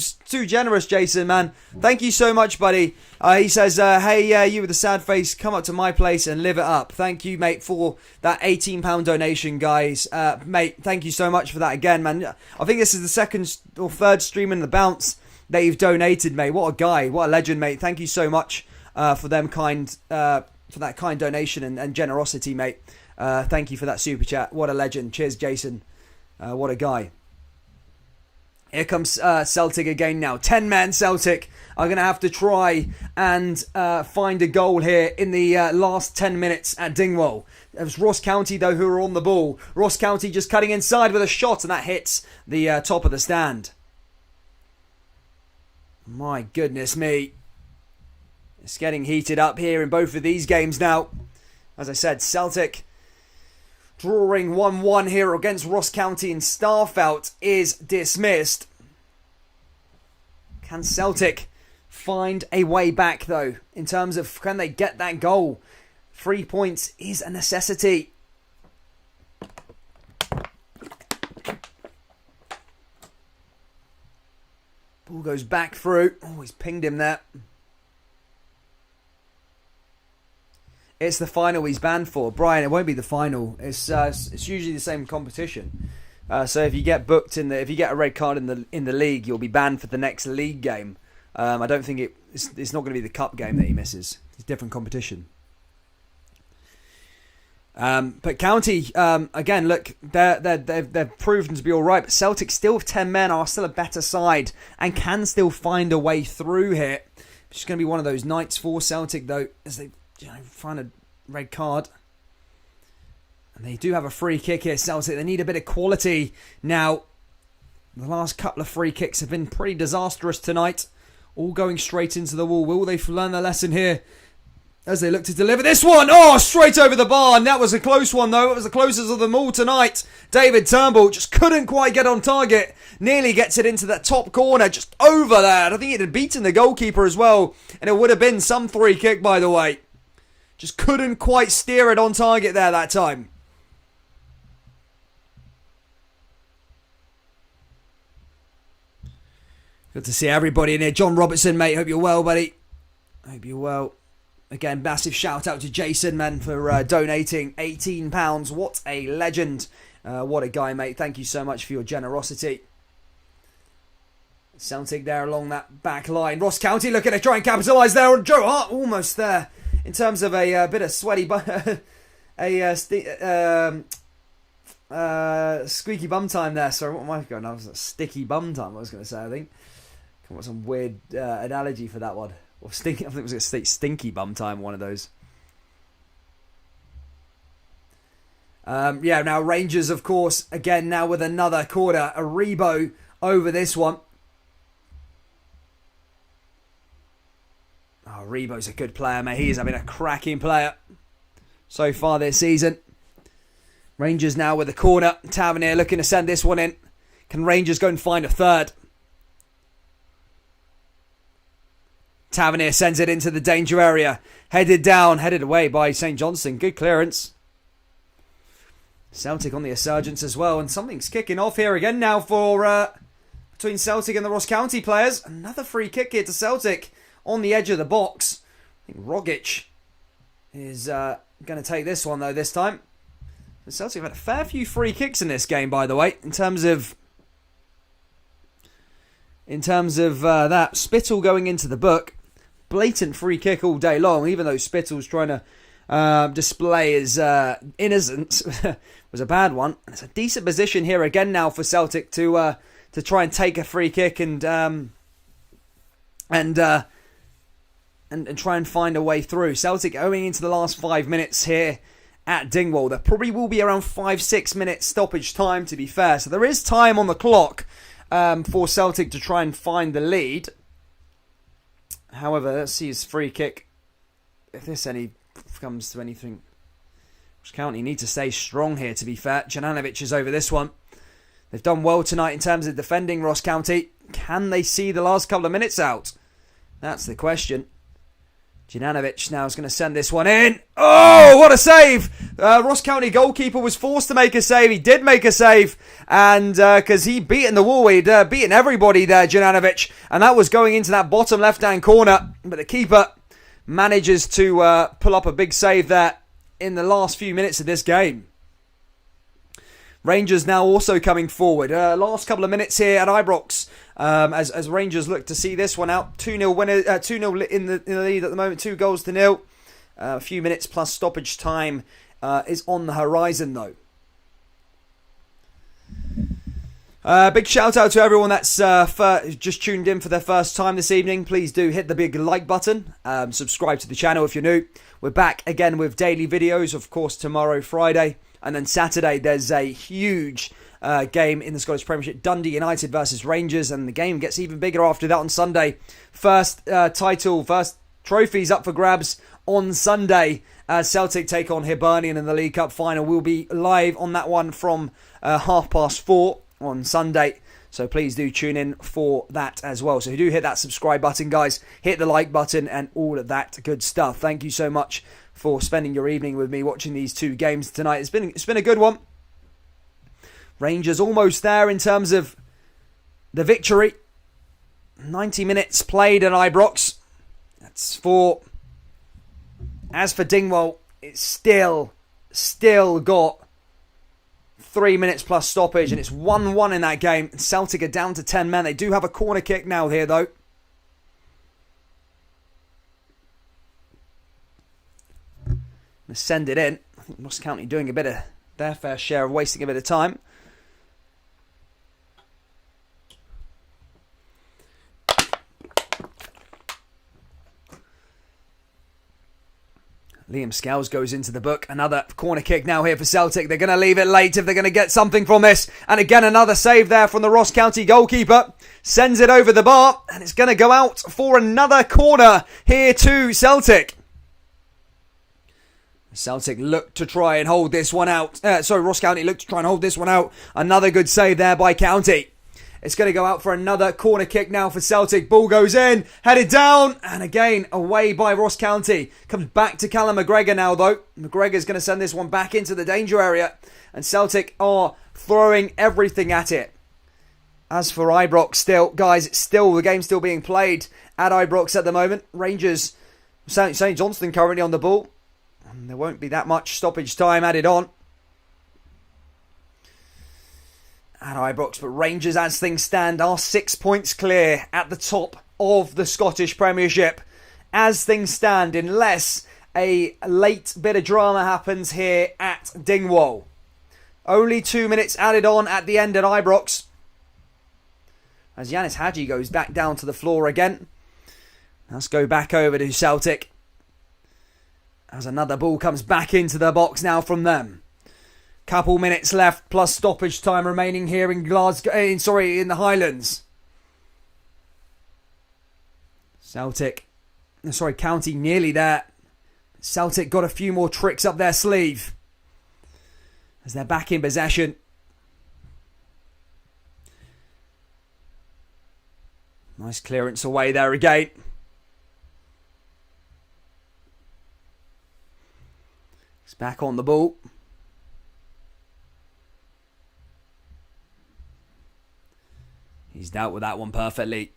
generous, Jason, man. Thank you so much, buddy. He says, hey, you with the sad face, come up to my place and live it up. Thank you, mate, for that £18 donation, guys. Mate, thank you so much for that again, man. I think this is the second or third stream in the bounce that you've donated, mate. What a guy. What a legend, mate. Thank you so much for them for that kind donation and generosity, mate. Thank you for that super chat. What a legend. Cheers, Jason. What a guy. Here comes Celtic again now. 10-man Celtic are going to have to try and find a goal here in the last 10 minutes at Dingwall. It was Ross County, though, who were on the ball. Ross County just cutting inside with a shot, and that hits the top of the stand. My goodness me. It's getting heated up here in both of these games now. As I said, Celtic drawing 1-1 here against Ross County, and Starfelt is dismissed. Can Celtic find a way back, though, in terms of can they get that goal? 3 points is a necessity. Ball goes back through. Oh, he's pinged him there. It's the final he's banned for. Brian, it won't be the final. It's usually the same competition. So if you get booked if you get a red card in the league, you'll be banned for the next league game. I don't think it's not going to be the cup game that he misses. It's a different competition. But County, again, look, they've proven to be all right. But Celtic still with 10 men are still a better side and can still find a way through here. It's going to be one of those nights for Celtic, though, as they find a red card. And they do have a free kick here, Celtic. They need a bit of quality now. The last couple of free kicks have been pretty disastrous tonight. All going straight into the wall. Will they learn their lesson here as they look to deliver this one? Oh, straight over the bar. And that was a close one, though. It was the closest of them all tonight. David Turnbull just couldn't quite get on target. Nearly gets it into that top corner, just over there. I think it had beaten the goalkeeper as well. And it would have been some free kick, by the way. Just couldn't quite steer it on target there that time. Good to see everybody in here. John Robertson, mate. Hope you're well, buddy. Hope you're well. Again, massive shout out to Jason, man, for donating £18. What a legend. What a guy, mate. Thank you so much for your generosity. Celtic there along that back line. Ross County looking to try and capitalise there on Joe Hart. Almost there. In terms of a bit of sweaty, squeaky bum time there. Sorry, what am I going? That was a sticky bum time. I was going to say. I think. Come on, some weird analogy for that one. Or stinky. I think it was a stinky bum time. One of those. Now Rangers, of course, again now with another corner. A Rebo over this one. Oh, Rebo's a good player, mate. He is having a cracking player so far this season. Rangers now with a corner. Tavernier looking to send this one in. Can Rangers go and find a third? Tavernier sends it into the danger area. Headed away by St Johnstone. Good clearance. Celtic on the insurgents as well. And something's kicking off here again now for between Celtic and the Ross County players. Another free kick here to Celtic on the edge of the box. I think Rogic is going to take this one though this time. The Celtic have had a fair few free kicks in this game, by the way, in terms of that. Spittle going into the book. Blatant free kick all day long, even though Spittle's trying to display his innocence. Was a bad one. And it's a decent position here again now for Celtic to try and take a free kick and try and find a way through. Celtic going into the last 5 minutes here at Dingwall. There probably will be around 5-6 minutes stoppage time, to be fair. So there is time on the clock for Celtic to try and find the lead. However, let's see his free kick. If this comes to anything. Ross County need to stay strong here, to be fair. Juranovic is over this one. They've done well tonight in terms of defending Ross County. Can they see the last couple of minutes out? That's the question. Juranovic now is going to send this one in. Oh, what a save! Ross County goalkeeper was forced to make a save. He did make a save. And because he beaten the wall, he'd beaten everybody there, Juranovic. And that was going into that bottom left-hand corner. But the keeper manages to pull up a big save there in the last few minutes of this game. Rangers now also coming forward. Last couple of minutes here at Ibrox. As Rangers look to see this one out. 2-0 winner, 2-0 in the lead at the moment. 2-0. A few minutes plus stoppage time is on the horizon though. Big shout out to everyone that's just tuned in for their first time this evening. Please do hit the big like button. Subscribe to the channel if you're new. We're back again with daily videos, of course, tomorrow, Friday. And then Saturday, there's a huge game in the Scottish Premiership. Dundee United versus Rangers. And the game gets even bigger after that on Sunday. First trophies up for grabs on Sunday. Celtic take on Hibernian in the League Cup final. We'll be live on that one from 4:30 on Sunday. So please do tune in for that as well. So do hit that subscribe button, guys. Hit the like button and all of that good stuff. Thank you so much for spending your evening with me watching these two games tonight. It's been a good one. Rangers almost there in terms of the victory. 90 minutes played at Ibrox. That's 4. As for Dingwall, it's still got 3 minutes plus stoppage, and it's 1-1 in that game. Celtic are down to 10 men. They do have a corner kick now here, though. Send it in. I think Ross County doing a bit of their fair share of wasting a bit of time. Liam Scales goes into the book. Another corner kick now here for Celtic. They're going to leave it late if they're going to get something from this. And again, another save there from the Ross County goalkeeper. Sends it over the bar. And it's going to go out for another corner here to Celtic. Celtic look to try and hold this one out. Ross County look to try and hold this one out. Another good save there by County. It's going to go out for another corner kick now for Celtic. Ball goes in, headed down, and again away by Ross County. Comes back to Callum McGregor now though. McGregor's going to send this one back into the danger area. And Celtic are throwing everything at it. As for Ibrox still, guys, the game's still being played at Ibrox at the moment. Rangers, St Johnstone currently on the ball. And there won't be that much stoppage time added on at Ibrox, but Rangers, as things stand, are 6 points clear at the top of the Scottish Premiership. As things stand, unless a late bit of drama happens here at Dingwall. Only 2 minutes added on at the end at Ibrox. As Yanis Hadji goes back down to the floor again. Let's go back over to Celtic. As another ball comes back into the box now from them. Couple minutes left plus stoppage time remaining here in Glasgow. In the Highlands. County nearly there. Celtic got a few more tricks up their sleeve as they're back in possession. Nice clearance away there again. back on the ball. He's dealt with that one perfectly.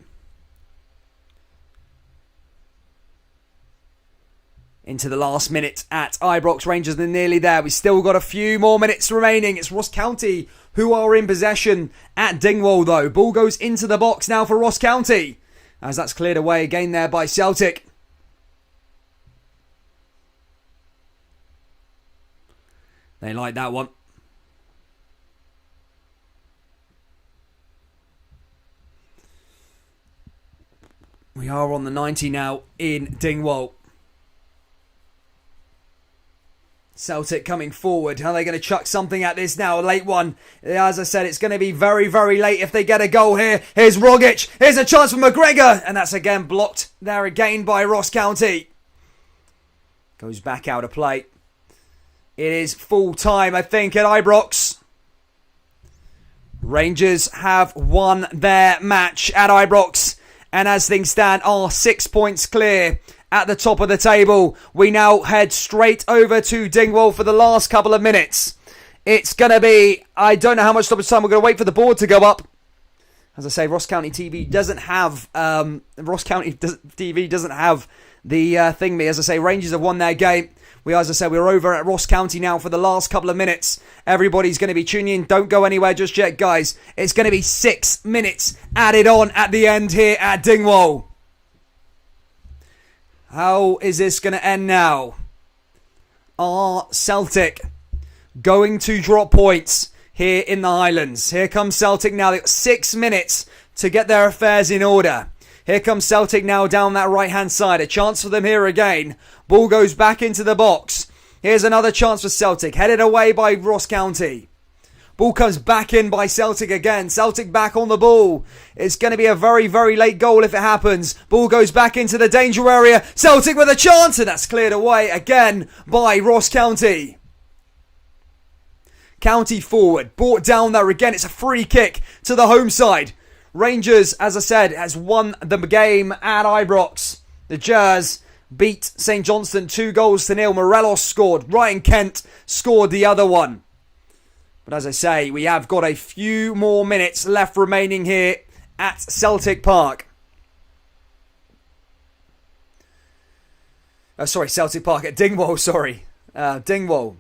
Into the last minute at Ibrox. Rangers are nearly there. We've still got a few more minutes remaining. It's Ross County who are in possession at Dingwall though. Ball goes into the box now for Ross County, as that's cleared away again there by Celtic. They like that one. We are on the 90 now in Dingwall. Celtic coming forward. Are they going to chuck something at this now? A late one. As I said, it's going to be very, very late if they get a goal here. Here's Rogic. Here's a chance for McGregor. And that's again blocked there again by Ross County. Goes back out of play. It is full time, I think, at Ibrox. Rangers have won their match at Ibrox. And as things stand, are 6 points clear at the top of the table. We now head straight over to Dingwall for the last couple of minutes. It's going to be, I don't know how much stoppage time. We're going to wait for the board to go up. As I say, Ross County TV doesn't have the thing. As I say, Rangers have won their game. As I said, we're over at Ross County now for the last couple of minutes. Everybody's going to be tuning in. Don't go anywhere just yet, guys. It's going to be 6 minutes added on at the end here at Dingwall. How is this going to end now? Are Celtic going to drop points here in the Highlands? Here comes Celtic now. They've got 6 minutes to get their affairs in order. Here comes Celtic now down that right-hand side. A chance for them here again. Ball goes back into the box. Here's another chance for Celtic. Headed away by Ross County. Ball comes back in by Celtic again. Celtic back on the ball. It's going to be a very, very late goal if it happens. Ball goes back into the danger area. Celtic with a chance, and that's cleared away again by Ross County. County forward. Brought down there again. It's a free kick to the home side. Rangers, as I said, has won the game at Ibrox. The Jazz beat St Johnstone 2-0. Morelos scored. Ryan Kent scored the other one. But as I say, we have got a few more minutes left remaining here at Celtic Park. Celtic Park at Dingwall, Dingwall.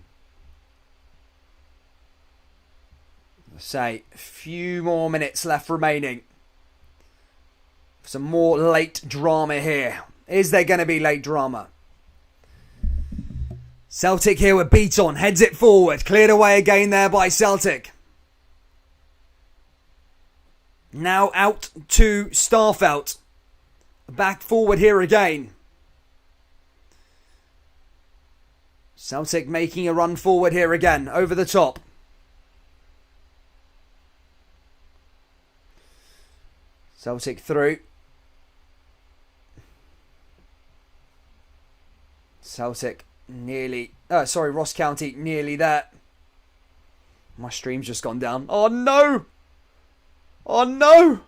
Say, a few more minutes left remaining. Some more late drama here. Is there going to be late drama? Celtic here with beat on. Heads it forward. Cleared away again there by Celtic. Now out to Starfelt. Back forward here again. Celtic making a run forward here again. Over the top. Celtic through. Celtic nearly... Ross County nearly there. My stream's just gone down. Oh no! Oh no!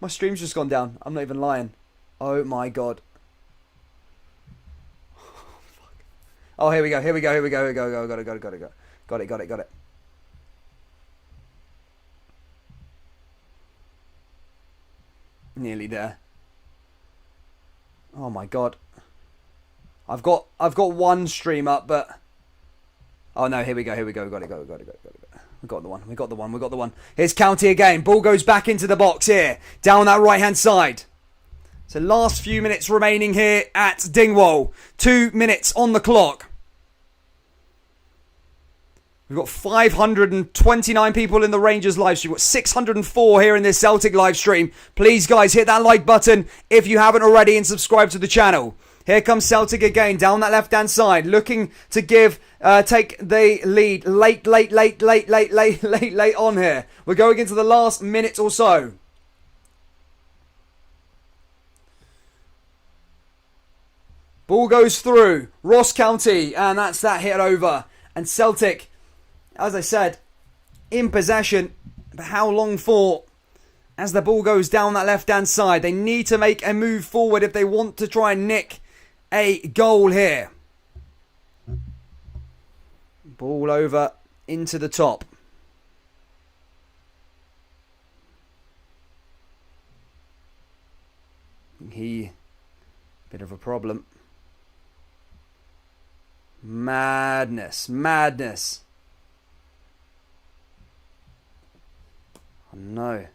My stream's just gone down. I'm not even lying. Oh my god. Oh, here we go. Got it. Nearly there. Oh my god. I've got one stream up, but oh no, here we go. We got it. We got the one. Here's County again. Ball goes back into the box here. Down that right hand side. So last few minutes remaining here at Dingwall. 2 minutes on the clock. We've got 529 people in the Rangers live stream. We've got 604 here in this Celtic live stream. Please, guys, hit that like button if you haven't already and subscribe to the channel. Here comes Celtic again down that left-hand side, looking to take the lead late on here. We're going into the last minute or so. Ball goes through. Ross County, and that's that hit over. And Celtic, as I said, in possession. But how long for? As the ball goes down that left-hand side, they need to make a move forward if they want to try and nick a goal here. Ball over into the top. Bit of a problem. Madness. Oh no.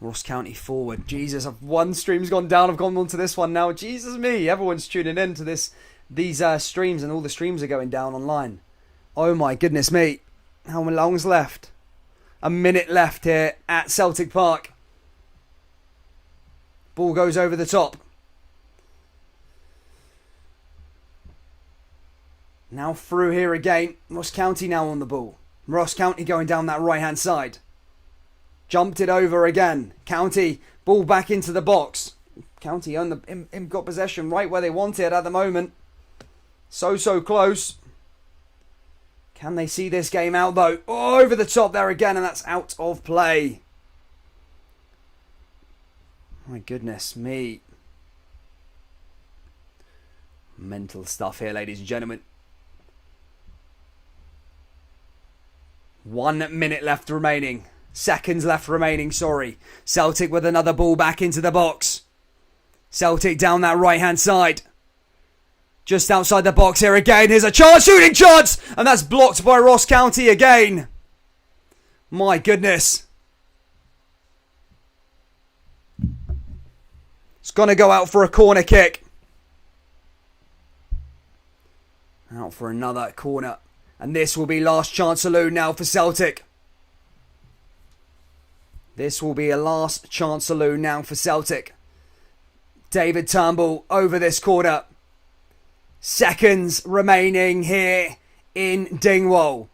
Ross County forward. Jesus, one stream's gone down. I've gone on to this one now. Jesus me. Everyone's tuning in to these streams, and all the streams are going down online. Oh my goodness me. How long's left? A minute left here at Celtic Park. Ball goes over the top. Now through here again. Ross County now on the ball. Ross County going down that right-hand side. Jumped it over again. County, ball back into the box. County got possession right where they want it at the moment. So close. Can they see this game out though? Oh, over the top there again, and that's out of play. My goodness me. Mental stuff here, ladies and gentlemen. 1 minute left remaining. Seconds left remaining, sorry. Celtic with another ball back into the box. Celtic down that right-hand side. Just outside the box here again. Here's a chance, shooting chance! And that's blocked by Ross County again. My goodness. It's going to go out for a corner kick. Out for another corner. And this will be last chance saloon now for Celtic. This will be a last chance saloon now for Celtic. David Turnbull over this corner. Seconds remaining here in Dingwall.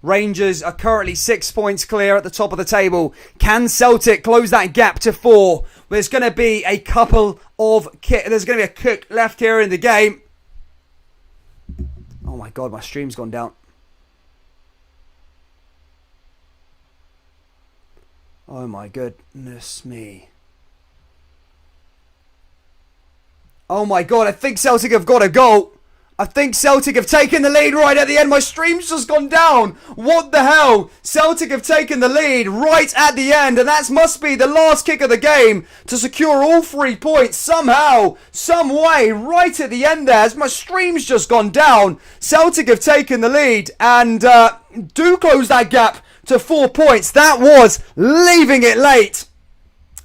Rangers are currently 6 points clear at the top of the table. Can Celtic close that gap to 4? There's going to be a couple of there's going to be a kick left here in the game. Oh my God, my stream's gone down. Oh my goodness me. Oh my God, I think Celtic have got a goal. I think Celtic have taken the lead right at the end. My stream's just gone down. What the hell? Celtic have taken the lead right at the end, and that must be the last kick of the game to secure all 3 points somehow, some way, right at the end there. As my stream's just gone down, Celtic have taken the lead and do close that gap to 4 points. That was leaving it late.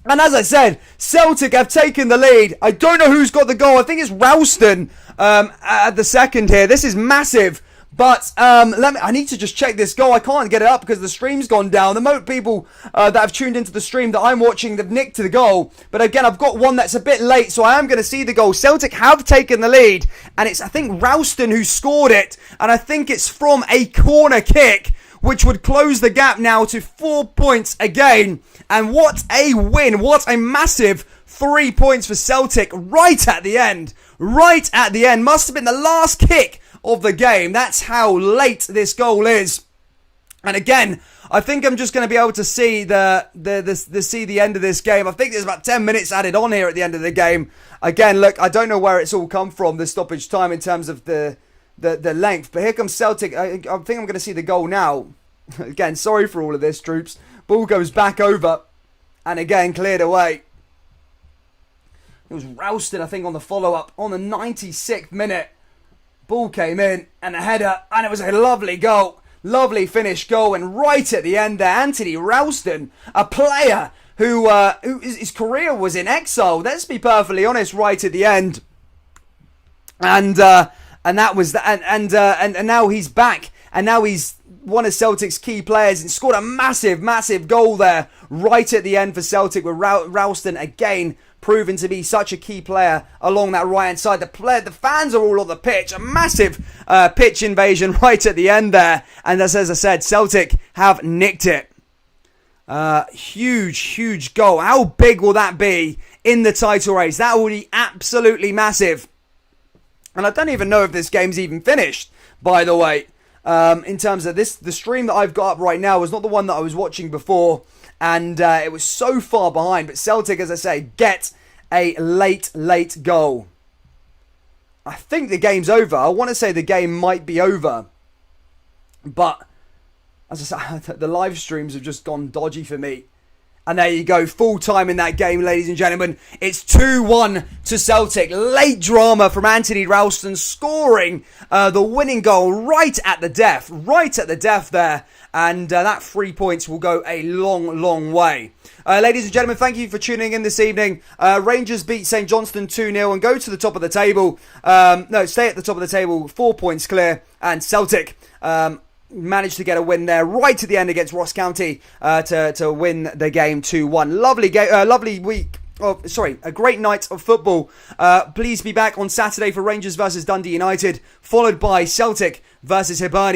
And as I said, Celtic have taken the lead. I don't know who's got the goal. I think it's Ralston at the second here. This is massive. But I need to just check this goal. I can't get it up because the stream's gone down. The most people that have tuned into the stream that I'm watching, they've nicked the goal. But again, I've got one that's a bit late, so I am going to see the goal. Celtic have taken the lead. And it's, I think, Ralston who scored it. And I think it's from a corner kick, which would close the gap now to 4 points again. And what a win. What a massive 3 points for Celtic right at the end. Right at the end. Must have been the last kick of the game. That's how late this goal is. And again, I think I'm just going to be able to see the end of this game. I think there's about 10 minutes added on here at the end of the game. Again, look, I don't know where it's all come from, the stoppage time in terms of the length. But here comes Celtic. I think I'm going to see the goal now. Again, sorry for all of this, troops. Ball goes back over. And again, cleared away. It was Ralston, I think, on the follow-up on the 96th minute. Ball came in and a header. And it was a lovely goal. Lovely finish goal. And right at the end there, Anthony Ralston, a player who his career was in exile. Let's be perfectly honest, right at the end. And that was and now he's back. And now he's one of Celtic's key players and scored a massive goal there right at the end for Celtic, with Ralston again proven to be such a key player along that right hand side. The fans are all on the pitch. A massive pitch invasion right at the end there. And as I said, Celtic have nicked it. Huge goal. How big will that be in the title race? That will be absolutely massive. And I don't even know if this game's even finished, by the way. In terms of this, the stream that I've got up right now was not the one that I was watching before, and it was so far behind. But Celtic, as I say, get a late goal. I think the game's over. I want to say the game might be over. But, as I said, the live streams have just gone dodgy for me. And there you go, full time in that game, ladies and gentlemen. It's 2-1 to Celtic. Late drama from Anthony Ralston scoring the winning goal right at the death there. And that 3 points will go a long way. Ladies and gentlemen, thank you for tuning in this evening. Rangers beat St Johnstone 2-0 and go to the top of the table. Stay at the top of the table, 4 points clear. And Celtic managed to get a win there right at the end against Ross County to win the game 2-1. Lovely week. A great night of football. Please be back on Saturday for Rangers versus Dundee United, followed by Celtic versus Hibernian.